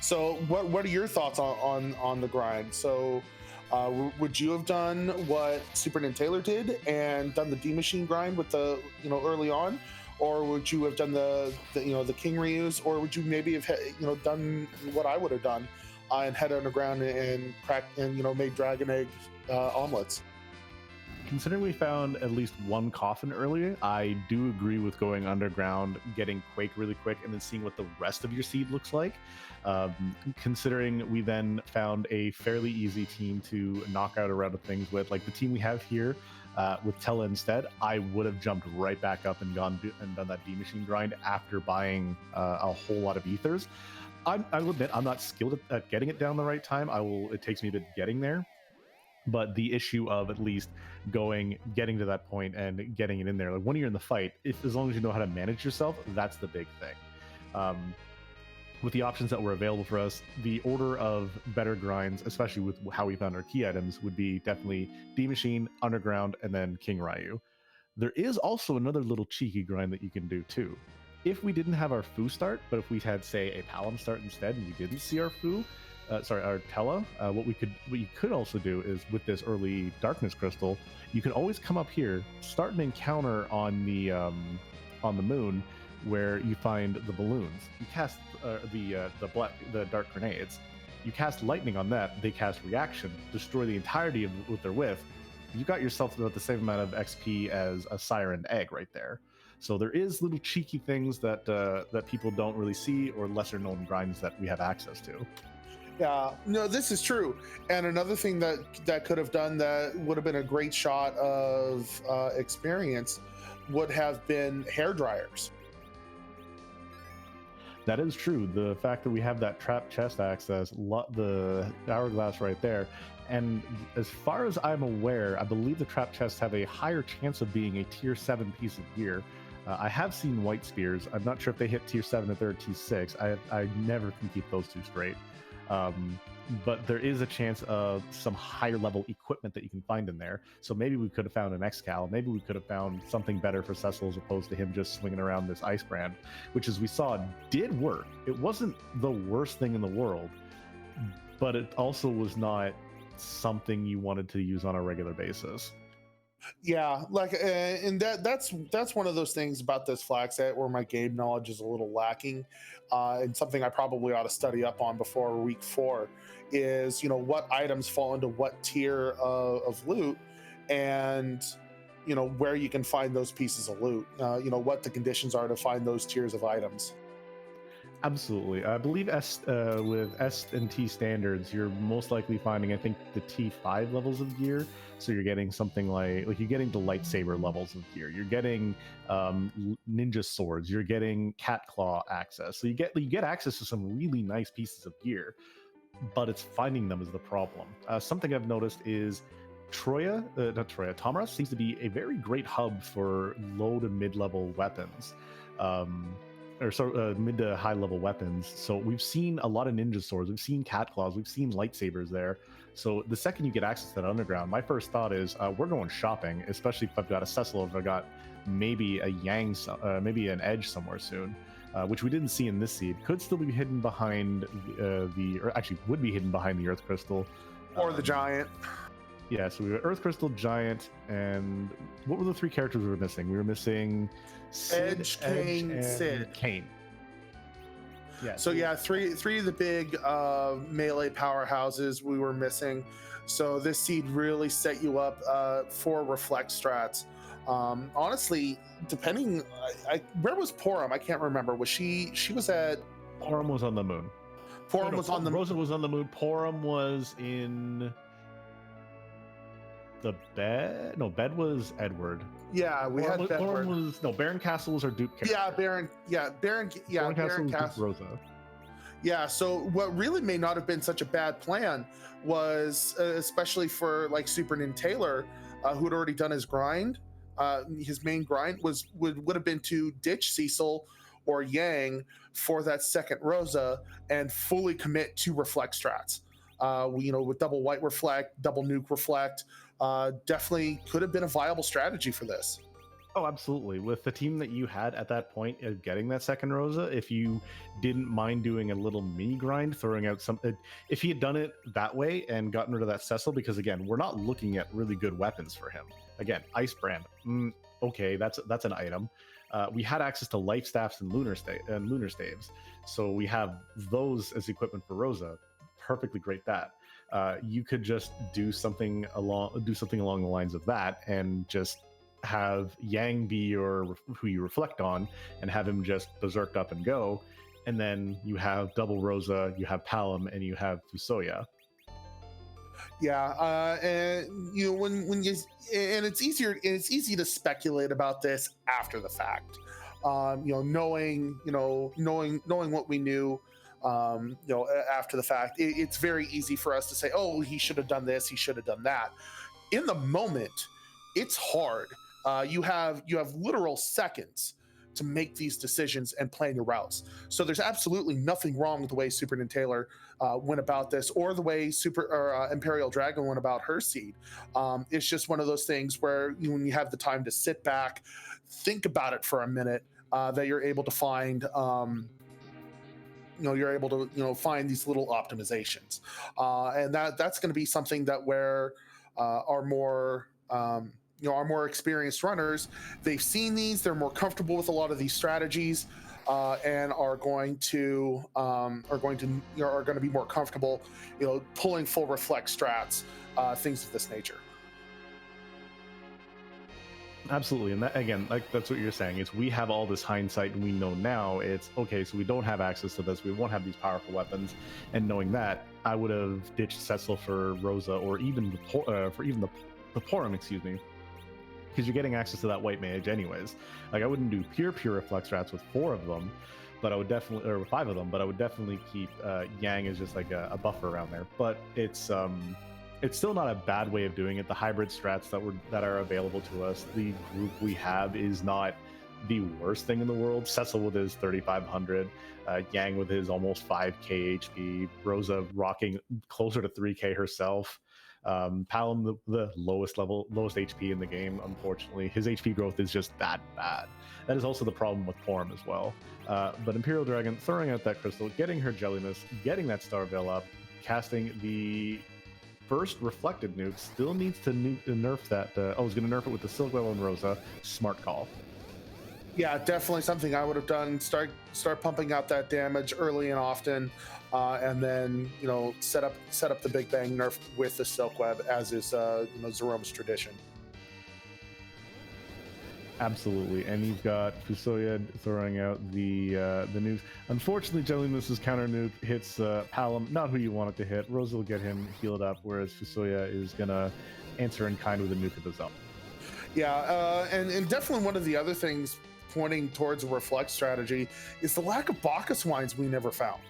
Speaker 2: So what are your thoughts on the grind? So would you have done what SuperNinTaylor did and done the D Machine grind with the early on? Or would you have done the King Ryu's, or would you maybe have done what I would have done and head underground and cracked and made dragon egg omelets?
Speaker 1: Considering we found at least 1 coffin earlier, I do agree with going underground, getting Quake really quick, and then seeing what the rest of your seed looks like. Considering we then found a fairly easy team to knock out a round of things with, like the team we have here. With Tella instead, I would have jumped right back up and done that D Machine grind after buying a whole lot of ethers. I will admit I'm not skilled at getting it down the right time. It takes me a bit getting there, but the issue of at least getting to that point and getting it in there, like when you're in the fight, as long as you know how to manage yourself, that's the big thing. With the options that were available for us, the order of better grinds, especially with how we found our key items, would be definitely D Machine, Underground, and then King Ryu. There is also another little cheeky grind that you can do too. If we didn't have our Fu start, but if we had, say, a Palom start instead, and we didn't see our our Tella, what you could also do is, with this early Darkness Crystal, you can always come up here, start an encounter on the moon, where you find the balloons. You cast the dark grenades. You cast lightning on that. They cast reaction, destroy the entirety of what they're with. You got yourself about the same amount of XP as a siren egg right there. So there is little cheeky things that people don't really see, or lesser known grinds that we have access to.
Speaker 2: Yeah, no, this is true. And another thing that could have done that would have been a great shot of experience would have been hair dryers.
Speaker 1: That is true. The fact that we have that trap chest access, the hourglass right there, and as far as I'm aware, I believe the trap chests have a higher chance of being a tier 7 piece of gear. I have seen white spears. I'm not sure if they hit tier 7 or they're tier 6. I never can keep those two straight. But there is a chance of some higher level equipment that you can find in there. So maybe we could have found an Excal. Maybe we could have found something better for Cecil as opposed to him just swinging around this ice brand, which, as we saw, did work. It wasn't the worst thing in the world, but it also was not something you wanted to use on a regular basis.
Speaker 2: Yeah, like, and that's one of those things about this flag set where my game knowledge is a little lacking, and something I probably ought to study up on before week 4 is, what items fall into what tier of loot, and where you can find those pieces of loot. What the conditions are to find those tiers of items.
Speaker 1: Absolutely. I believe with S and T standards, you're most likely finding, I think, the T5 levels of gear. So you're getting something like you're getting the lightsaber levels of gear. You're getting ninja swords. You're getting cat claw access. So you get access to some really nice pieces of gear, but it's finding them is the problem. Something I've noticed is Tamara seems to be a very great hub for low to mid-level weapons. Mid to high level weapons. So we've seen a lot of ninja swords, we've seen cat claws, we've seen lightsabers there. So the second you get access to that underground, my first thought is we're going shopping, especially if I've got a Cecil, if I've got maybe a Yang, maybe an Edge somewhere soon, which we didn't see in this seed. Could still be hidden behind would be hidden behind the Earth Crystal.
Speaker 2: Or the Giant.
Speaker 1: Yeah, so we were Earth Crystal, Giant, and what were the 3 characters we were missing? We were missing Sid,
Speaker 2: Edge, Kane,
Speaker 1: and
Speaker 2: Sid.
Speaker 1: Kane. Yeah.
Speaker 2: So yeah, three of the big melee powerhouses we were missing. So this seed really set you up for reflect strats. Honestly, depending, where was Porum? I can't remember. Was she was at?
Speaker 1: Porum was on the moon.
Speaker 2: Porum was on the moon.
Speaker 1: Rosa was on the moon. Porum was in. The bed? No, bed was Edward.
Speaker 2: Yeah, we had Bedward.
Speaker 1: Was no Baron Castle was our Duke character.
Speaker 2: Yeah, Baron. Yeah, Baron. Yeah, Baron Castle.
Speaker 1: Rosa.
Speaker 2: Yeah, so what really may not have been such a bad plan was, especially for like SuperNinTaylor, who had already done his grind, his main grind would have been to ditch Cecil or Yang for that second Rosa and fully commit to reflect strats. With double white reflect, double nuke reflect, definitely could have been a viable strategy for this.
Speaker 1: Oh, absolutely. With the team that you had at that point of getting that second Rosa, if you didn't mind doing a little mini grind, throwing out some, if he had done it that way and gotten rid of that Cecil, because again, we're not looking at really good weapons for him. Again, Ice Brand, okay, that's an item. We had access to Life Staffs and Lunar Staves, so we have those as equipment for Rosa. Perfectly great that. You could just do something along the lines of that, and just have Yang be who you reflect on, and have him just berserked up and go, and then you have double Rosa, you have Palom, and you have Fusoya.
Speaker 2: Yeah, and when you and it's easy to speculate about this after the fact. Knowing what we knew, after the fact, it's very easy for us to say, oh, he should have done this, he should have done that. In the moment, it's hard. You have literal seconds to make these decisions and plan your routes. So there's absolutely nothing wrong with the way SuperNinTaylor went about this, or the way Imperial Dragon went about her seed. It's just one of those things where when you have the time to sit back, think about it for a minute, that you're able to find. You're able to find these little optimizations, and that's going to be something that where our more experienced runners, they've seen these, they're more comfortable with a lot of these strategies, and are going to be more comfortable, pulling full reflect strats, things of this nature.
Speaker 1: Absolutely. And that, again, like that's what you're saying, is we have all this hindsight and we know now it's okay, so we don't have access to this, we won't have these powerful weapons, and knowing that, I would have ditched Cecil for Rosa, or even the Porum, excuse me, because you're getting access to that white mage anyways. Like, I wouldn't do pure reflect strats with 4 of them, but I would definitely, or 5 of them, but I would definitely keep Yang as just like a buffer around there. But it's still not a bad way of doing it. The hybrid strats that are available to us, the group we have is not the worst thing in the world. Cecil with his 3,500, Yang with his almost 5k HP, Rosa rocking closer to 3k herself. Palom, the lowest HP in the game, unfortunately. His HP growth is just that bad. That is also the problem with Porum as well. But Imperial Dragon, throwing out that crystal, getting her Jelliness, getting that Star Veil up, casting the first reflected nuke, still needs to nerf that. I was going to nerf it with the Silk Web and Rosa. Smart call.
Speaker 2: Yeah, definitely something I would have done. Start pumping out that damage early and often, and then set up the Big Bang nerf with the Silk Web, as is Zeroma's tradition.
Speaker 1: Absolutely, and you've got Fusoya throwing out the nukes. Unfortunately, Jelliness's counter nuke hits Palom, not who you want it to hit. Rosa will get him healed up, whereas Fusoya is gonna answer in kind with a nuke of his own.
Speaker 2: Yeah, and definitely one of the other things pointing towards a reflect strategy is the lack of Bacchus wines we never found.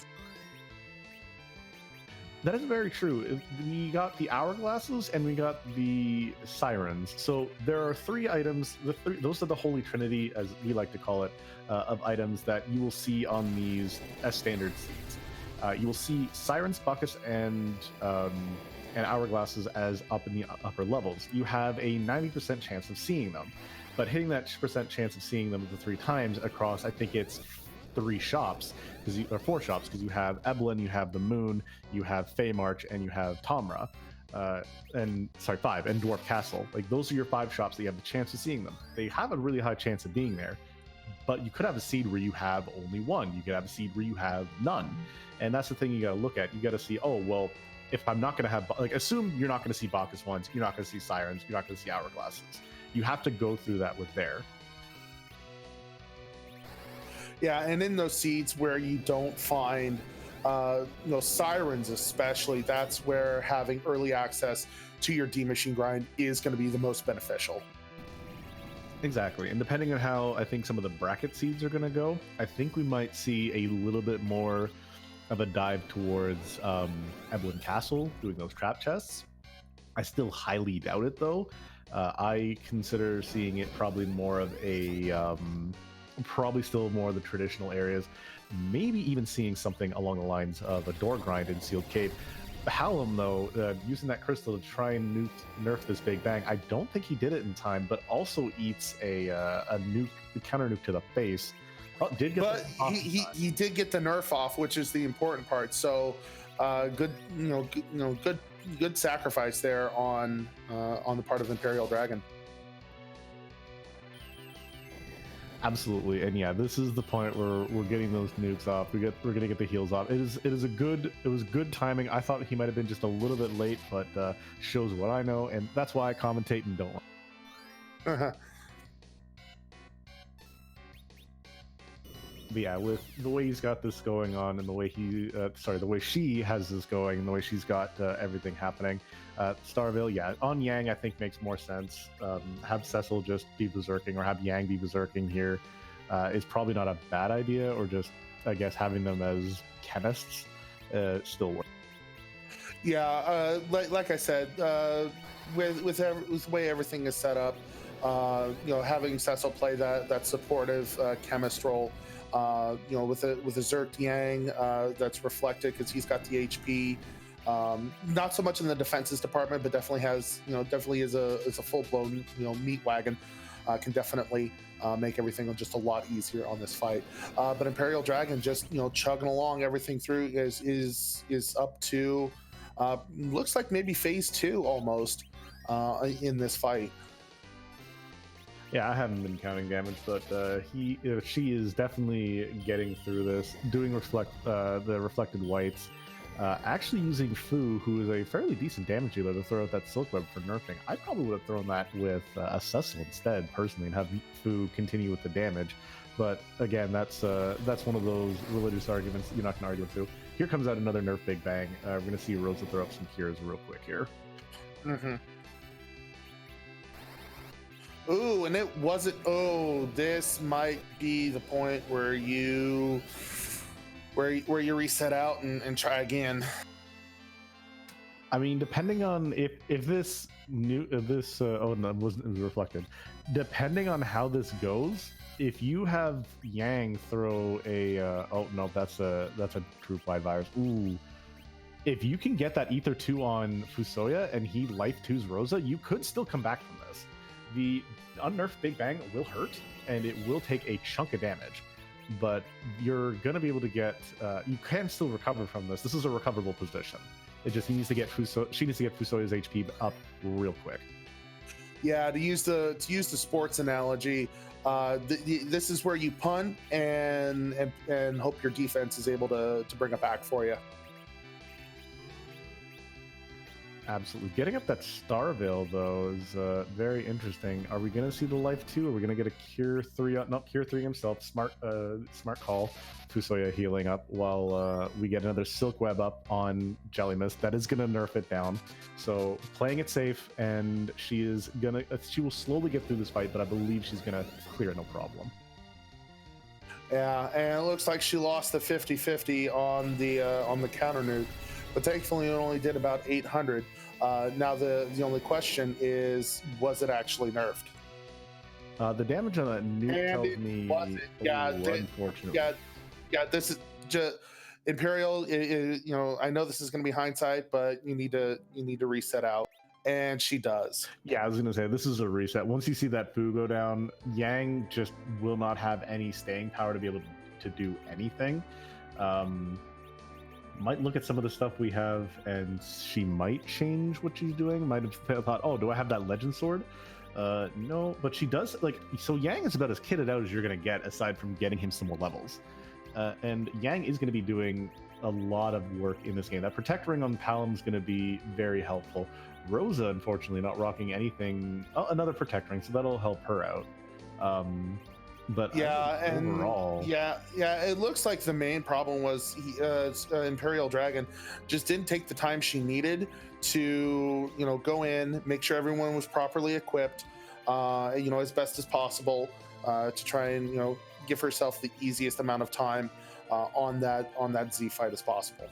Speaker 1: That is very true. We got the hourglasses and we got the sirens. So there are 3 items. Those are the holy trinity, as we like to call it, of items that you will see on these as standard seeds. You will see sirens, Bacchus, and hourglasses as up in the upper levels. You have a 90% chance of seeing them, but hitting that % chance of seeing them the 3 times across, I think it's 3 shops, or 4 shops, because you have Eblin, you have the Moon, you have Feymarch, and you have Tomra, 5, and Dwarf Castle. Like, those are your 5 shops that you have the chance of seeing them. They have a really high chance of being there, but you could have a seed where you have only 1. You could have a seed where you have none, and that's the thing you got to look at. You got to see, oh well, if I'm not going to have, assume you're not going to see Bacchus ones, you're not going to see sirens, you're not going to see hourglasses. You have to go through that with there. Yeah,
Speaker 2: and in those seeds where you don't find Sirens especially, that's where having early access to your D machine grind is going to be the most beneficial.
Speaker 1: Exactly, and depending on how I think some of the bracket seeds are going to go, I think we might see a little bit more of a dive towards Evelyn Castle doing those trap chests. I still highly doubt it, though. I consider seeing it probably more of a probably still more of the traditional areas, maybe even seeing something along the lines of a door grind in Sealed Cave. Hallam, though, using that crystal to try and nerf this Big Bang, I don't think he did it in time, but also eats a counter nuke to the face.
Speaker 2: He did get the nerf off, which is the important part. So, good sacrifice there on the part of Imperial Dragon.
Speaker 1: Absolutely, and yeah, this is the point where we're getting those nukes off. We're gonna get the heals off. It was good timing. I thought he might have been just a little bit late, but shows what I know, and that's why I commentate and don't. But yeah, with the way he's got this going on, and the way the way she has this going, and the way she's got everything happening, Starville, yeah, on Yang I think makes more sense. Have Cecil just be berserking, or have Yang be berserking here, is probably not a bad idea, or just, I guess, having them as chemists still works.
Speaker 2: Yeah, like I said, with the way everything is set up, having Cecil play that supportive chemist role, with a Zerk Yang that's reflected because he's got the HP. Not so much in the defenses department, but definitely is a full blown meat wagon. Can definitely make everything just a lot easier on this fight. But Imperial Dragon just chugging along, everything through is up to looks like maybe phase 2 almost in this fight.
Speaker 1: Yeah, I haven't been counting damage, but she is definitely getting through this, doing the reflected whites, actually using Fu, who is a fairly decent damage dealer, to throw out that Silk Web for nerfing. I probably would have thrown that with a Cecil instead, personally, and have Fu continue with the damage. But again, that's one of those religious arguments you're not going to argue with Fu. Here comes out another nerf Big Bang. We're going to see Rosa throw up some cures real quick here.
Speaker 2: Mm-hmm. Ooh, and it wasn't. Oh, this might be the point where you reset out and try again.
Speaker 1: I mean, depending on if this oh no, it was reflected. Depending on how this goes, if you have Yang throw a oh no, that's a group wide virus. Ooh. If you can get that Ether 2 on Fusoya and he Life 2's Rosa, you could still come back from this. The unnerfed Big Bang will hurt, and it will take a chunk of damage, but you're going to be able to get, you can still recover from this. This is a recoverable position. It just needs to get she needs to get Fusoya's HP up real quick.
Speaker 2: Yeah, to use the sports analogy, this is where you punt and hope your defense is able to bring it back for you.
Speaker 1: Absolutely. Getting up that Starville, though, is very interesting. Are we going to see the Life 2? Are we going to get a Cure 3? Not Cure 3 himself. Smart call. Fusoya healing up while we get another Silk Web up on Jelly Mist. That is going to nerf it down. So playing it safe, and she will slowly get through this fight, but I believe she's going to clear it no problem.
Speaker 2: Yeah, and it looks like she lost the 50-50 on the counter nuke. But thankfully, it only did about 800. Now, the only question is, was it actually nerfed?
Speaker 1: The damage on that nuke tells me, unfortunately.
Speaker 2: Yeah. This is just Imperial. I know this is going to be hindsight, but you need to reset out, and she does.
Speaker 1: Yeah, I was going to say this is a reset. Once you see that Fu go down, Yang just will not have any staying power to be able to do anything. Might look at some of the stuff we have, and she might change what she's doing. Might have thought, oh, do I have that legend sword? No, but she does. So Yang is about as kitted out as you're going to get, aside from getting him some more levels. And Yang is going to be doing a lot of work in this game. That Protect Ring on Palom is going to be very helpful. Rosa, unfortunately, not rocking anything. Oh, another Protect Ring, so that'll help her out. But
Speaker 2: Yeah, and
Speaker 1: overall,
Speaker 2: yeah, it looks like the main problem was Imperial Dragon just didn't take the time she needed to, go in, make sure everyone was properly equipped, as best as possible, to try and give herself the easiest amount of time on that Z fight as possible.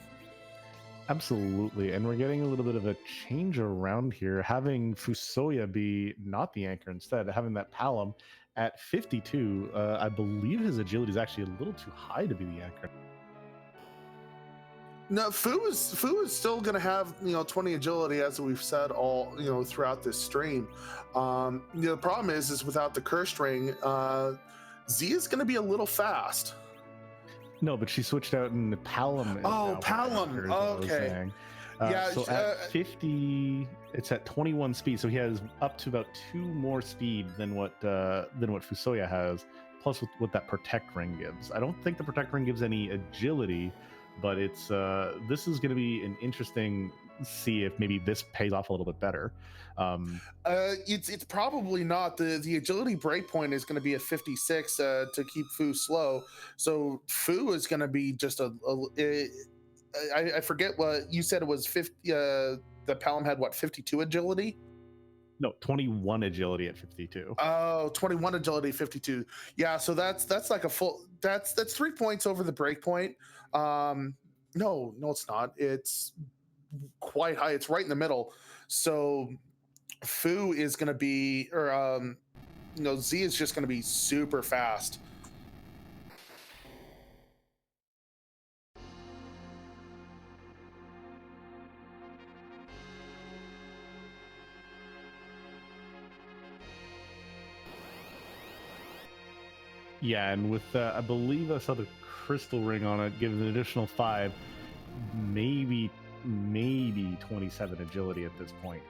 Speaker 1: absolutely. And we're getting a little bit of a change around here, having Fusoya be not the anchor instead, having that Palom at 52. I believe his agility is actually a little too high to be the anchor.
Speaker 2: No, Fu is still going to have 20 agility, as we've said all throughout this stream. The problem is without the cursed ring, Z is going to be a little fast.
Speaker 1: No, but she switched out and Palom.
Speaker 2: Oh, Palom. Okay.
Speaker 1: So at 50, it's at 21 speed. So he has up to about 2 more speed than what Fusoya has. Plus, with what that protect ring gives, I don't think the protect ring gives any agility, but it's this is going to be an interesting. See if maybe this pays off a little bit better.
Speaker 2: It's probably not. The agility breakpoint is going to be at 56 to keep Fu slow. So Fu is going to be just I forget what you said. It was 50. The Palom had 52 agility.
Speaker 1: No, 21 agility at 52.
Speaker 2: Oh, 21 agility 52. Yeah, so that's like a full. That's 3 points over the breakpoint. No, it's not. It's quite high. It's right in the middle. So Fu is going to be, or Z is just going to be super fast.
Speaker 1: Yeah, and with I believe I saw the crystal ring on it gives an additional 5, maybe 27 agility at this point.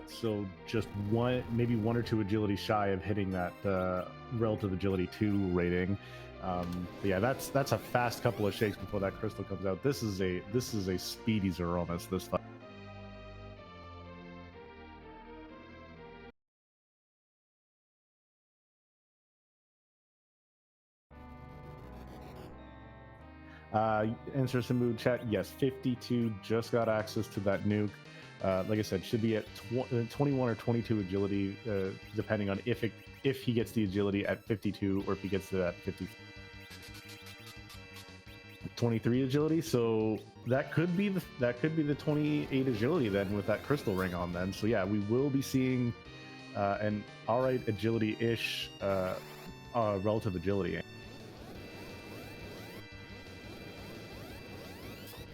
Speaker 1: So just maybe 1 or 2 agility shy of hitting that relative agility 2 rating. But yeah, that's a fast couple of shakes before that crystal comes out. This is a speedy Zeromus this fight. Answer Simbu chat. Yes, 52 just got access to that nuke. Like I said, should be at 21 or 22 agility, depending on if he gets the agility at 52 or if he gets to that 50. 23 agility, so that could be the 28 agility then with that crystal ring on then. So yeah, we will be seeing an alright agility-ish relative agility.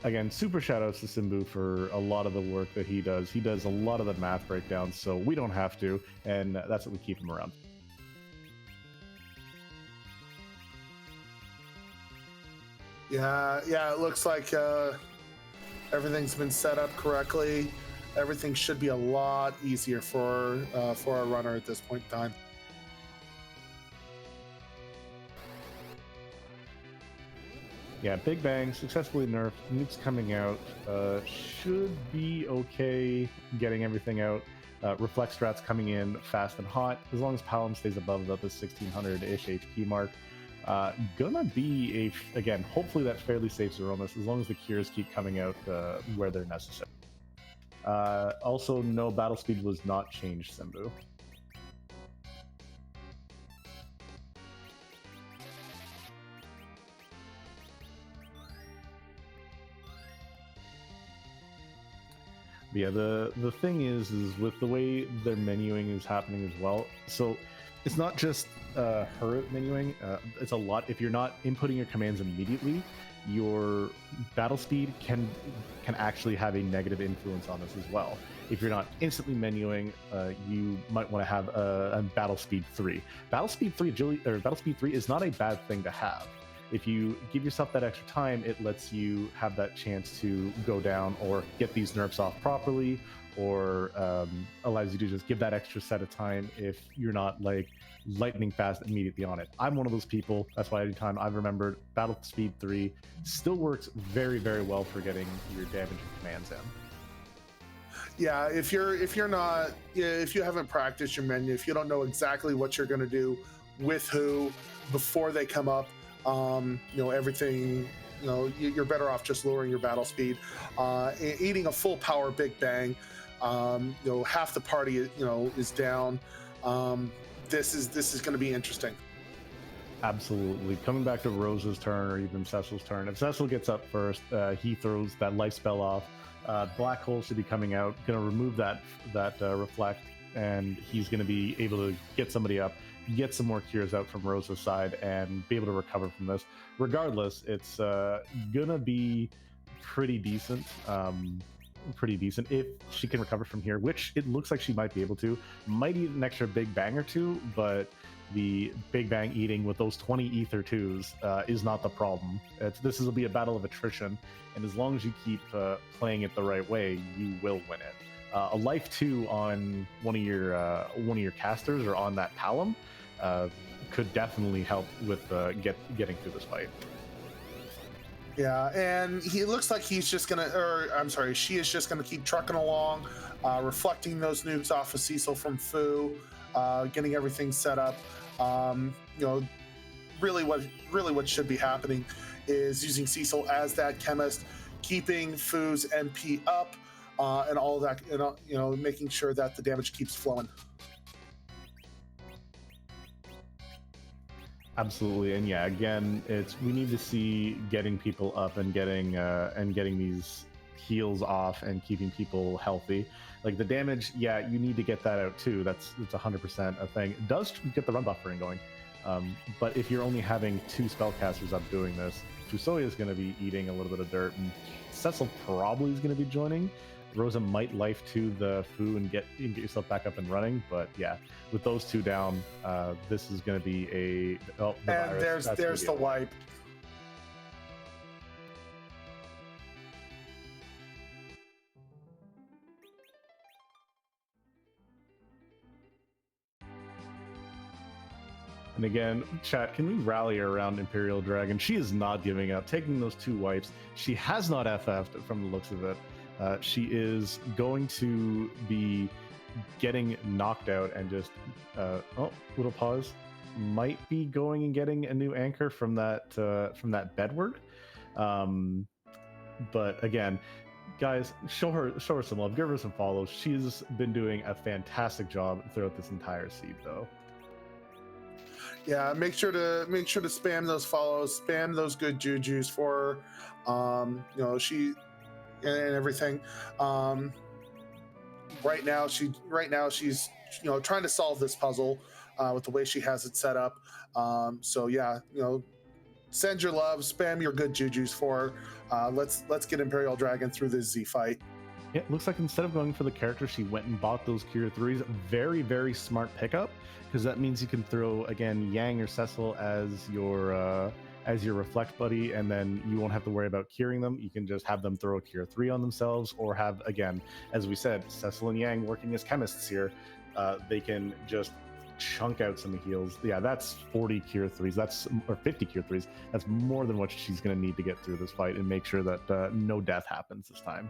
Speaker 1: Again, super shout outs to Simbu for a lot of the work that he does. He does a lot of the math breakdowns, so we don't have to, and that's what we keep him around.
Speaker 2: Yeah, it looks like everything's been set up correctly. Everything should be a lot easier for our runner at this point in time.
Speaker 1: Yeah, Big Bang successfully nerfed. Nukes coming out should be okay getting everything out. Reflect strats coming in fast and hot. As long as Palom stays above the 1600-ish HP mark. Gonna be again, hopefully that fairly safe Zeromus as long as the cures keep coming out where they're necessary. Also, no battle speed was not changed, Simbu. Yeah, the thing is with the way their menuing is happening as well. So it's not just her menuing. It's a lot. If you're not inputting your commands immediately, your battle speed can actually have a negative influence on this as well. If you're not instantly menuing, you might want to have a battle speed 3. Battle speed 3 agility or battle speed 3 is not a bad thing to have. If you give yourself that extra time, it lets you have that chance to go down or get these nerfs off properly, or allows you to just give that extra set of time if you're not like lightning fast immediately on it. I'm one of those people. That's why anytime I've remembered battle speed 3 still works very, very well for getting your damage and commands in.
Speaker 2: Yeah, if you haven't practiced your menu, if you don't know exactly what you're going to do with who before they come up. Everything. You're better off just lowering your battle speed, eating a full power Big Bang. Half the party, is down. This is going to be interesting.
Speaker 1: Absolutely. Coming back to Rosa's turn or even Cecil's turn, if Cecil gets up first, he throws that life spell off. Black hole should be coming out, going to remove that reflect, and he's going to be able to get somebody up, get some more cures out from Rosa's side, and be able to recover from this. Regardless, it's going to be pretty decent. Pretty decent if she can recover from here, which it looks like she might be able to. Might eat an extra Big Bang or two, but the Big Bang eating with those 20 Ether 2s is not the problem. This will be a battle of attrition, and as long as you keep playing it the right way, you will win it. A life 2 on one of your casters or on that Palom could definitely help with getting through this fight.
Speaker 2: Yeah, and he looks like he's just gonna, she is just gonna keep trucking along, reflecting those nukes off of Cecil from Fu, getting everything set up. Really what should be happening is using Cecil as that chemist, keeping Fu's MP up, and all of that, making sure that the damage keeps flowing.
Speaker 1: Absolutely, and yeah, again, we need to see getting people up and getting these heals off and keeping people healthy. Like the damage, yeah, you need to get that out too. That's 100% a thing. It does get the run buffering going, but if you're only having 2 spellcasters up doing this, Fusoya is going to be eating a little bit of dirt, and Cecil probably is going to be joining. Rosa might life to the Fu and get yourself back up and running, but yeah, with those 2 down, this is going to be the virus.
Speaker 2: There's the wipe.
Speaker 1: And again, chat, can we rally around Imperial Dragon? She is not giving up, taking those 2 wipes. She has not FF'd from the looks of it. She is going to be getting knocked out and just little pause, might be going and getting a new anchor from that bedward. But again, guys, show her some love, give her some follows. She's been doing a fantastic job throughout this entire seed, though.
Speaker 2: Yeah, make sure to spam those follows, spam those good jujus for her. She and everything. Right now she's trying to solve this puzzle with the way she has it set up. So yeah, send your love, spam your good jujus for her. Let's get Imperial Dragon through this Z fight.
Speaker 1: Yeah, it looks like instead of going for the character, she went and bought those Cure 3s. Very, very smart pickup, because that means you can throw, again, Yang or Cecil as your Reflect buddy, and then you won't have to worry about curing them. You can just have them throw a Cure 3 on themselves, or have, again, as we said, Cecil and Yang working as chemists here. They can just chunk out some heals. Yeah, that's 40 Cure 3s, or 50 Cure 3s. That's more than what she's going to need to get through this fight and make sure that no death happens this time.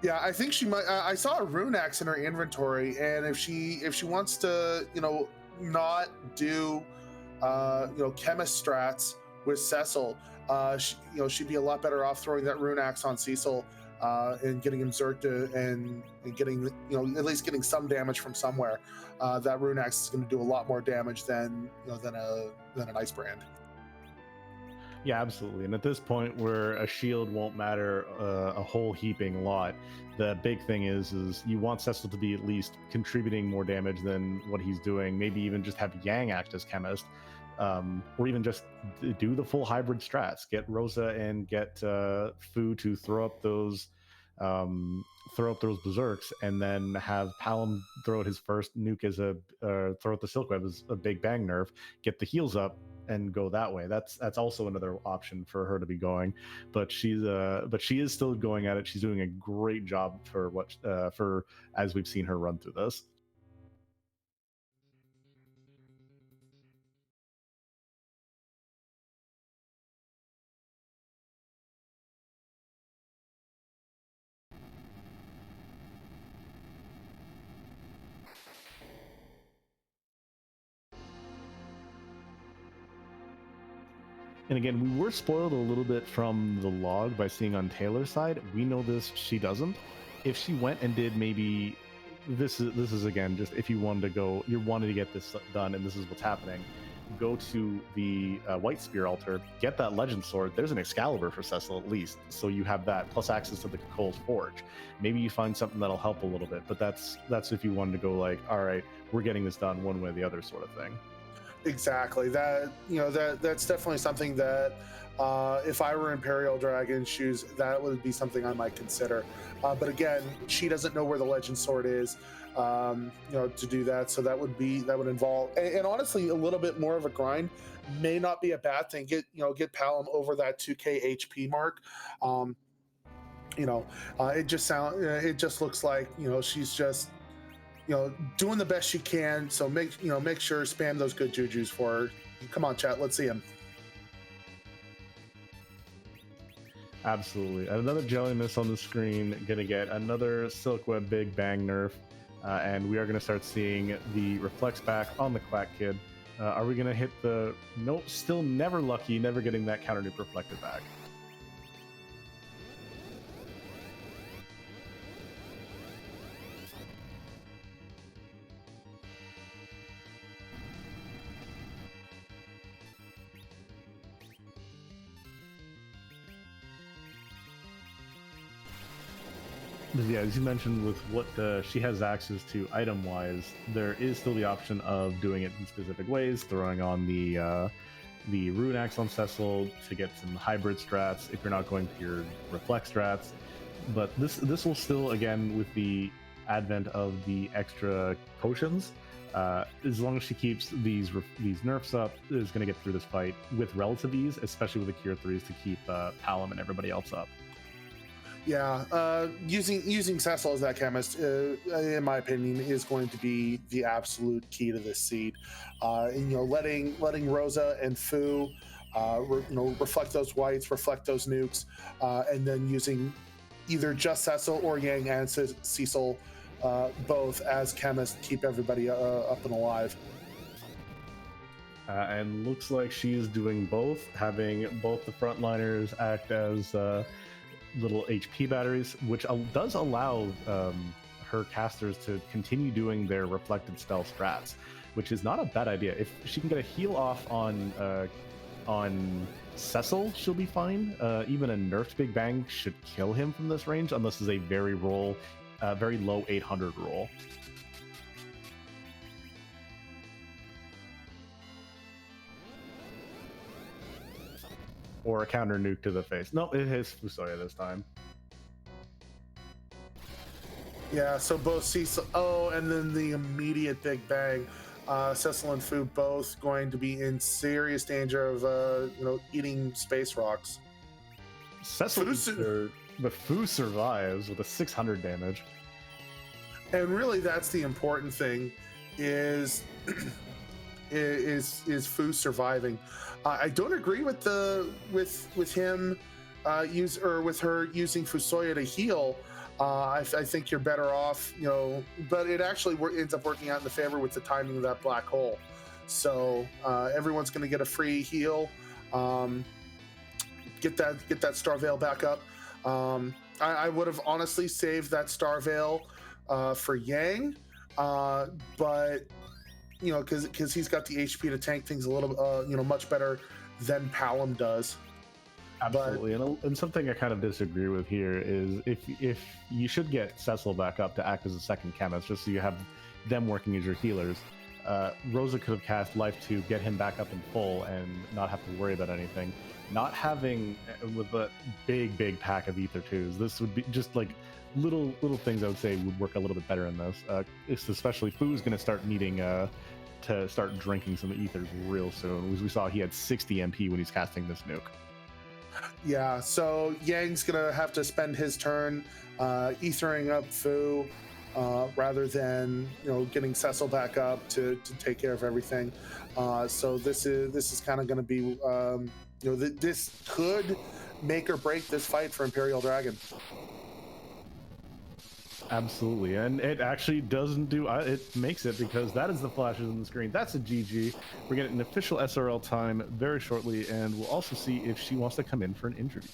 Speaker 2: Yeah, I think she might. I saw a rune axe in her inventory, and if she wants to, not do, chemist strats with Cecil, she'd be a lot better off throwing that rune axe on Cecil, and getting him zerked and getting, at least getting some damage from somewhere. That rune axe is going to do a lot more damage than an ice brand.
Speaker 1: Yeah, absolutely. And at this point, where a shield won't matter a whole heaping lot, the big thing is you want Cecil to be at least contributing more damage than what he's doing. Maybe even just have Yang act as chemist, or even just do the full hybrid strats. Get Rosa and get Fu to throw up those berserks, and then have Palom throw out his first nuke as throw out the silk web as a Big Bang nerf. Get the heals up and go that way. That's also another option for her to be going, but she is still going at it. She's doing a great job for as we've seen her run through this. And again, we were spoiled a little bit from the log by seeing on Taylor's side. We know this, she doesn't. If she went and did maybe, this is again, just if you wanted to go, you wanted to get this done and this is what's happening, go to the White Spear altar, get that Legend Sword. There's an Excalibur for Cecil at least, so you have that plus access to the Cold Forge. Maybe you find something that'll help a little bit, but that's if you wanted to go like, all right, we're getting this done one way or the other sort of thing.
Speaker 2: Exactly. That, you know, that's definitely something that if I were Imperial Dragon's shoes, that would be something I might consider. But again, she doesn't know where the Legend Sword is, you know, to do that. So that would involve, and honestly, a little bit more of a grind may not be a bad thing. Get Palom over that 2k HP mark. You know, it just looks like, you know, she's just, you know, doing the best she can. So make sure spam those good jujus for her. Come on, chat, let's see him.
Speaker 1: Absolutely. Another Jelly Miss on the screen, gonna get another Silkweb Big Bang nerf, and we are gonna start seeing the Reflex back on the Quack Kid. Are we gonna hit the, nope, still never lucky, never getting that counter nuke reflected back. Yeah, as you mentioned, with what she has access to item-wise, there is still the option of doing it in specific ways, throwing on the Rune Axe on Cecil to get some hybrid strats if you're not going to your Reflex strats. But this will still, again, with the advent of the extra potions, as long as she keeps these nerfs up, is going to get through this fight with relative ease, especially with the Cure 3s to keep Palom and everybody else up.
Speaker 2: Yeah, using Cecil as that chemist, in my opinion, is going to be the absolute key to this seed. And, you know, letting Rosa and Fu, reflect those whites, reflect those nukes, and then using either just Cecil or Yang and Cecil both as chemists, keep everybody up and alive.
Speaker 1: And looks like she's doing both, having both the frontliners act as little HP batteries, which does allow her casters to continue doing their reflected spell strats, which is not a bad idea. If she can get a heal off on Cecil, she'll be fine. Even a nerfed Big Bang should kill him from this range, unless it's a very low 800 roll. Or a counter nuke to the face. No, it hits Fusoya this time.
Speaker 2: Yeah, so both Cecil, and then the immediate Big Bang. Cecil and Fu both going to be in serious danger of, eating space rocks.
Speaker 1: Cecil, but Fu survives with a 600 damage.
Speaker 2: And really, that's the important thing, is Fu surviving. I don't agree with him with her using Fusoya to heal. I think you're better off, but it actually ends up working out in the favor with the timing of that black hole. So everyone's going to get a free heal. Get that Star Veil back up. I would have honestly saved that Star Veil for Yang, but because he's got the HP to tank things a little, much better than Palom does.
Speaker 1: Absolutely, and something I kind of disagree with here is if you should get Cecil back up to act as a second chemist, just so you have them working as your healers. Rosa could have cast Life to get him back up in full and not have to worry about anything. Not having with a big pack of Ether 2s, this would be just like little things I would say would work a little bit better in this. It's especially Fu's going to start needing to start drinking some ethers real soon. As we saw, he had 60 MP when he's casting this nuke.
Speaker 2: Yeah, so Yang's gonna have to spend his turn ethering up Fu rather than getting Cecil back up to take care of everything. So this is kind of going to be this could make or break this fight for Imperial Dragon.
Speaker 1: Absolutely, and it actually doesn't do it makes it, because that is the flashes on the screen. That's a GG. We're getting an official SRL time very shortly, and we'll also see if she wants to come in for an interview.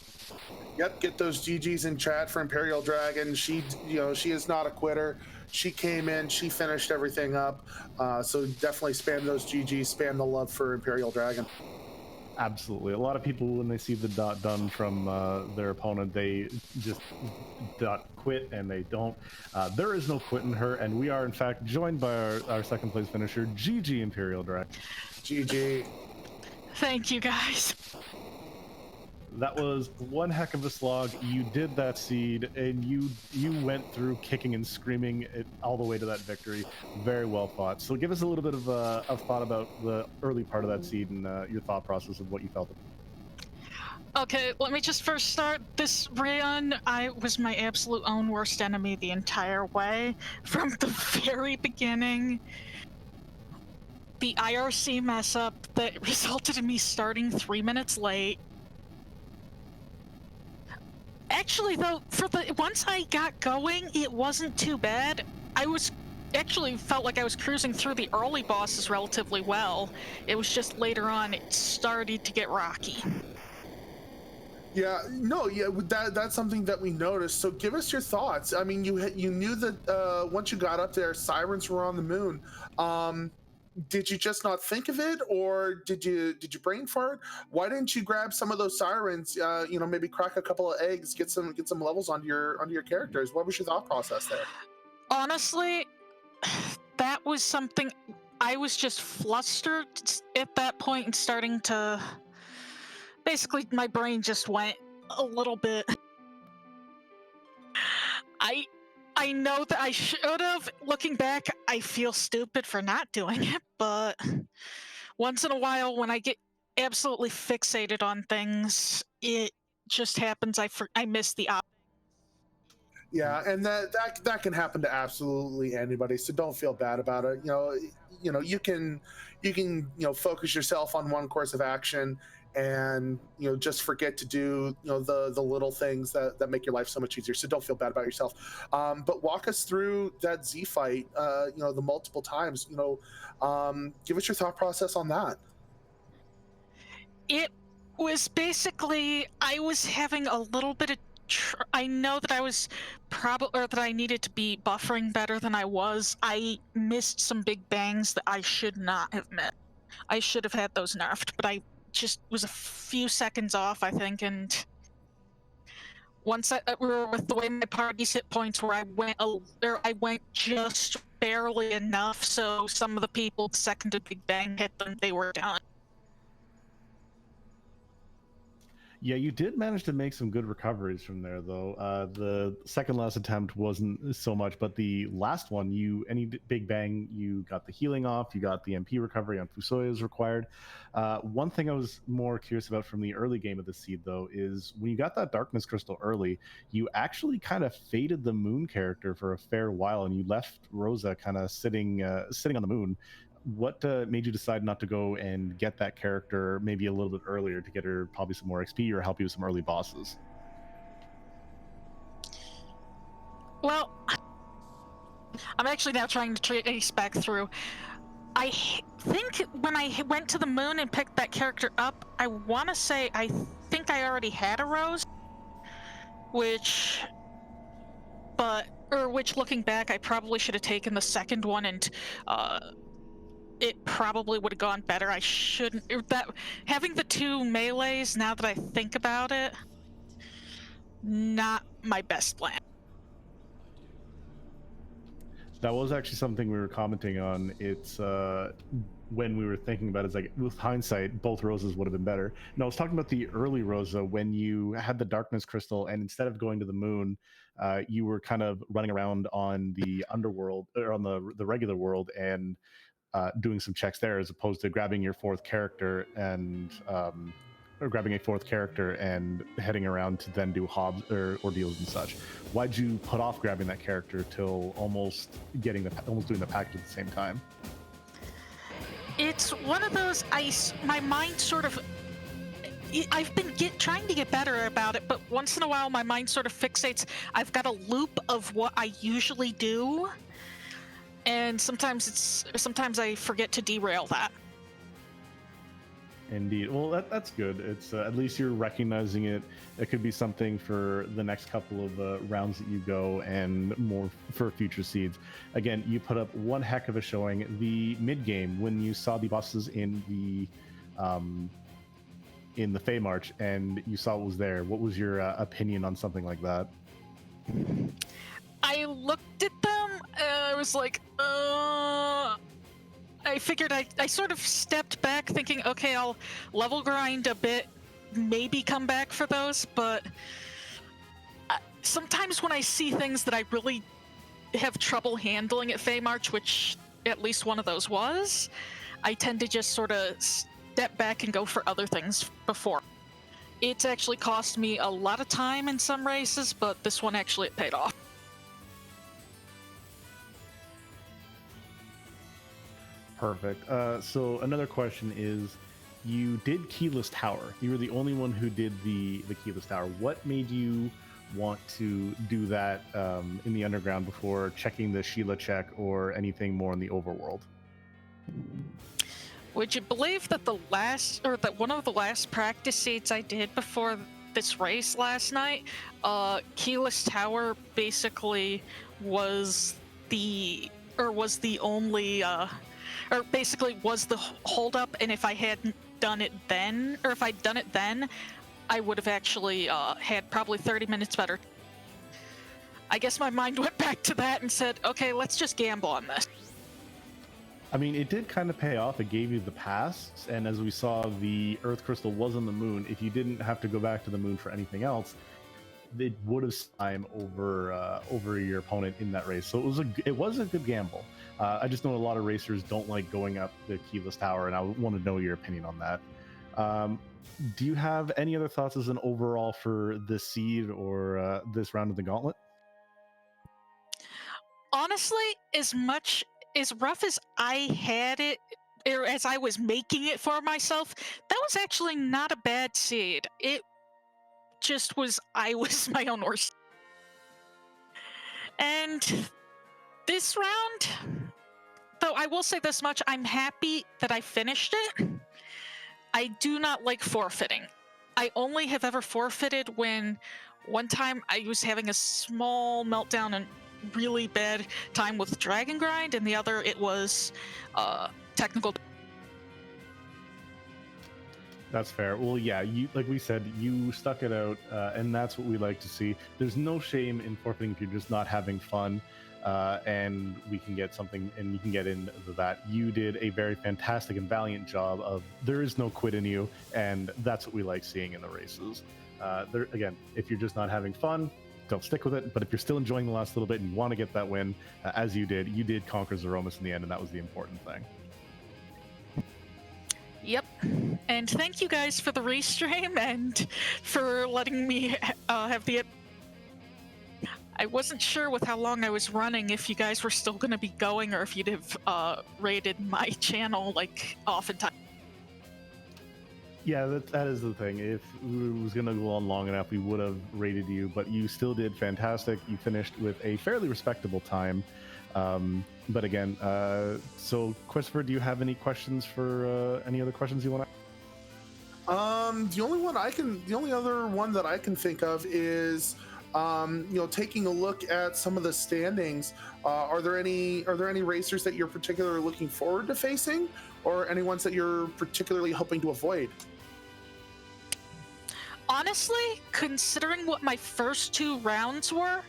Speaker 2: Yep, get those GGs in chat for Imperial Dragon. She is not a quitter. She came in, she finished everything up. So definitely spam those GGs, spam the love for Imperial Dragon.
Speaker 1: Absolutely. A lot of people, when they see the dot done from their opponent, they just dot quit, and they don't. There is no quit in her, and we are, in fact, joined by our second place finisher, GG Imperial Dragon.
Speaker 2: GG.
Speaker 4: Thank you, guys.
Speaker 1: That was one heck of a slog. You did that seed, and you went through kicking and screaming it all the way to that victory. Very well fought. So give us a little bit of thought about the early part of that seed and your thought process of what you felt.
Speaker 4: Okay, let me just first start. This run, I was my absolute own worst enemy the entire way. From the very beginning, the IRC mess up that resulted in me starting 3 minutes late. Actually, though, once I got going, it wasn't too bad. I was actually felt like I was cruising through the early bosses relatively well. It was just later on it started to get rocky.
Speaker 2: Yeah, no, yeah, that's something that we noticed. So give us your thoughts. I mean, you knew that once you got up there, sirens were on the moon. Did you just not think of it, or did you brain fart? Why didn't you grab some of those sirens? Maybe crack a couple of eggs, get some levels onto your characters. What was your thought process there?
Speaker 4: Honestly, that was something. I was just flustered at that point and starting to. Basically, my brain just went a little bit. I know that I should have. Looking back, I feel stupid for not doing it, but once in a while, when I get absolutely fixated on things, it just happens. I miss the option.
Speaker 2: Yeah, and that can happen to absolutely anybody. So don't feel bad about it. You can focus yourself on one course of action, and just forget to do the little things that make your life so much easier. So don't feel bad about yourself. But walk us through that Z fight. The multiple times. Give us your thought process on that.
Speaker 4: It was basically I was having a little bit of. I know that I was that I needed to be buffering better than I was. I missed some big bangs that I should not have missed. I should have had those nerfed, but I just was a few seconds off, I think, and once with the way my party's hit points were, I went just barely enough, so some of the people, the second a big bang hit them, they were done.
Speaker 1: Yeah, you did manage to make some good recoveries from there, though. The second last attempt wasn't so much, but the last one, any big bang, you got the healing off, you got the MP recovery on Fusoya as required. One thing I was more curious about from the early game of the seed, though, is when you got that darkness crystal early, you actually kind of faded the moon character for a fair while, and you left Rosa kind of sitting on the moon. What made you decide not to go and get that character maybe a little bit earlier to get her probably some more XP or help you with some early bosses?
Speaker 4: Well, I'm actually now trying to trace back through. I think when I went to the moon and picked that character up, I want to say I think I already had a Rose, which looking back, I probably should have taken the second one, and it probably would have gone better. I shouldn't. Having the two melees, now that I think about it, not my best plan.
Speaker 1: That was actually something we were commenting on. It's when we were thinking about it, it's like, with hindsight, both Roses would have been better. No, I was talking about the early Rosa when you had the darkness crystal, and instead of going to the moon, you were kind of running around on the underworld, or on the regular world, and doing some checks there, as opposed to grabbing your fourth character and or grabbing a fourth character and heading around to then do hobs or ordeals and such. Why'd you put off grabbing that character till almost doing the package at the same time?
Speaker 4: It's one of those my mind sort of I've been trying to get better about it, but once in a while my mind sort of fixates. I've got a loop of what I usually do, and sometimes I forget to derail that.
Speaker 1: Indeed. Well, that's good. It's at least you're recognizing it. It could be something for the next couple of rounds that you go, and more for future seeds. Again, you put up one heck of a showing. The mid game, when you saw the bosses in the Fey March and you saw what was there, what was your opinion on something like that?
Speaker 4: I looked at them and I was like, I figured I sort of stepped back thinking, okay, I'll level grind a bit, maybe come back for those, but sometimes when I see things that I really have trouble handling at Fey March, which at least one of those was, I tend to just sort of step back and go for other things before. It's actually cost me a lot of time in some races, but this one actually it paid off.
Speaker 1: Perfect. So another question is, you did Keyless Tower. You were the only one who did the Keyless Tower. What made you want to do that in the underground before checking the Sheila check or anything more in the overworld?
Speaker 4: Would you believe that one of the last practice seeds I did before this race last night, Keyless Tower basically was the only or basically was the holdup, and if I hadn't done it then, or if I'd done it then, I would have actually had probably 30 minutes better. I guess my mind went back to that and said, okay, let's just gamble on this.
Speaker 1: I mean, it did kind of pay off. It gave you the pass, and as we saw, the Earth Crystal was on the moon. If you didn't have to go back to the moon for anything else, it would have time over your opponent in that race. So it was a good gamble. I just know a lot of racers don't like going up the Keyless Tower, and I want to know your opinion on that. Do you have any other thoughts as an overall for this seed or this round of the Gauntlet?
Speaker 4: Honestly, as rough as I had it, or as I was making it for myself, that was actually not a bad seed. It just was, I was my own worst. And this round, though I will say this much, I'm happy that I finished it. I do not like forfeiting. I only have ever forfeited when one time I was having a small meltdown and really bad time with Dragon Grind, and the other it was technical.
Speaker 1: That's fair. Well, yeah, you, like we said, you stuck it out, and that's what we like to see. There's no shame in forfeiting if you're just not having fun, and we can get something, and you can get into that. You did a very fantastic and valiant job of, there is no quit in you, and that's what we like seeing in the races. Again, if you're just not having fun, don't stick with it, but if you're still enjoying the last little bit and you want to get that win, as you did conquer Zeromus in the end, and that was the important thing.
Speaker 4: Yep. And thank you guys for the restream and for letting me have the... I wasn't sure with how long I was running if you guys were still going to be going or if you'd have rated my channel like oftentimes.
Speaker 1: Yeah, that is the thing. If it was going to go on long enough, we would have rated you, but you still did fantastic. You finished with a fairly respectable time. But again, so Christopher, do you have any questions for any other questions you want to?
Speaker 2: The only other one that I can think of is, taking a look at some of the standings. Are there any racers that you're particularly looking forward to facing, or any ones that you're particularly hoping to avoid?
Speaker 4: Honestly, considering what my first 2 rounds were,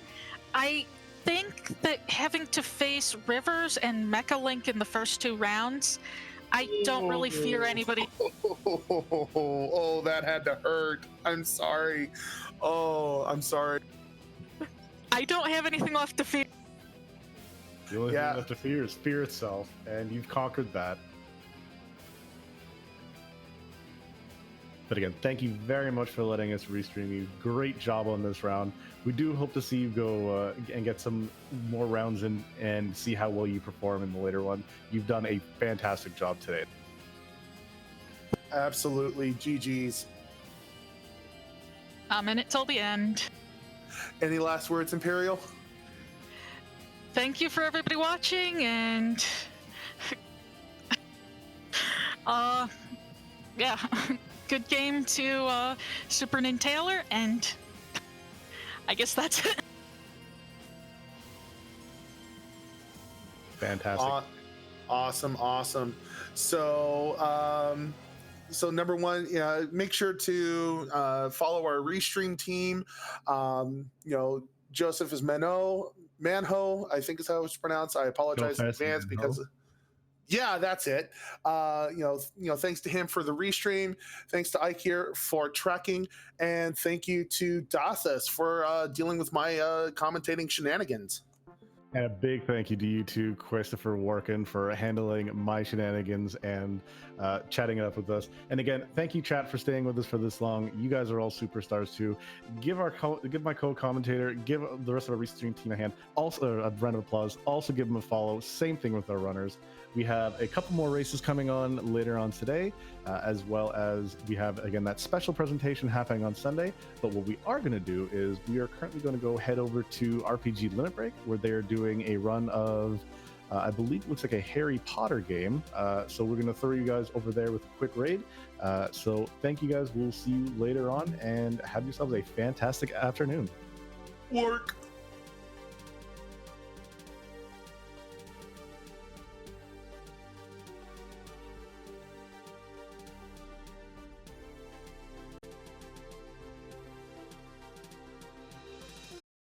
Speaker 4: I think that having to face Rivers and Mecha Link in the first 2 rounds, I don't really fear anybody.
Speaker 2: Oh, that had to hurt. I'm sorry. Oh, I'm sorry.
Speaker 4: I don't have anything left to fear.
Speaker 1: The only thing left to fear is fear itself, and you've conquered that. But again, thank you very much for letting us restream you. Great job on this round. We do hope to see you go and get some more rounds in and see how well you perform in the later one. You've done a fantastic job today.
Speaker 2: Absolutely. GG's.
Speaker 4: I'm in it till the end.
Speaker 2: Any last words, Imperial?
Speaker 4: Thank you for everybody watching, and yeah, good game to SuperNinTaylor, and I guess that's it.
Speaker 1: Fantastic.
Speaker 2: Awesome. So, so number one, make sure to follow our restream team. Joseph is Manho, I think is how it's pronounced. I apologize in advance because. Yeah, that's it. Thanks to him for the restream. Thanks to Ike here for tracking, and thank you to Dathas for dealing with my commentating shenanigans.
Speaker 1: And a big thank you to you too, Christopher Workin, for handling my shenanigans and chatting it up with us. And again, thank you, chat, for staying with us for this long. You guys are all superstars too. Give my co-commentator, give the rest of our restream team a hand. Also, a round of applause. Also, give them a follow. Same thing with our runners. We have a couple more races coming on later on today, as well as we have, again, that special presentation happening on Sunday. But what we are going to do is we are currently going to go head over to RPG Limit Break, where they're doing a run of, I believe it looks like a Harry Potter game. So we're going to throw you guys over there with a quick raid. So thank you guys. We'll see you later on, and have yourselves a fantastic afternoon.
Speaker 2: Work.